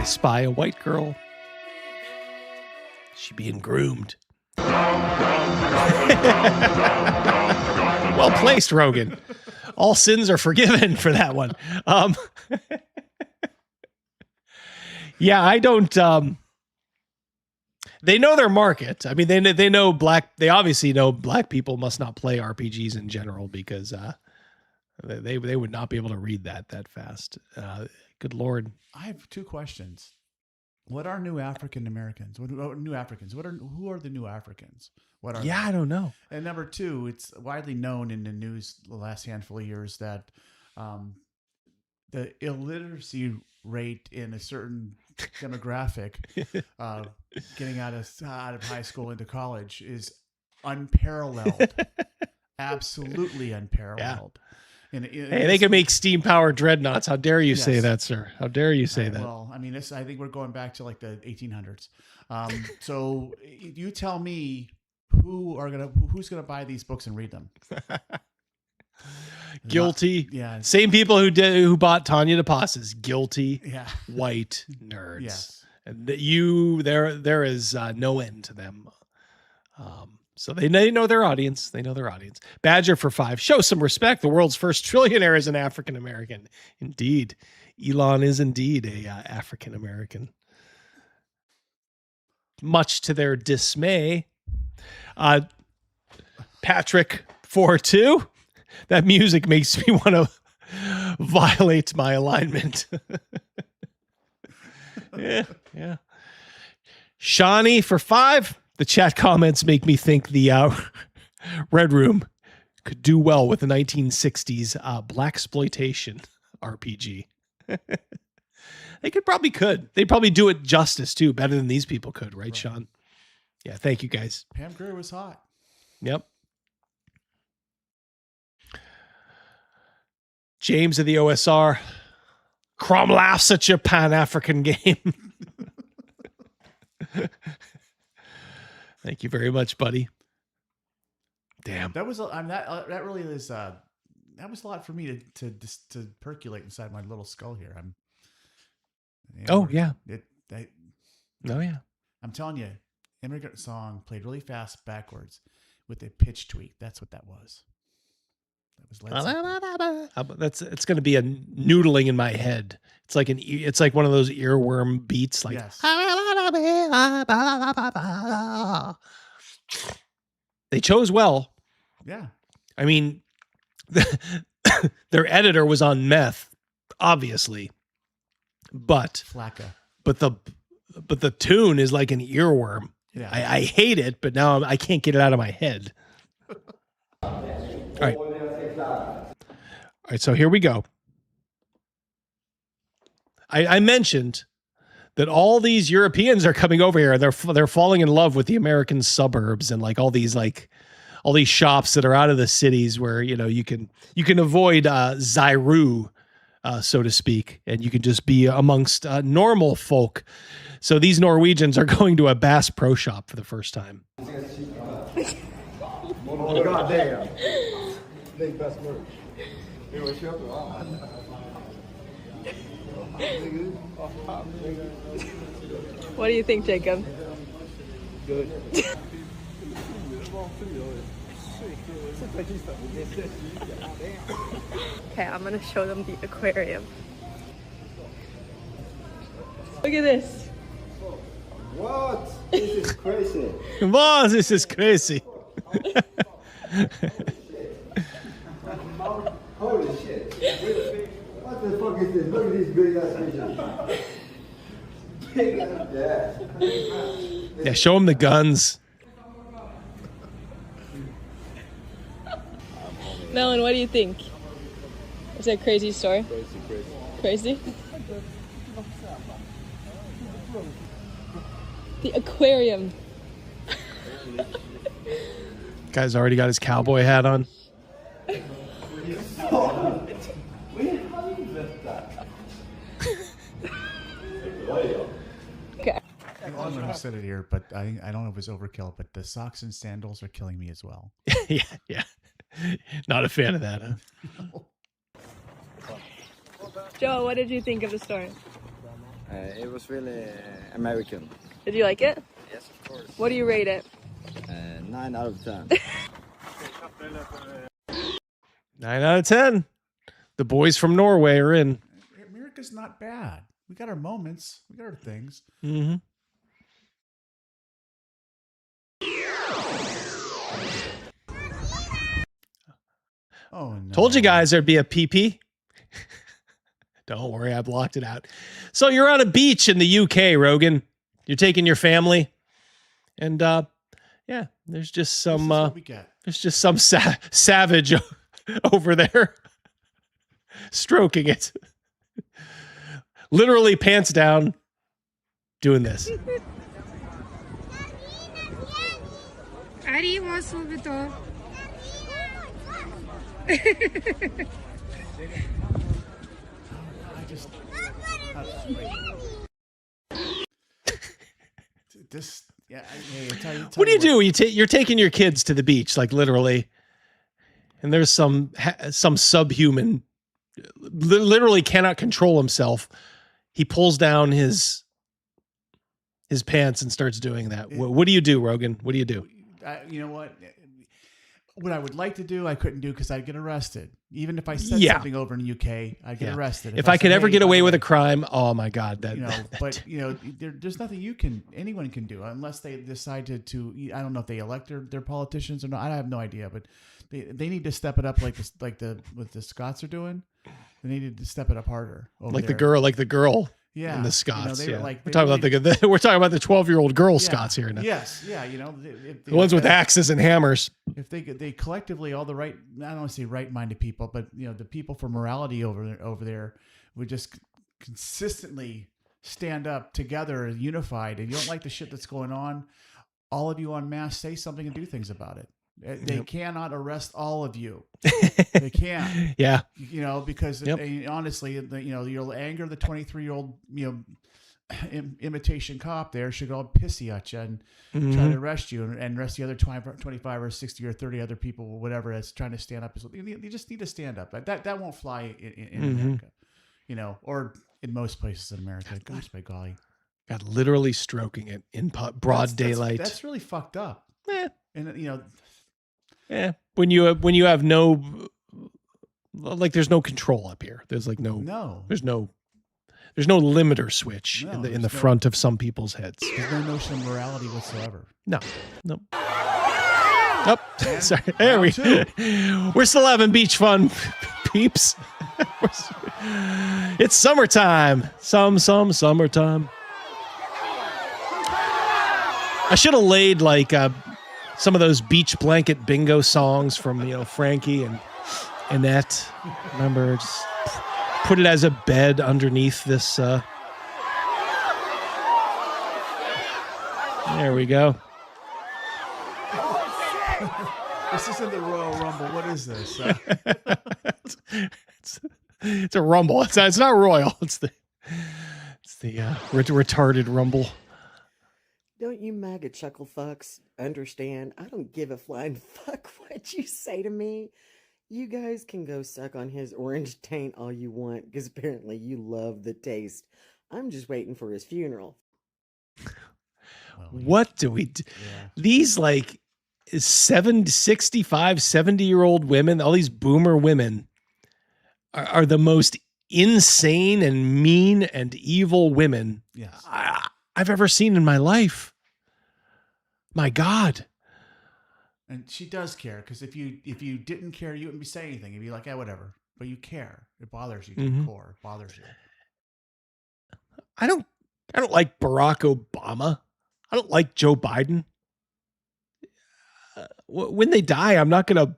S2: Spy a white girl. She being groomed. Well placed, Rogan. All sins are forgiven for that one. Yeah, I don't. They know their market. I mean, they know they obviously know black people must not play RPGs in general because they would not be able to read that fast. Good Lord.
S3: I have 2 questions. What are New African Americans? Who are the New Africans?
S2: I don't know.
S3: And number 2, it's widely known in the news the last handful of years that the illiteracy rate in a certain demographic getting out of high school into college is unparalleled. Absolutely unparalleled.
S2: Hey, they can make steam-powered dreadnoughts. How dare you say that, sir? How dare you say that?
S3: Well, I mean, I think we're going back to like the 1800s. So you tell me who's gonna buy these books and read them?
S2: Guilty.
S3: Yeah.
S2: Same people who bought Tanya DePass's guilty.
S3: Yeah.
S2: White nerds.
S3: Yes.
S2: And there is no end to them. So they know their audience. They know their audience. Badger for 5. Show some respect. The world's first trillionaire is an African American. Indeed, Elon is indeed a African American. Much to their dismay. Patrick 4-2. That music makes me want to violate my alignment. Yeah. Shawnee for 5. The chat comments make me think the Red Room could do well with the 1960s blaxploitation RPG. They could. They'd probably do it justice too, better than these people could, right, Sean? Yeah, thank you guys.
S3: Pam Grier was hot.
S2: Yep. James of the OSR. Crom laughs at your Pan-African game. Thank you very much, buddy. Damn.
S3: That was that really is that was a lot for me to percolate inside my little skull here.
S2: Oh yeah.
S3: Oh yeah. I'm telling you, Immigrant Song played really fast backwards with a pitch tweak. That's what that was. That was
S2: it's going to be a noodling in my head. It's like one of those earworm beats. Like
S3: yes.
S2: They chose well.
S3: Yeah.
S2: I mean, their editor was on meth, obviously, but the tune is like an earworm.
S3: Yeah.
S2: I hate it, but now I can't get it out of my head. All right, so here we go. I mentioned that all these Europeans are coming over here. They're falling in love with the American suburbs and like all these shops that are out of the cities where you can avoid Zairu, so to speak, and you can just be amongst normal folk. So these Norwegians are going to a Bass Pro Shop for the first time.
S4: Oh, God damn. Big best merch. Hey, what's your
S12: What do you think, Jacob?
S4: Good.
S12: Okay, I'm gonna show them the aquarium. Look at this.
S4: What? This is crazy.
S2: Wow, this is crazy.
S4: Holy shit. What the fuck is this? Look at these big ass fishes. Big ass,
S2: Yeah, show them the guns.
S12: Melon, what do you think? Is that a crazy story? Crazy? The aquarium.
S2: Guy's already got his cowboy hat on.
S12: Okay.
S3: I'm going to set it here, but I don't know if it's overkill, but the socks and sandals are killing me as well.
S2: Yeah. Not a fan of that, huh?
S12: Joe, what did you think of the story?
S19: It was really American.
S12: Did you like it?
S19: Yes, of course.
S12: What do you rate it?
S19: 9 out of 10.
S2: 9 out of 10. The boys from Norway are in.
S3: America's not bad. We got our moments. We got our things.
S2: Mm-hmm.
S3: Oh, no.
S2: Told you guys there'd be a PP. Don't worry, I blocked it out. So you're on a beach in the UK, Rogan. You're taking your family. And yeah, there's just some savage over there stroking it. Literally pants down, doing this.
S3: Yeah. Tell
S2: What do you do? You're taking your kids to the beach, like literally, and there's some subhuman, literally cannot control himself. He pulls down his pants and starts doing that. What do you do, Rogan? What do you do?
S3: You know what? What I would like to do, I couldn't do because I'd get arrested. Even if I said something over in the UK, I'd get arrested.
S2: If I could ever get away with a crime, oh my God,
S3: but there's nothing anyone can do unless they decide to. I don't know if they elect their politicians or not. I have no idea, but they need to step it up what the Scots are doing. They needed to step it up harder.
S2: Like the girl.
S3: Yeah,
S2: and the Scots.
S3: We're
S2: talking about the 12-year-old girl Scots here now.
S3: Yes, yeah,
S2: the ones with axes and hammers.
S3: If they collectively, all the right, I don't want to say right-minded people, but the people for morality over there would just consistently stand up together and unified. And you don't like the shit that's going on, all of you en masse say something and do things about it. They cannot arrest all of you. They can't.
S2: Yeah.
S3: Because honestly, you'll anger the 23-year-old, imitation cop there should go all pissy at you and try to arrest you and arrest the other 25 or 60 or 30 other people, whatever, that's trying to stand up. You just need to stand up. That won't fly in America, or in most places in America. Gosh, by golly.
S2: God, literally stroking it in broad daylight.
S3: That's really fucked up. And
S2: Yeah, when you have no, like, there's no control up here. There's like there's no limiter switch in the front of some people's heads.
S3: There's no notion of morality whatsoever.
S2: No. Nope. Sorry. There we're still having beach fun, peeps. It's summertime. Summertime. I should have laid some of those beach blanket bingo songs from Frankie and Annette. Remember, just put it as a bed underneath this. There we go.
S3: This isn't the Royal Rumble. What is this?
S2: It's a rumble. It's not royal. It's the retarded rumble.
S14: Don't you MAGA chuckle fucks understand? I don't give a flying fuck what you say to me. You guys can go suck on his orange taint all you want, because apparently you love the taste. I'm just waiting for his funeral.
S2: What do we do? Yeah. These 65, 70-year-old women, all these boomer women are the most insane and mean and evil women I've ever seen in my life. My God.
S3: And she does care, because if you didn't care, you wouldn't be saying anything. You'd be like, whatever. But you care. It bothers you to the core. It bothers you.
S2: I don't like Barack Obama. I don't like Joe Biden. When they die, I'm not gonna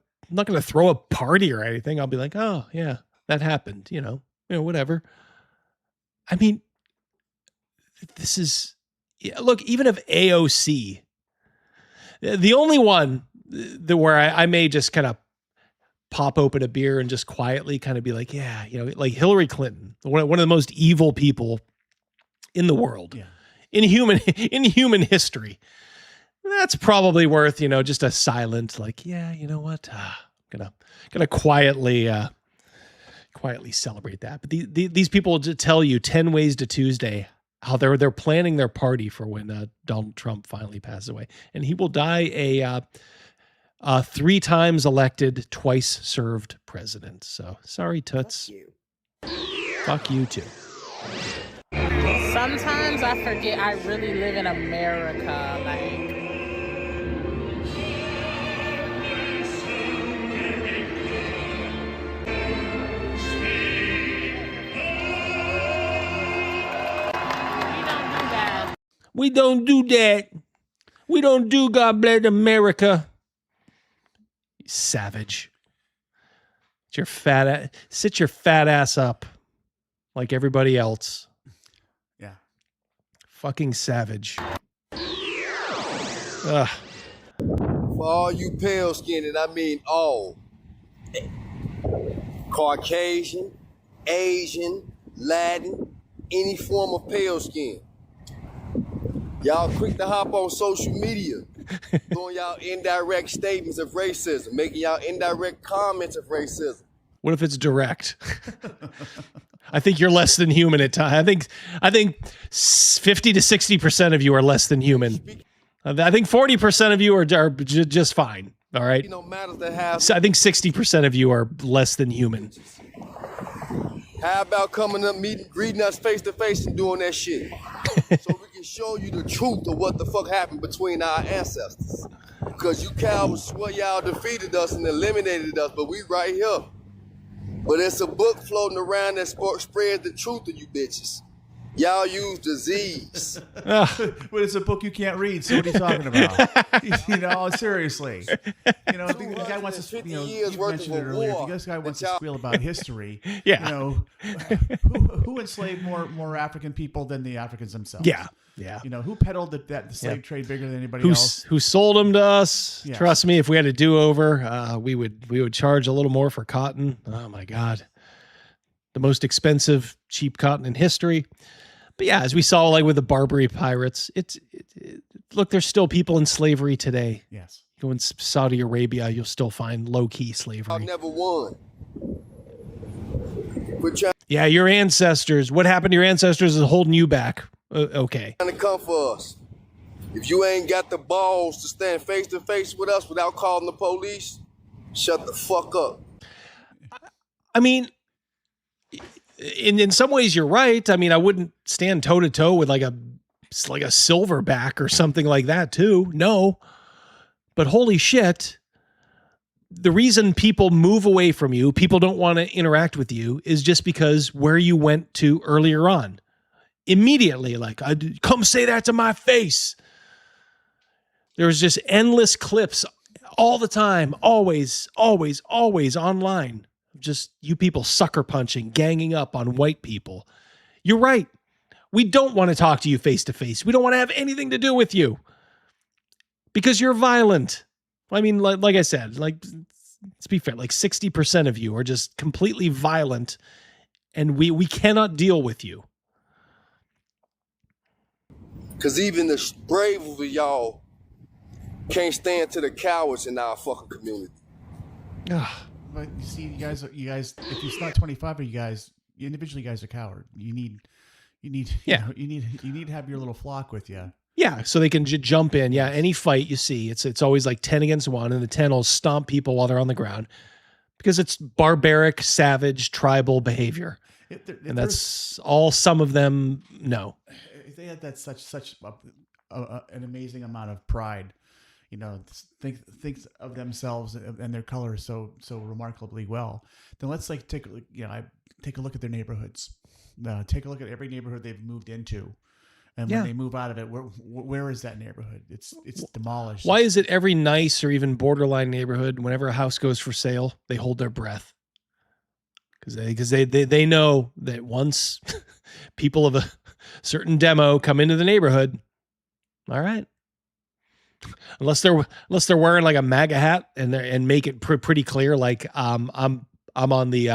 S2: throw a party or anything. I'll be like, oh yeah, that happened. Whatever. I mean, this is look. Even if AOC, the only one where I may just kind of pop open a beer and just quietly kind of be like, yeah, like Hillary Clinton, one of the most evil people in the world, in human history. That's probably worth, just a silent, you know what? I'm gonna quietly celebrate that. But these people tell you 10 ways to Tuesday how they're planning their party for when Donald Trump finally passes away, and he will die a 3 times elected, twice served president. So sorry, Toots. Fuck you too.
S15: Sometimes I forget I really live in America.
S2: We don't do that. We don't do God bless America. You savage. Sit your fat ass up like everybody else.
S3: Yeah.
S2: Fucking savage.
S17: For all you pale skinned, and I mean all. Caucasian, Asian, Latin, any form of pale skin. Y'all quick to hop on social media, throwing y'all indirect statements of racism, making y'all indirect comments of racism.
S2: What if it's direct? I think you're less than human at times. I think 50 to 60% of you are less than human. I think 40% of you are just fine. All right. So I think 60% of you are less than human.
S17: How about coming up, greeting us face to face and doing that shit? So we can show you the truth of what the fuck happened between our ancestors. Because you cowards swear y'all defeated us and eliminated us, but we right here. But it's a book floating around that spreads the truth of you bitches. Y'all use disease.
S3: But it's a book you can't read, so what are you talking about? You know, seriously. You know, the guy wants to, you know, you mentioned it earlier. If this guy wants to squeal about history,
S2: yeah.
S3: You know, who enslaved more African people than the Africans themselves?
S2: Yeah, yeah.
S3: You know, who peddled the slave trade bigger than anybody else?
S2: Who sold them to us?
S3: Yes.
S2: Trust me, if we had a do-over, we would charge a little more for cotton. Oh my God. The most expensive cheap cotton in history. But yeah, as we saw, like with the Barbary pirates, look, there's still people in slavery today.
S3: Yes.
S2: Go in Saudi Arabia, you'll still find low-key slavery.
S17: I've never won.
S2: Yeah, your ancestors. What happened to your ancestors is holding you back. Okay.
S17: Trying to come for us. If you ain't got the balls to stand face to face with us without calling the police, shut the fuck up.
S2: I mean, in some ways you're right. I mean, I wouldn't stand toe to toe with like a silverback or something like that too. No, but holy shit. The reason people move away from you, people don't want to interact with you, is just because where you went to earlier on. Immediately, like, come say that to my face. There's just endless clips all the time, always online. Just you people sucker punching, ganging up on white people. You're right. We don't want to talk to you face to face. We don't want to have anything to do with you because you're violent. I mean, like I said, like, let's be fair, like 60% of you are just completely violent and we cannot deal with you.
S17: Because even the brave of y'all can't stand to the cowards in our fucking community.
S3: But you see, you guys, if it's not 25 of you guys, individually you guys are coward. You need to have your little flock with you.
S2: Yeah, so they can jump in. Yeah, any fight you see, it's always like 10 against 1, and the 10 will stomp people while they're on the ground because it's barbaric, savage, tribal behavior. And that's all some of them know.
S3: If they had that such an amazing amount of pride, you know, thinks of themselves and their color so remarkably well, then let's like take a look at their neighborhoods. Take a look at every neighborhood they've moved into. And when they move out of it, where is that neighborhood? It's demolished.
S2: Why is it every nice or even borderline neighborhood, whenever a house goes for sale, they hold their breath? Because they know that once people of a certain demo come into the neighborhood, all right, unless they're wearing like a MAGA hat and make it pretty clear, like I'm on the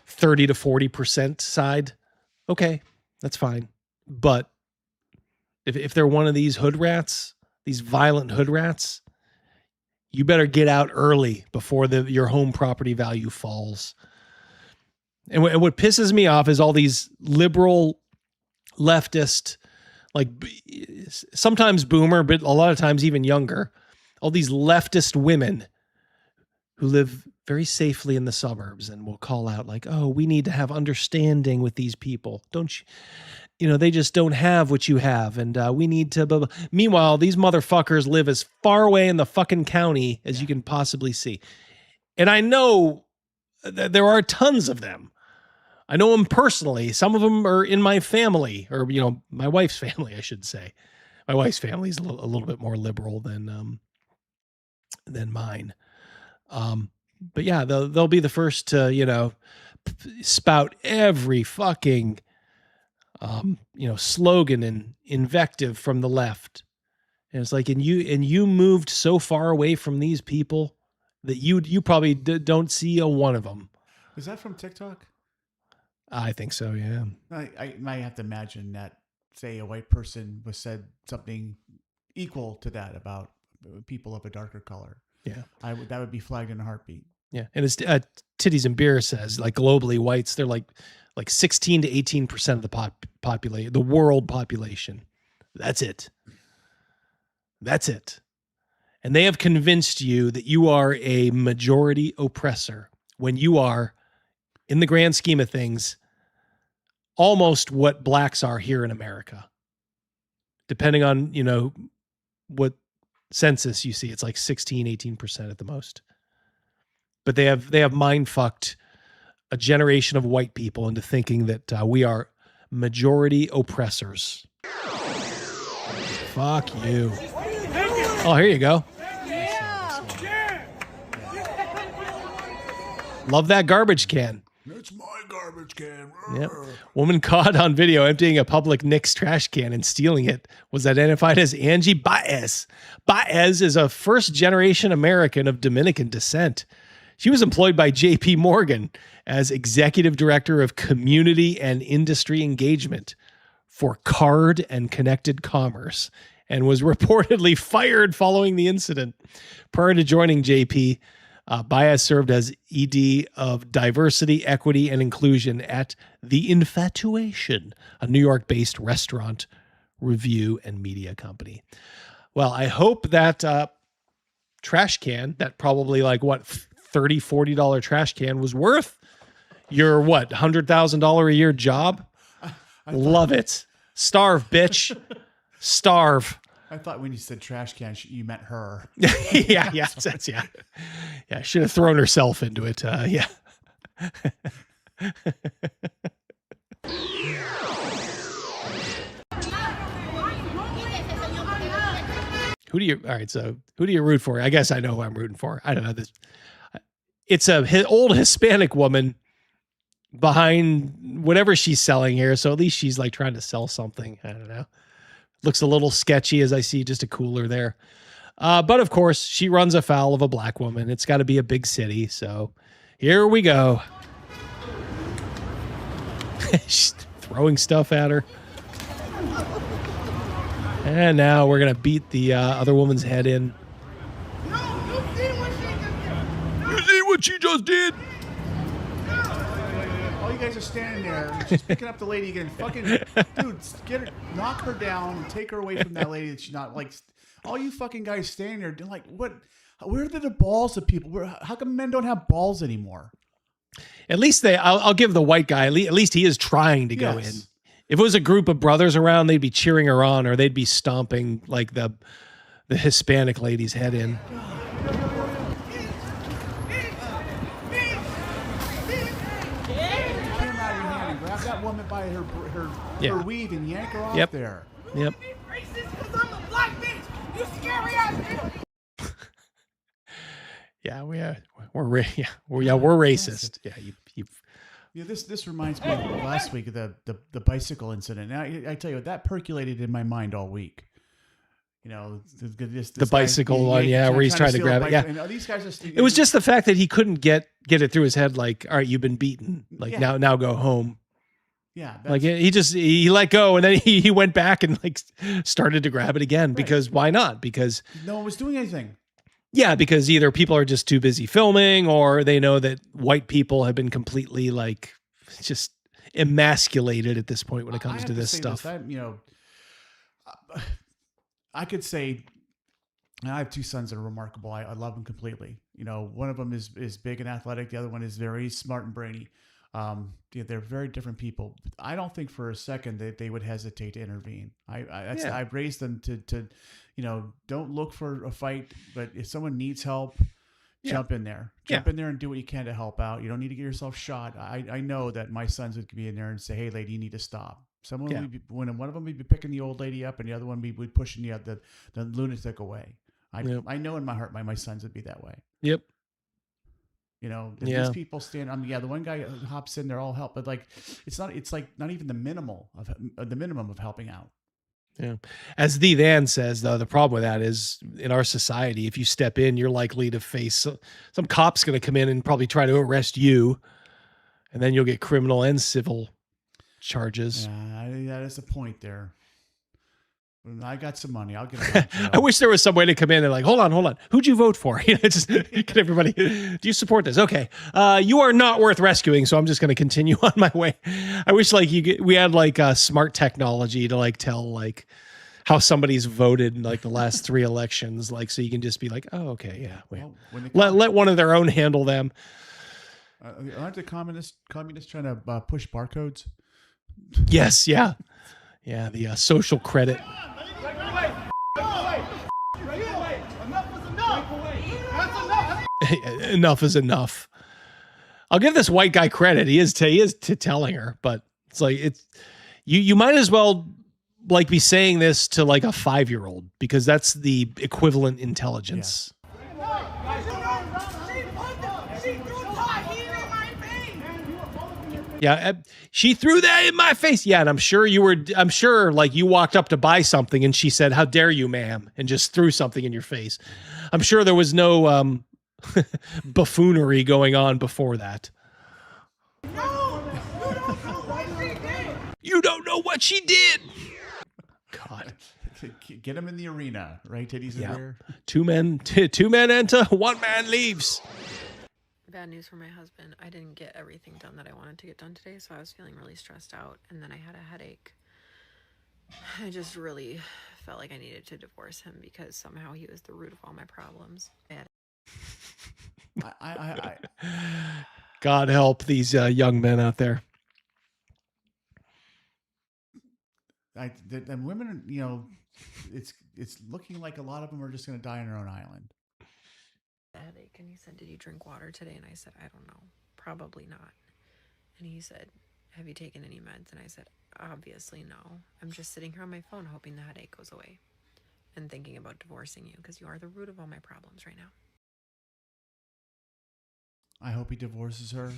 S2: 30 to 40% side. Okay, that's fine. But if they're one of these hood rats, these violent hood rats, you better get out early before your home property value falls. And what pisses me off is all these liberal, leftist, like sometimes boomer, but a lot of times even younger, all these leftist women who live very safely in the suburbs and will call out like, oh, we need to have understanding with these people. Don't you, they just don't have what you have. And we need to, blah, blah. Meanwhile, these motherfuckers live as far away in the fucking county as you can possibly see. And I know that there are tons of them. I know them personally. Some of them are in my family, or, my wife's family, I should say. My wife's family is a little bit more liberal than mine. But yeah, they'll be the first to, spout every fucking, slogan and invective from the left. And it's like, and you moved so far away from these people that you probably don't see a one of them.
S3: Is that from TikTok?
S2: I think so. Yeah.
S3: I might have to imagine that say a white person was said something equal to that about people of a darker color.
S2: Yeah.
S3: That would be flagged in a heartbeat.
S2: Yeah. And as Titties and Beer says, like globally, whites, they're like 16 to 18% of the population, the world population. That's it. That's it. And they have convinced you that you are a majority oppressor when you are, in the grand scheme of things, almost what blacks are here in America. Depending on, you know, what census you see, it's like 16, 18% at the most. But they have mind fucked a generation of white people into thinking that we are majority oppressors. Fuck you. Oh, here you go. Love that garbage can.
S3: It's my garbage can.
S2: Yep. Woman caught on video emptying a public Nick's trash can and stealing it was identified as Angie Baez. Baez is a first-generation American of Dominican descent. She was employed by J.P. Morgan as executive director of community and industry engagement for card and connected commerce and was reportedly fired following the incident. Prior to joining JP, Baez served as ED of Diversity, Equity, and Inclusion at The Infatuation, a New York-based restaurant, review, and media company. Well, I hope that trash can, that probably like what, $30, $40 trash can was worth your what, $100,000 a year job? Love it. Starve, bitch. Starve.
S3: I thought when you said trash can, you meant her.
S2: Yeah. I should have thrown herself into it. Yeah. Who do you root for? I guess I know who I'm rooting for. I don't know this. It's a old Hispanic woman behind whatever she's selling here. So at least she's like trying to sell something. I don't know. Looks a little sketchy as I see just a cooler there. But of course, she runs afoul of a black woman. It's got to be a big city. So here we go. She's throwing stuff at her. And now we're going to beat the other woman's head in.
S6: You
S11: see what she just did?
S3: All you guys are standing there, just picking up the lady again. Fucking dude, get her, knock her down, and take her away from that lady that she's not like. All you fucking guys standing there, like, what? Where are the balls of people? How come men don't have balls anymore?
S2: At least I'll give the white guy. At least he is trying to go in. If it was a group of brothers around, they'd be cheering her on, or they'd be stomping like the Hispanic lady's head in.
S3: Grab that woman by her weave and yank her off there.
S2: Yep. Yeah, we're racist.
S3: Yeah, this reminds me of last week of the bicycle incident. Now I tell you what, that percolated in my mind all week. You know, this
S2: the bicycle one, where he's trying to grab it. Yeah,
S3: and these guys are.
S2: It was just the fact that he couldn't get it through his head. Like, all right, you've been beaten. Like now go home.
S3: Yeah,
S2: like he let go, and then he went back and like started to grab it again because why not? Because
S3: no one was doing anything.
S2: Yeah, because either people are just too busy filming, or they know that white people have been completely like just emasculated at this point when it comes to this stuff.
S3: I could say I have two sons that are remarkable. I love them completely. You know, one of them is big and athletic. The other one is very smart and brainy. They're very different people. I don't think for a second that they would hesitate to intervene. I've raised them to don't look for a fight, but if someone needs help, jump in there. Jump in there and do what you can to help out. You don't need to get yourself shot. I know that my sons would be in there and say, "Hey, lady, you need to stop." Someone would be, when one of them would be picking the old lady up, and the other one would be pushing the lunatic away. I know in my heart my sons would be that way.
S2: Yep.
S3: You know, these people stand. The one guy hops in there, all help, but like it's like not even the minimum of helping out.
S2: Yeah. As the Van says, though, the problem with that is in our society, if you step in, you're likely to face some cop's going to come in and probably try to arrest you, and then you'll get criminal and civil charges.
S3: Yeah, that is a point there. I got some money. I'll get it.
S2: I wish there was some way to come in and like, hold on. Who'd you vote for? You know, just get everybody. Do you support this? Okay. You are not worth rescuing, so I'm just going to continue on my way. I wish like we had like smart technology to like tell like how somebody's voted in like the last 3 elections, like so you can just be like, oh, okay, yeah. Wait. Well, let one of their own handle them.
S3: Aren't the communists trying to push barcodes?
S2: Yes. Yeah. Yeah. The social credit. Enough is enough. I'll give this white guy credit. He is telling her, but it's like you might as well like be saying this to like a 5-year-old because that's the equivalent intelligence. Yeah, she threw that in my face. Yeah, and I'm sure like you walked up to buy something and she said, "How dare you, ma'am," and just threw something in your face. I'm sure there was no buffoonery going on before that. You don't know what she did. God.
S3: Get him in the arena, right? Titties in there.
S2: Two men enter, one man leaves.
S18: Bad news for my husband. I didn't get everything done that I wanted to get done today, so I was feeling really stressed out, and then I had a headache. I just really felt like I needed to divorce him because somehow he was the root of all my problems.
S2: God help these young men out there.
S3: And women, you know, it's looking like a lot of them are just going to die on their own island.
S18: Headache, and he said, "Did you drink water today?" And I said, "I don't know, probably not." And he said, "Have you taken any meds?" And I said, "Obviously no. I'm just sitting here on my phone hoping the headache goes away and thinking about divorcing you because you are the root of all my problems right now."
S3: I hope he divorces her.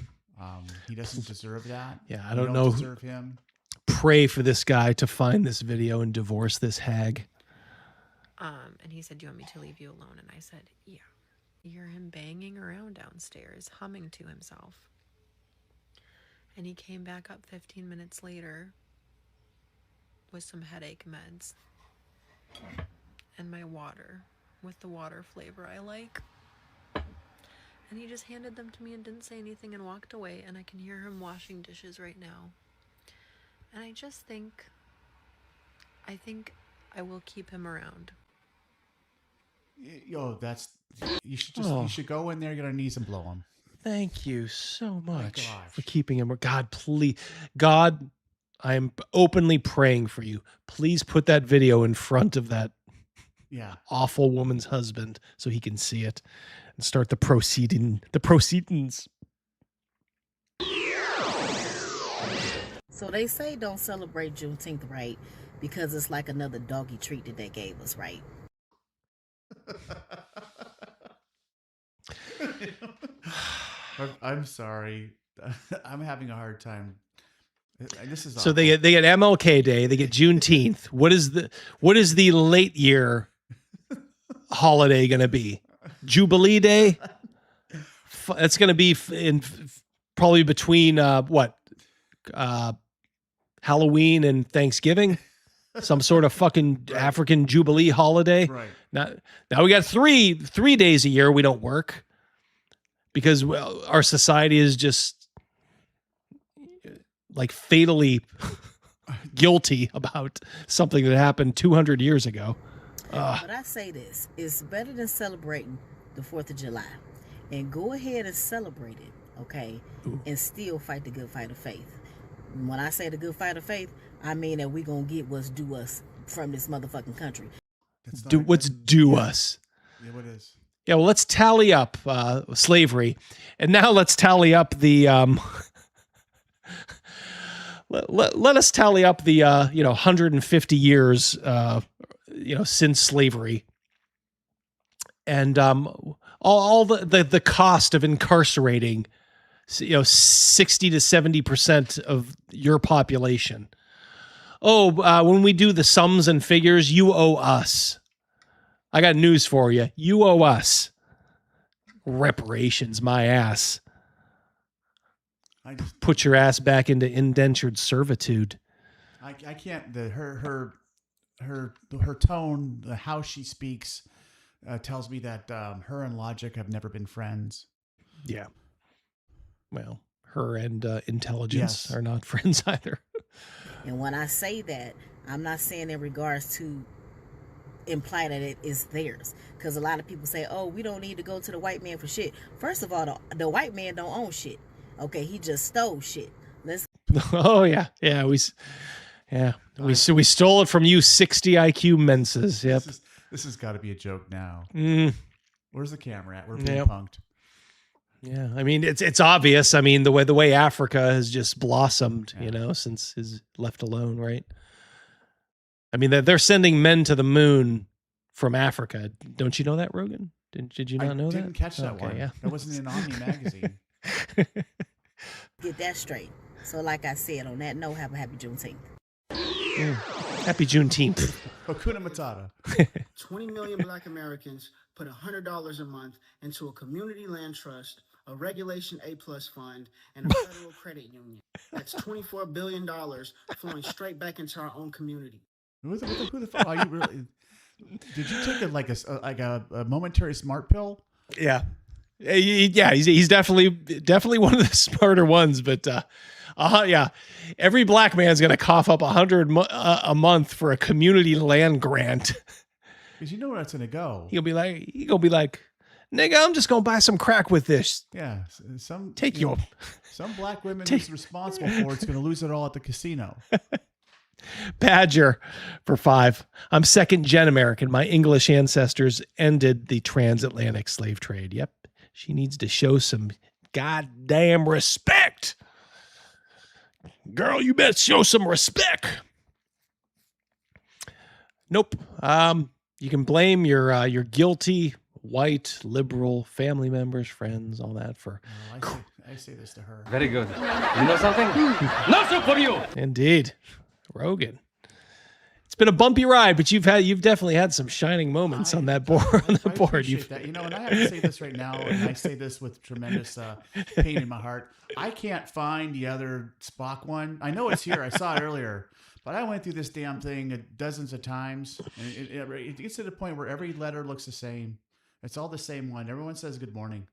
S3: He doesn't deserve that.
S2: Yeah, I don't know.
S3: Deserve him.
S2: Pray for this guy to find this video and divorce this hag.
S18: And he said, "Do you want me to leave you alone?" And I said, "Yeah." You hear him banging around downstairs, humming to himself. And he came back up 15 minutes later with some headache meds and my water with the water flavor I like. And he just handed them to me and didn't say anything and walked away, and I can hear him washing dishes right now. And I just think I will keep him around.
S3: Yo, you should go in there, get on your knees and blow him.
S2: Thank you so much for keeping him. God, please. God, I am openly praying for you. Please put that video in front of that awful woman's husband so he can see it and start the proceedings.
S20: So they say don't celebrate Juneteenth, right? Because it's like another doggy treat that they gave us, right?
S3: I'm sorry. I'm having a hard time. This is
S2: so they get MLK Day, they get Juneteenth. What is the late year holiday going to be? Jubilee Day. That's going to be in probably between Halloween and Thanksgiving. Some sort of fucking African Jubilee holiday.
S3: Right.
S2: Now we got three days a year we don't work because our society is just like fatally guilty about something that happened 200 years ago.
S20: But I say this, it's better than celebrating the 4th of July. And go ahead and celebrate it, okay? Ooh. And still fight the good fight of faith. When I say the good fight of faith, I mean that we're going to get what's due us from this motherfucking country.
S2: What's due us?
S3: Yeah, what is?
S2: Yeah, well, let's tally up slavery. And now let's tally up the... let us tally up the 150 years since slavery, and all the cost of incarcerating 60 to 70% of your population. When we do the sums and figures, you owe us. I got news for you. You owe us reparations, my ass. Put your ass back into indentured servitude.
S3: I can't. Her her tone, how she speaks, tells me that her and Logic have never been friends.
S2: Yeah. Well, her and Intelligence are not friends either.
S20: And when I say that, I'm not saying in regards to imply that it is theirs, because a lot of people say, oh, we don't need to go to the white man for shit. First of all, the white man don't own shit. Okay, he just stole shit. Let's we stole it from you 60 IQ menses. Yep.
S3: This has got to be a joke now. Where's the camera at? We're being punked.
S2: Yeah, I mean it's obvious. I mean the way Africa has just blossomed, since his left alone, right? I mean they're sending men to the moon from Africa. Don't you know that, Rogan? Did you not know that?
S3: I didn't catch that one.
S2: Yeah.
S3: That wasn't in Omni magazine.
S20: get that straight. So like I said, on that note, have a happy Juneteenth.
S2: Happy Juneteenth.
S3: Hakuna Matata.
S16: 20 million Black Americans put $100 a month into a community land trust, a Regulation A+ fund, and a federal credit union. That's $24 billion flowing straight back into our own community.
S3: Who the fuck are you really? Did you take a momentary smart pill?
S2: Yeah. He's definitely one of the smarter ones, but every black man's gonna cough up $100 a month for a community land grant.
S3: Because you know where that's gonna go.
S2: He'll be like, nigga, I'm just gonna buy some crack with this.
S3: Yeah, some black women who's responsible for it's gonna lose it all at the casino.
S2: Badger for 5. I'm second-gen American. My English ancestors ended the transatlantic slave trade. Yep. She needs to show some goddamn respect. Girl, you better show some respect. Nope. You can blame your guilty white liberal family members, friends, all that for.
S3: I say this to her.
S21: Very good. You know something? No soup for you.
S2: Indeed. Rogan. It's been a bumpy ride, but you've definitely had some shining moments on that board. I
S3: appreciate that. And I have to say this right now, and I say this with tremendous pain in my heart. I can't find the other Spock one. I know it's here. I saw it earlier, but I went through this damn thing dozens of times, and it gets to the point where every letter looks the same. It's all the same one. Everyone says good morning.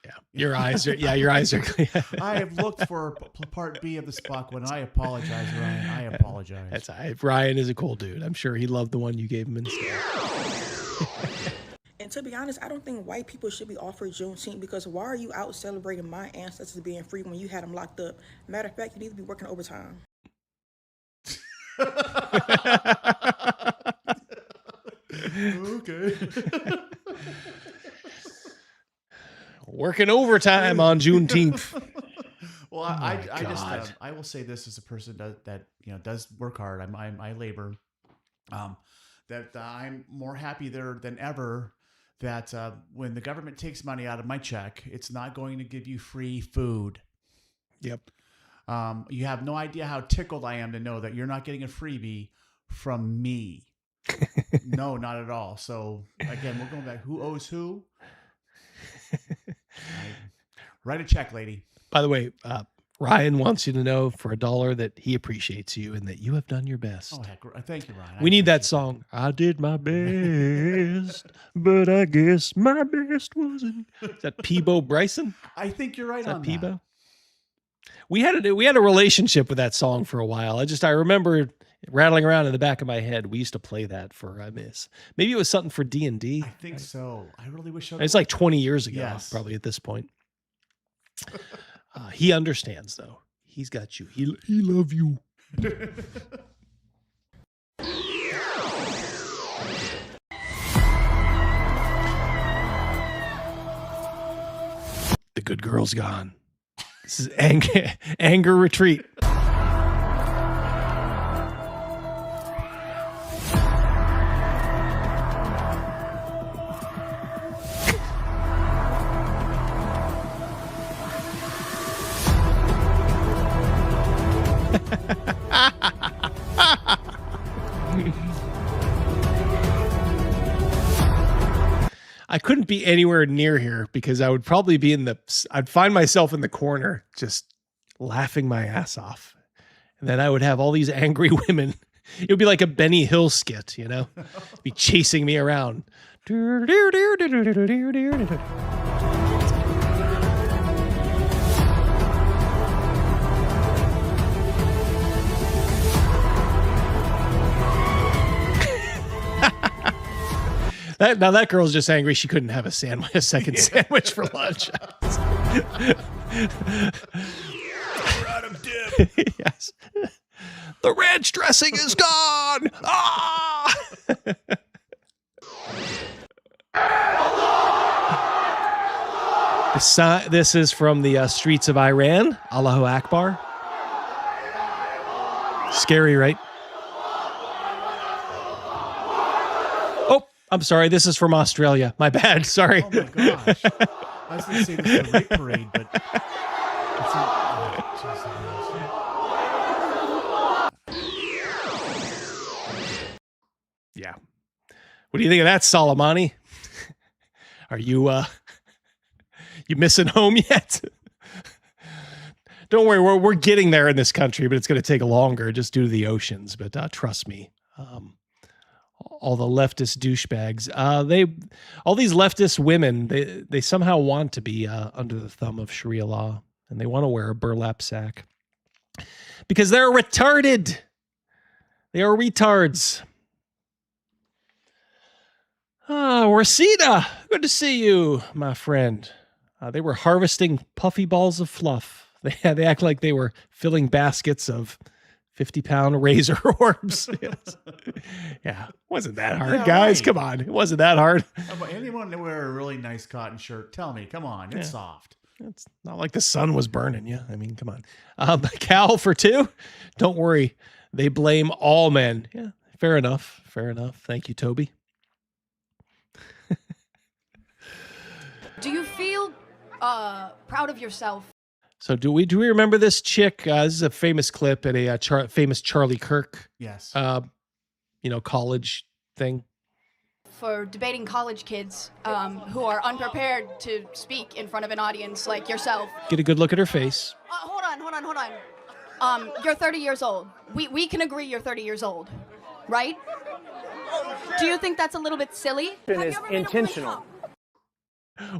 S2: Yeah, your eyes are clear.
S3: I have looked for part B of the Spock one. I apologize, Ryan. I apologize.
S2: That's all right. Ryan is a cool dude. I'm sure he loved the one you gave him instead.
S22: And to be honest, I don't think white people should be offered Juneteenth, because why are you out celebrating my ancestors being free when you had them locked up? Matter of fact, you need to be working overtime.
S3: Okay.
S2: Working overtime on Juneteenth.
S3: Well, I will say this as a person that does work hard. I labor. That I'm more happy there than ever that when the government takes money out of my check, it's not going to give you free food.
S2: Yep.
S3: You have no idea how tickled I am to know that you're not getting a freebie from me. No, not at all. So again, we're going back. Who owes who? Write a check, lady.
S2: By the way, Ryan wants you to know for $1 that he appreciates you and that you have done your best.
S3: Oh, heck, thank you, Ryan.
S2: We need that song. I did my best, but I guess my best wasn't. Is that Peebo Bryson?
S3: I think you're right on
S2: Peebo?
S3: that.
S2: We had a relationship with that song for a while. I remember rattling around in the back of my head. We used to play that for maybe it was something for D&D.
S3: I think so. I really wish
S2: it's like 20 years ago,
S3: yes.
S2: Probably at this point. He understands though. He's got you. He love you. The good girl's gone. This is anger retreat. I couldn't be anywhere near here because I would probably be I'd find myself in the corner just laughing my ass off. And then I would have all these angry women It would be like a Benny Hill skit, you know? Be chasing me around. Now that girl's just angry she couldn't have a second sandwich for lunch.
S11: We're out of dip.
S2: Yes. The ranch dressing is gone. Ah! This is from the streets of Iran. Allahu Akbar. Scary, right? Oh, I'm sorry. This is from Australia. My bad. Sorry.
S3: Oh my gosh. I was going to say this is a rape parade, but
S2: yeah. What do you think of that, Soleimani? Are you you missing home yet? Don't worry, we're getting there in this country, but it's going to take longer just due to the oceans. But trust me, all the leftist douchebags, all these leftist women, they somehow want to be under the thumb of Sharia law, and they want to wear a burlap sack because they're retarded. They are retards. Rosita, good to see you, my friend. They were harvesting puffy balls of fluff. They act like they were filling baskets of 50-pound razor orbs. Yes. Yeah, wasn't that hard, guys. Right. Come on, it wasn't that hard.
S3: Anyone to wear a really nice cotton shirt? Tell me, come on, it's soft.
S2: It's not like the sun was burning you. I mean, come on. Cal for 2. Don't worry, they blame all men. Yeah, fair enough. Fair enough. Thank you, Toby.
S5: Do you feel proud of yourself?
S2: So do we remember this chick? This is a famous clip at a famous Charlie Kirk.
S3: Yes.
S2: College thing.
S5: For debating college kids who are unprepared to speak in front of an audience like yourself.
S2: Get a good look at her face.
S5: Hold on. You're 30 years old. We can agree you're 30 years old, right? Do you think that's a little bit silly?
S7: It is intentional.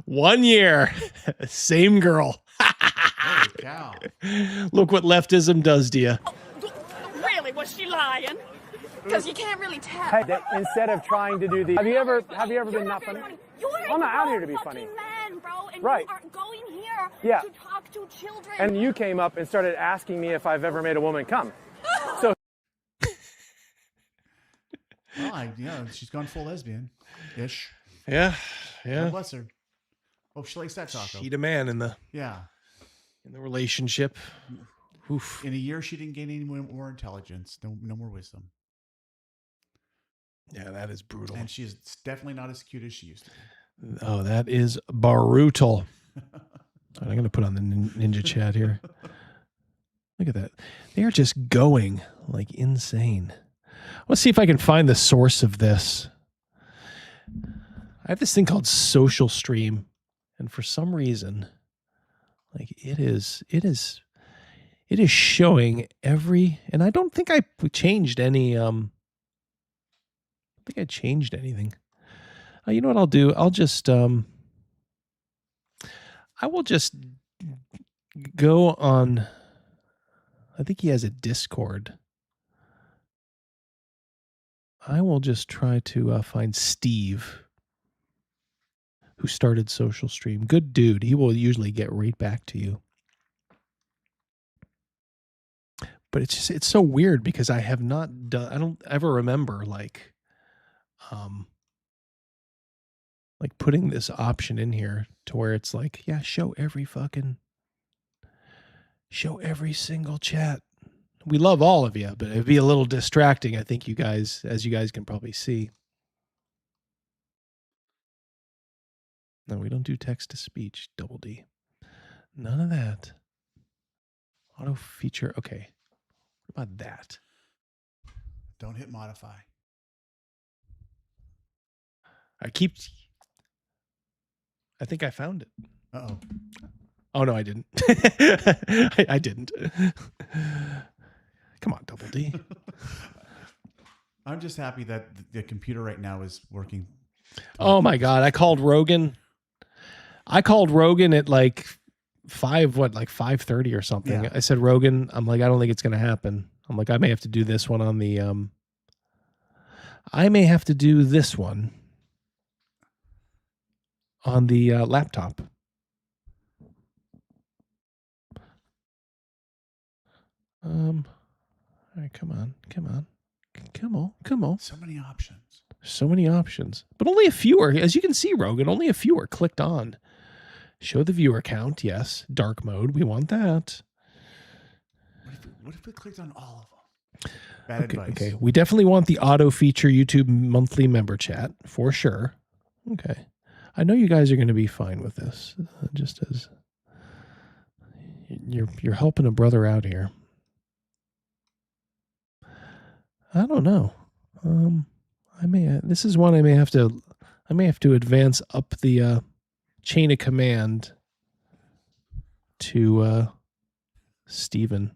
S2: 1 year. Same girl.
S3: Holy cow.
S2: Look what leftism does to you.
S5: Oh, really? Was she lying? Because you can't really tell.
S7: Hey, instead of trying to do the... Have you ever been not funny? I'm not out here to be funny.
S5: Man, bro, and
S7: right.
S5: You are going here to talk to children.
S7: And you came up and started asking me if I've ever made a woman come. So...
S3: she's gone full lesbian-ish.
S2: Yeah.
S3: God bless her. Oh, she likes that taco.
S2: She's a man in the relationship. Oof.
S3: In a year, she didn't gain any more intelligence, no more wisdom.
S2: Yeah, that is brutal.
S3: And she's definitely not as cute as she used to be.
S2: Oh, that is brutal. I'm going to put on the ninja chat here. Look at that. They are just going like insane. Let's see if I can find the source of this. I have this thing called Social Stream, and for some reason, like it is showing every, and I don't think I changed any. I don't think I changed anything. You know what I'll do? I will just go on. I think he has a Discord. I will just try to find Steve, who started Social Stream. Good dude. He will usually get right back to you. But it's so weird because I have not done, I don't ever remember like putting this option in here to where it's like, yeah, show every single chat. We love all of you, but it'd be a little distracting, I think, you guys, as you guys can probably see. No, we don't do text to speech, double D. None of that. Auto feature. Okay. What about that?
S3: Don't hit modify.
S2: I think I found it.
S3: Uh-oh.
S2: Oh, no, I didn't. I didn't. Come on, double D.
S3: I'm just happy that the computer right now is working.
S2: Oh my God. I called Rogan. At like 5:30 or something.
S3: Yeah.
S2: I said, Rogan, I'm like, I don't think it's going to happen. I'm like, I may have to do this one on the, laptop. All right, come on.
S3: So many options.
S2: But only a few are, as you can see, Rogan, only a few are clicked on. Show the viewer count. Yes. Dark mode. We want that.
S3: What if we clicked on all of them? Bad advice.
S2: Okay. We definitely want the auto feature YouTube monthly member chat for sure. Okay. I know you guys are going to be fine with this. Just as you're helping a brother out here. I don't know. This is one I may have to advance up the chain of command to Steven.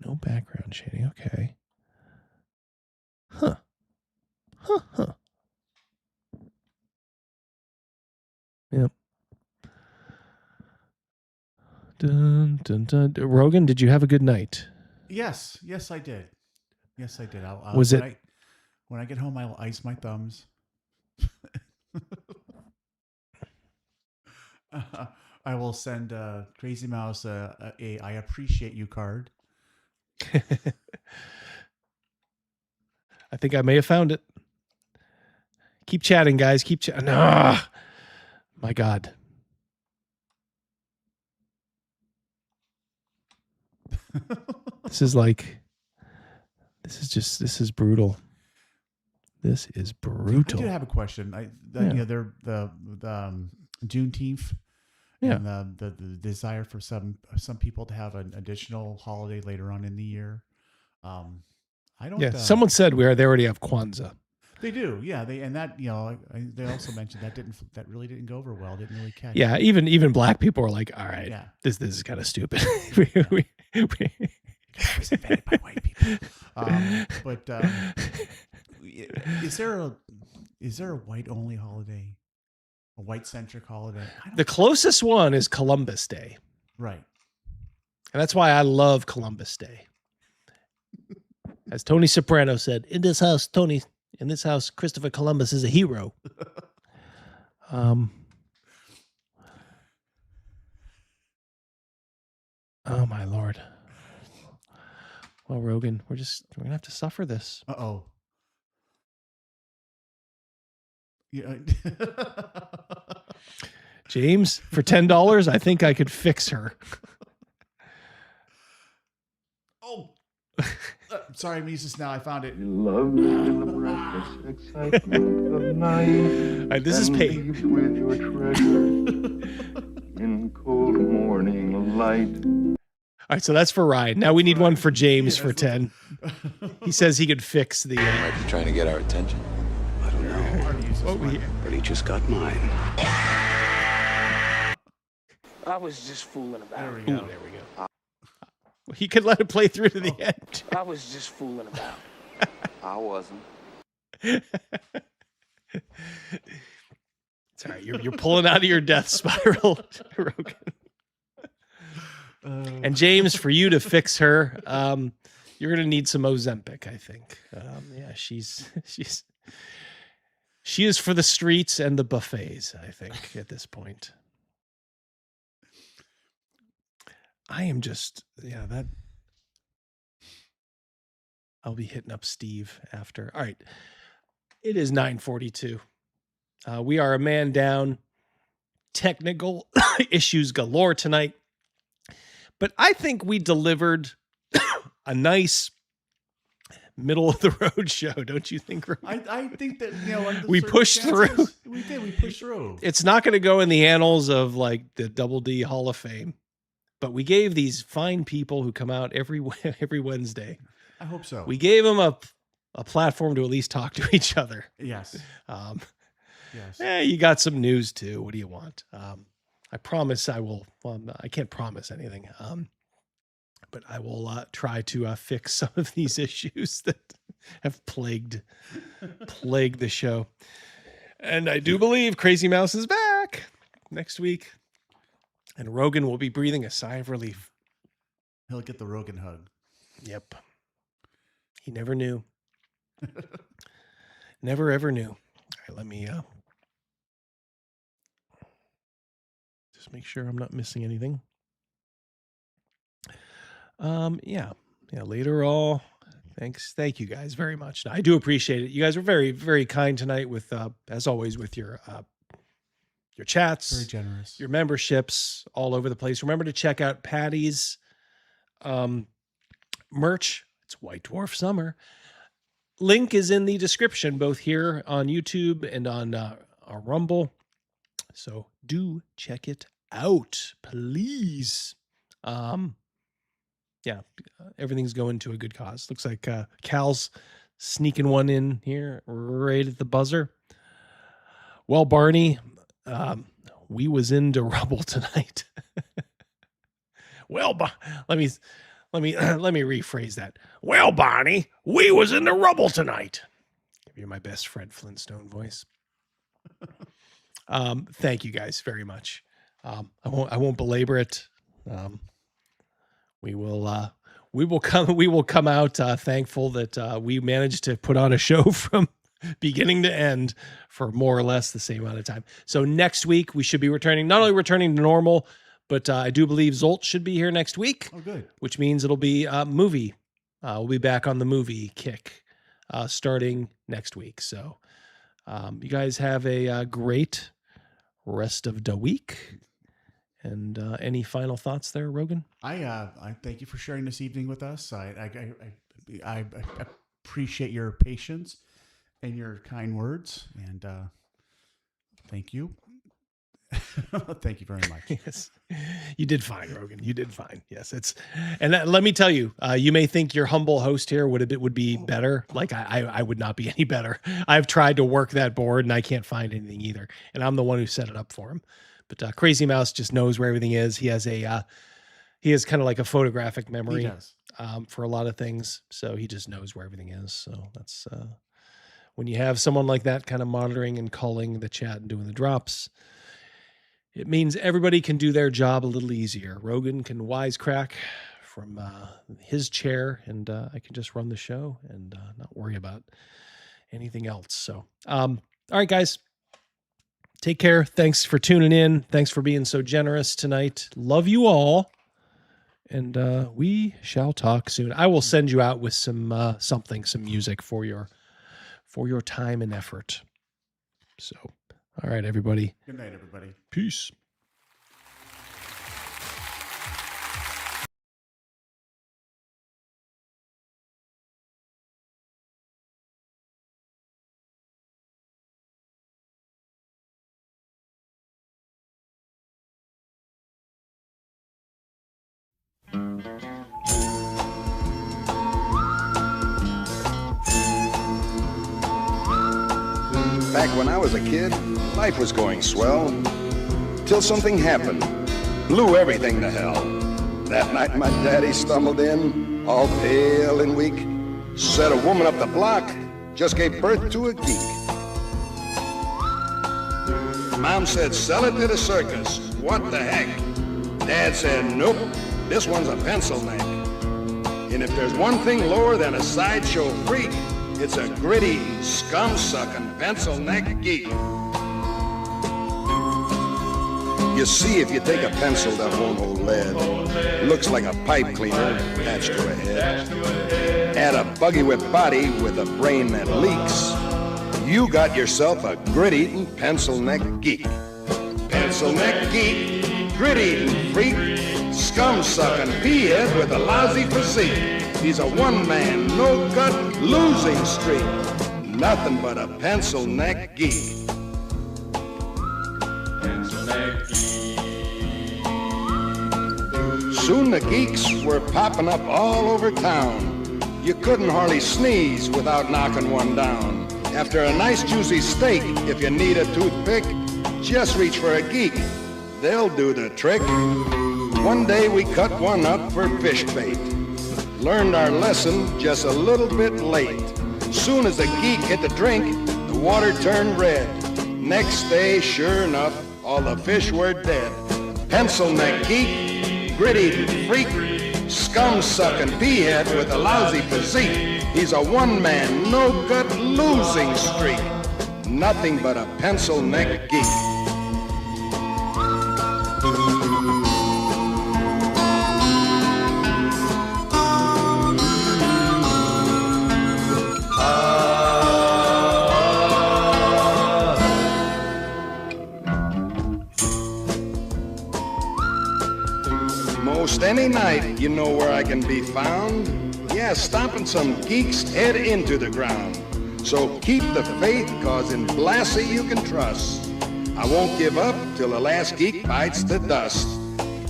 S2: No background shading. Okay. Huh. Yep. Dun, dun, dun. Rogan, did you have a good night?
S3: Yes, I did. When I get home, I'll ice my thumbs. I will send Crazy Mouse a I appreciate you card.
S2: I think I may have found it. Keep chatting, guys. Keep chatting. Ah, my God. This is brutal. This is brutal.
S3: I do have a question. They're the Juneteenth, and the desire for some people to have an additional holiday later on in the year. I don't.
S2: Yeah, someone said they already have Kwanzaa.
S3: They do, yeah. They also mentioned that really didn't go over well. Didn't really catch.
S2: Yeah, even black people are like, all right, this is kind of stupid.
S3: It was invented by white people. Is there a white only holiday, a white centric holiday?
S2: The closest one is Columbus Day,
S3: right?
S2: And that's why I love Columbus Day. As Tony Soprano said, in this house, Christopher Columbus is a hero. Oh my Lord. Well, Rogan, we're gonna have to suffer this.
S3: Uh-oh. Yeah.
S2: James, for $10, I think I could fix her.
S3: Oh. Sorry, I'm using this now. I found it.
S1: Love in the breathless excitement of night.
S2: This is paid.
S1: With your treasure in cold morning light.
S2: All right, so that's for Ryan. Now we need one for James for 10. He says he could fix the.
S9: Might be trying to get our attention. I don't know. But he just got mine.
S7: I was just fooling about.
S3: There we go.
S2: He could let it play through to the end.
S7: I was just fooling about.
S9: I wasn't.
S2: It's all right. You're pulling out of your death spiral, Rogan. And James, for you to fix her, you're gonna need some Ozempic, I think. Yeah, she is for the streets and the buffets, I think, at this point. I am just, that I'll be hitting up Steve after. All right. It is 9:42. We are a man down. Technical issues galore tonight. But I think we delivered a nice middle of the road show, don't you think, Ryan?
S3: I think that
S2: we pushed through.
S3: We did. We pushed through.
S2: It's not going to go in the annals of like the Double D Hall of Fame. But we gave these fine people who come out every Wednesday.
S3: I hope so.
S2: We gave them a platform to at least talk to each other.
S3: Yes.
S2: Yes. You got some news too. What do you want? I promise I will. Well, I can't promise anything. but I will try to fix some of these issues that have plagued the show. And I do believe Crazy Mouse is back next week, and Rogan will be breathing a sigh of relief.
S3: He'll get the Rogan hug.
S2: Yep. He never knew. Never ever knew. All right, let me just make sure I'm not missing anything. Yeah, later all. Thank you guys very much. I do appreciate it. You guys were very, very kind tonight with, as always, with your chats,
S3: Very generous.
S2: your memberships all over the place. Remember to check out Patty's merch. It's White Dwarf Summer. Link is in the description, both here on YouTube and on our Rumble. So do check it out, please. Yeah, everything's going to a good cause. Looks like Cal's sneaking one in here right at the buzzer. Well, Barney, we was into rubble tonight. Well, let me rephrase that. Well, Barney, we was in the rubble tonight. Give you my best Fred Flintstone voice. Thank you guys very much. I won't belabor it. We will come out thankful that we managed to put on a show from beginning to end for more or less the same amount of time. So next week we should be not only returning to normal, but I do believe Zolt should be here next week.
S3: Oh, good.
S2: Which means it'll be movie. We'll be back on the movie kick starting next week. So you guys have a great rest of the week. And any final thoughts there, Rogan?
S3: I thank you for sharing this evening with us. I appreciate your patience and your kind words, and thank you. Thank you very much.
S2: Yes, you did fine, Rogan. You did fine. Yes, let me tell you, you may think your humble host here would be better. Like I would not be any better. I've tried to work that board and I can't find anything either. And I'm the one who set it up for him. But Crazy Mouse just knows where everything is. He has kind of like a photographic memory for a lot of things. So he just knows where everything is. So that's when you have someone like that kind of monitoring and calling the chat and doing the drops, it means everybody can do their job a little easier. Rogan can wisecrack from his chair, and I can just run the show and not worry about anything else. So, all right, guys. Take care. Thanks for tuning in. Thanks for being so generous tonight. Love you all. And we shall talk soon. I will send you out with some music for your time and effort. So, all right, everybody.
S3: Good night, everybody.
S2: Peace.
S9: Back when I was a kid, life was going swell. Till something happened. Blew everything to hell. That night my daddy stumbled in, all pale and weak. Said a woman up the block just gave birth to a geek. Mom said, sell it to the circus. What the heck? Dad said, nope, this one's a pencil neck. And if there's one thing lower than a sideshow freak, it's a gritty, scum-sucking, pencil-neck geek. You see, if you take a pencil that won't hold lead, looks like a pipe cleaner attached to a head, add a buggy-whip body with a brain that leaks, you got yourself a grit-eating, pencil-neck geek. Pencil-neck geek, grit-eating freak, scum-sucking pea-head with a lousy physique. He's a one-man, no-gut, losing streak. Nothing but a pencil-neck geek. Pencil-neck geek. Soon the geeks were popping up all over town. You couldn't hardly sneeze without knocking one down. After a nice juicy steak, if you need a toothpick, just reach for a geek. They'll do the trick. One day we cut one up for fish bait. Learned our lesson just a little bit late. Soon as the geek hit the drink, the water turned red. Next day, sure enough, all the fish were dead. Pencil neck geek, grit-eating freak, scum-sucking peahead with a lousy physique. He's a one-man, no-gut losing streak. Nothing but a pencil neck geek. Most any night, you know where I can be found. Yeah, stomping some geek's head into the ground. So keep the faith, cause in Blassie you can trust. I won't give up till the last geek bites the dust.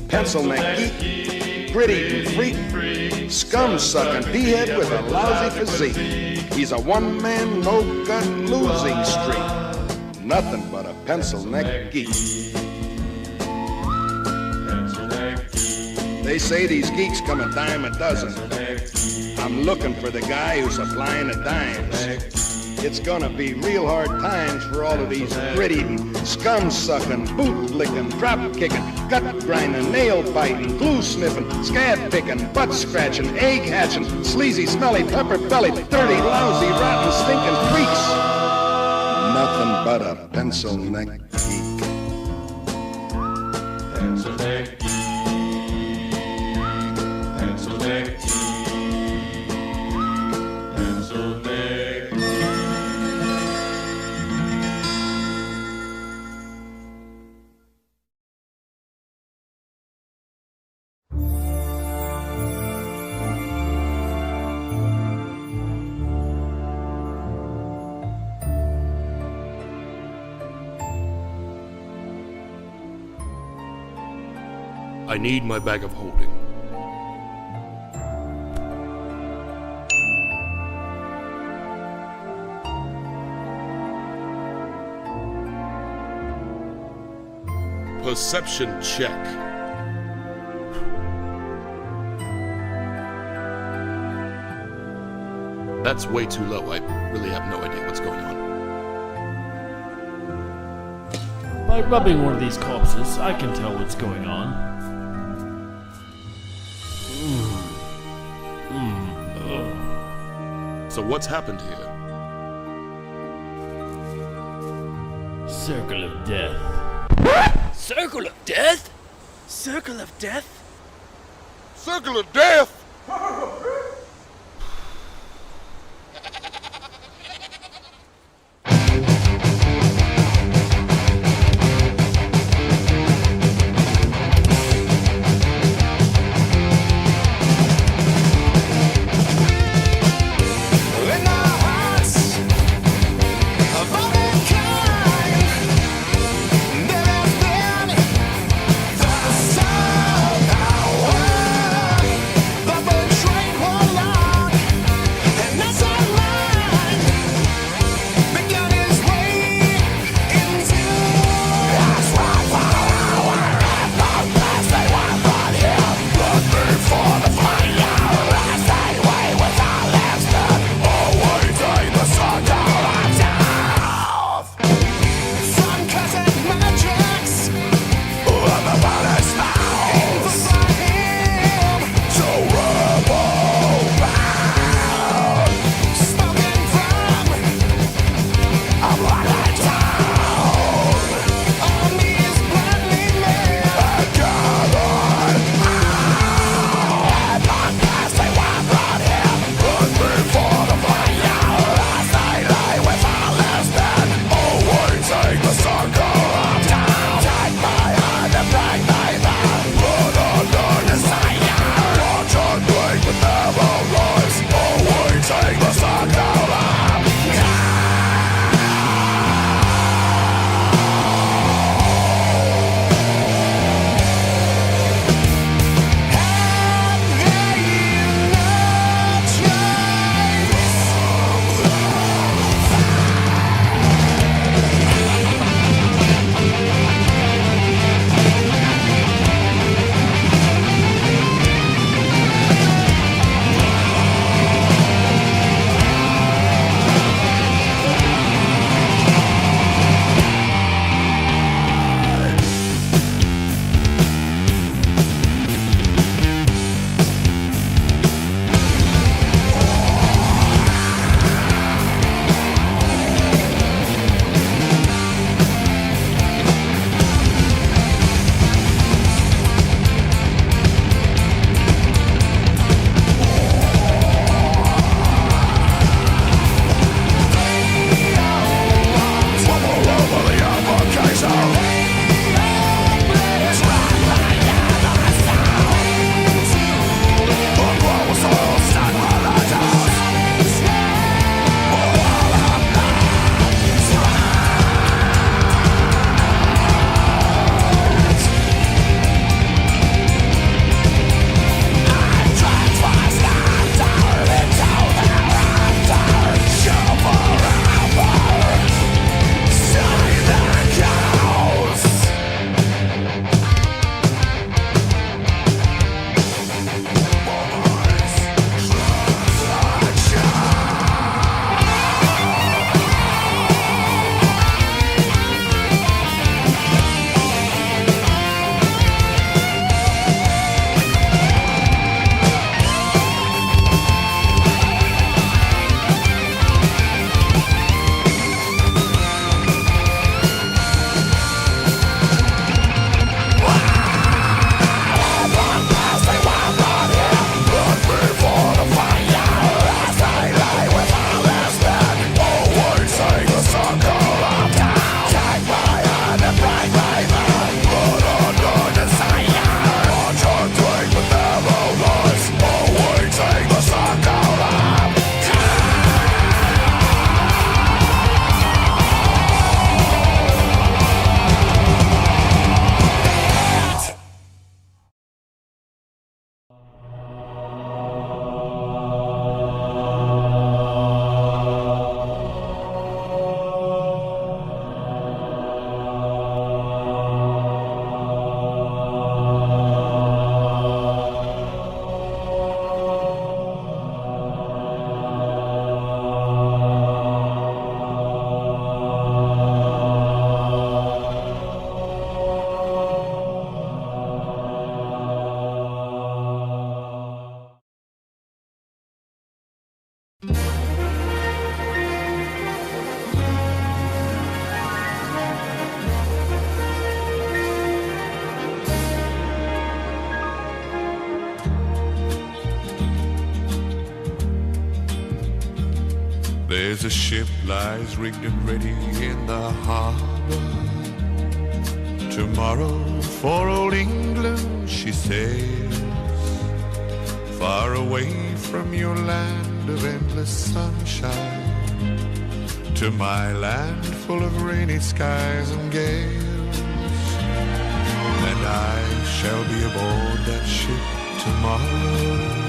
S9: Pencil neck geek, grit-eating freak, scum-sucking peahead with a lousy physique. He's a one-man, no-gut losing streak. Nothing but a pencil neck geek. They say these geeks come a dime a dozen. I'm looking for the guy who's supplying the dimes. It's gonna be real hard times for all of these grit-eating, scum-sucking, boot-licking, drop-kicking, gut-grinding, nail-biting, glue-sniffing, scab-picking, butt-scratching, egg-hatching, sleazy, smelly, pepper-bellied, dirty, lousy, rotten, stinking freaks. Nothing but a pencil neck geek. Pencil neck geek. Pencil neck geek. Pencil neck geek.
S10: I need my bag of holding. Perception check. That's way too low. I really have no idea what's going on.
S13: By rubbing one of these corpses, I can tell what's going on.
S10: So what's happened here?
S13: Circle of death.
S23: Circle of death? Circle of death?
S6: Circle of death? The betrayed one.
S1: There's a ship lies rigged and ready in the harbor. Tomorrow for old England she sails, far away from your land of endless sunshine, to my land full of rainy skies and gales. And I shall be aboard that ship tomorrow,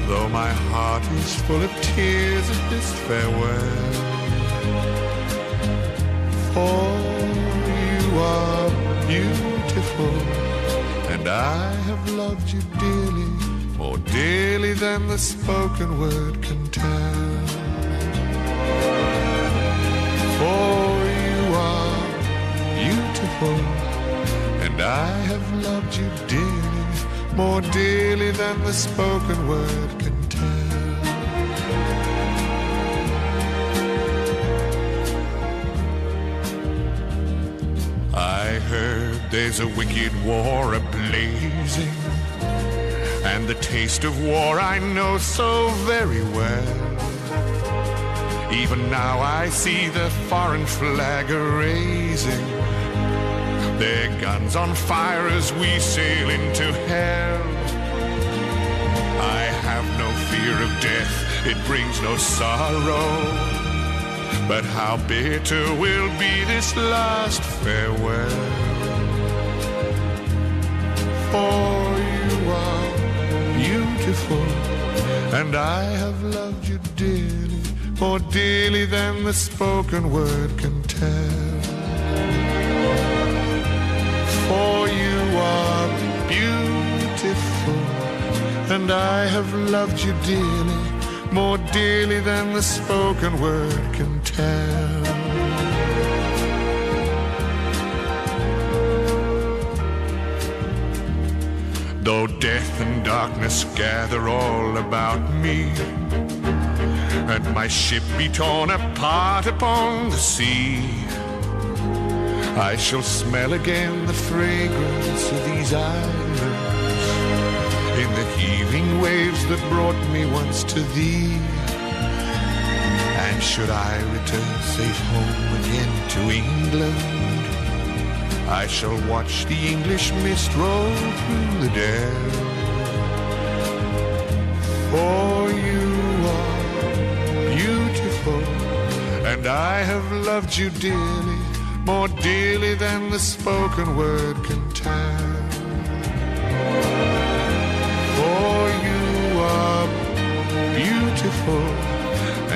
S1: though my heart is full of tears at this farewell. For you are beautiful, and I have loved you dearly, more dearly than the spoken word can tell. For you are beautiful, and I have loved you dearly, more dearly than the spoken word can tell. I heard there's a wicked war a-blazing, and the taste of war I know so very well. Even now I see the foreign flag a-raising, their guns on fire as we sail into hell. I have no fear of death, it brings no sorrow, but how bitter will be this last farewell. For you are beautiful, and I have loved you dearly, more dearly than the spoken word can tell. For you are beautiful, and I have loved you dearly, more dearly than the spoken word can tell. Though death and darkness gather all about me, and my ship be torn apart upon the sea, I shall smell again the fragrance of these islands, in the heaving waves that brought me once to thee. And should I return safe home again to England, I shall watch the English mist roll through the dell. For you are beautiful, and I have loved you dearly, more dearly than the spoken word can tell. For you are beautiful,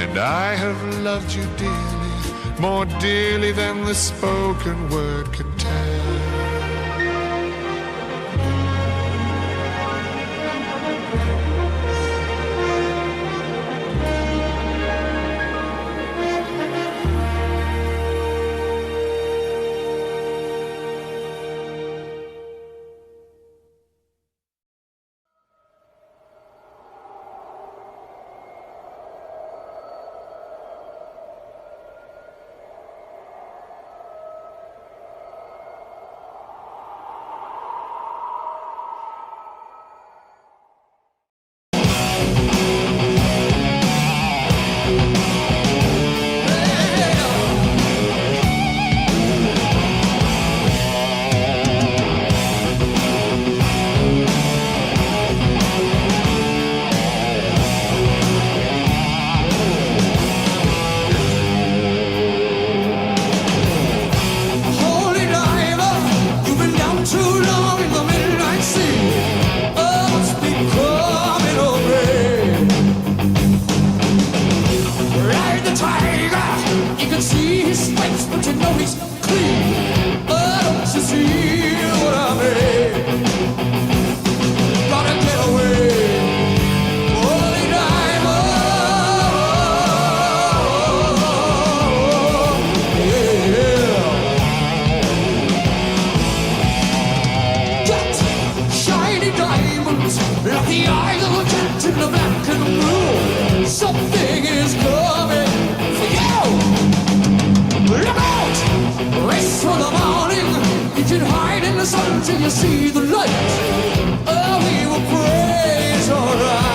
S1: and I have loved you dearly, more dearly than the spoken word can tell.
S4: Something is coming for you. Look out! Race for the morning. You can hide in the sun till you see the light. Oh, we will praise our eyes.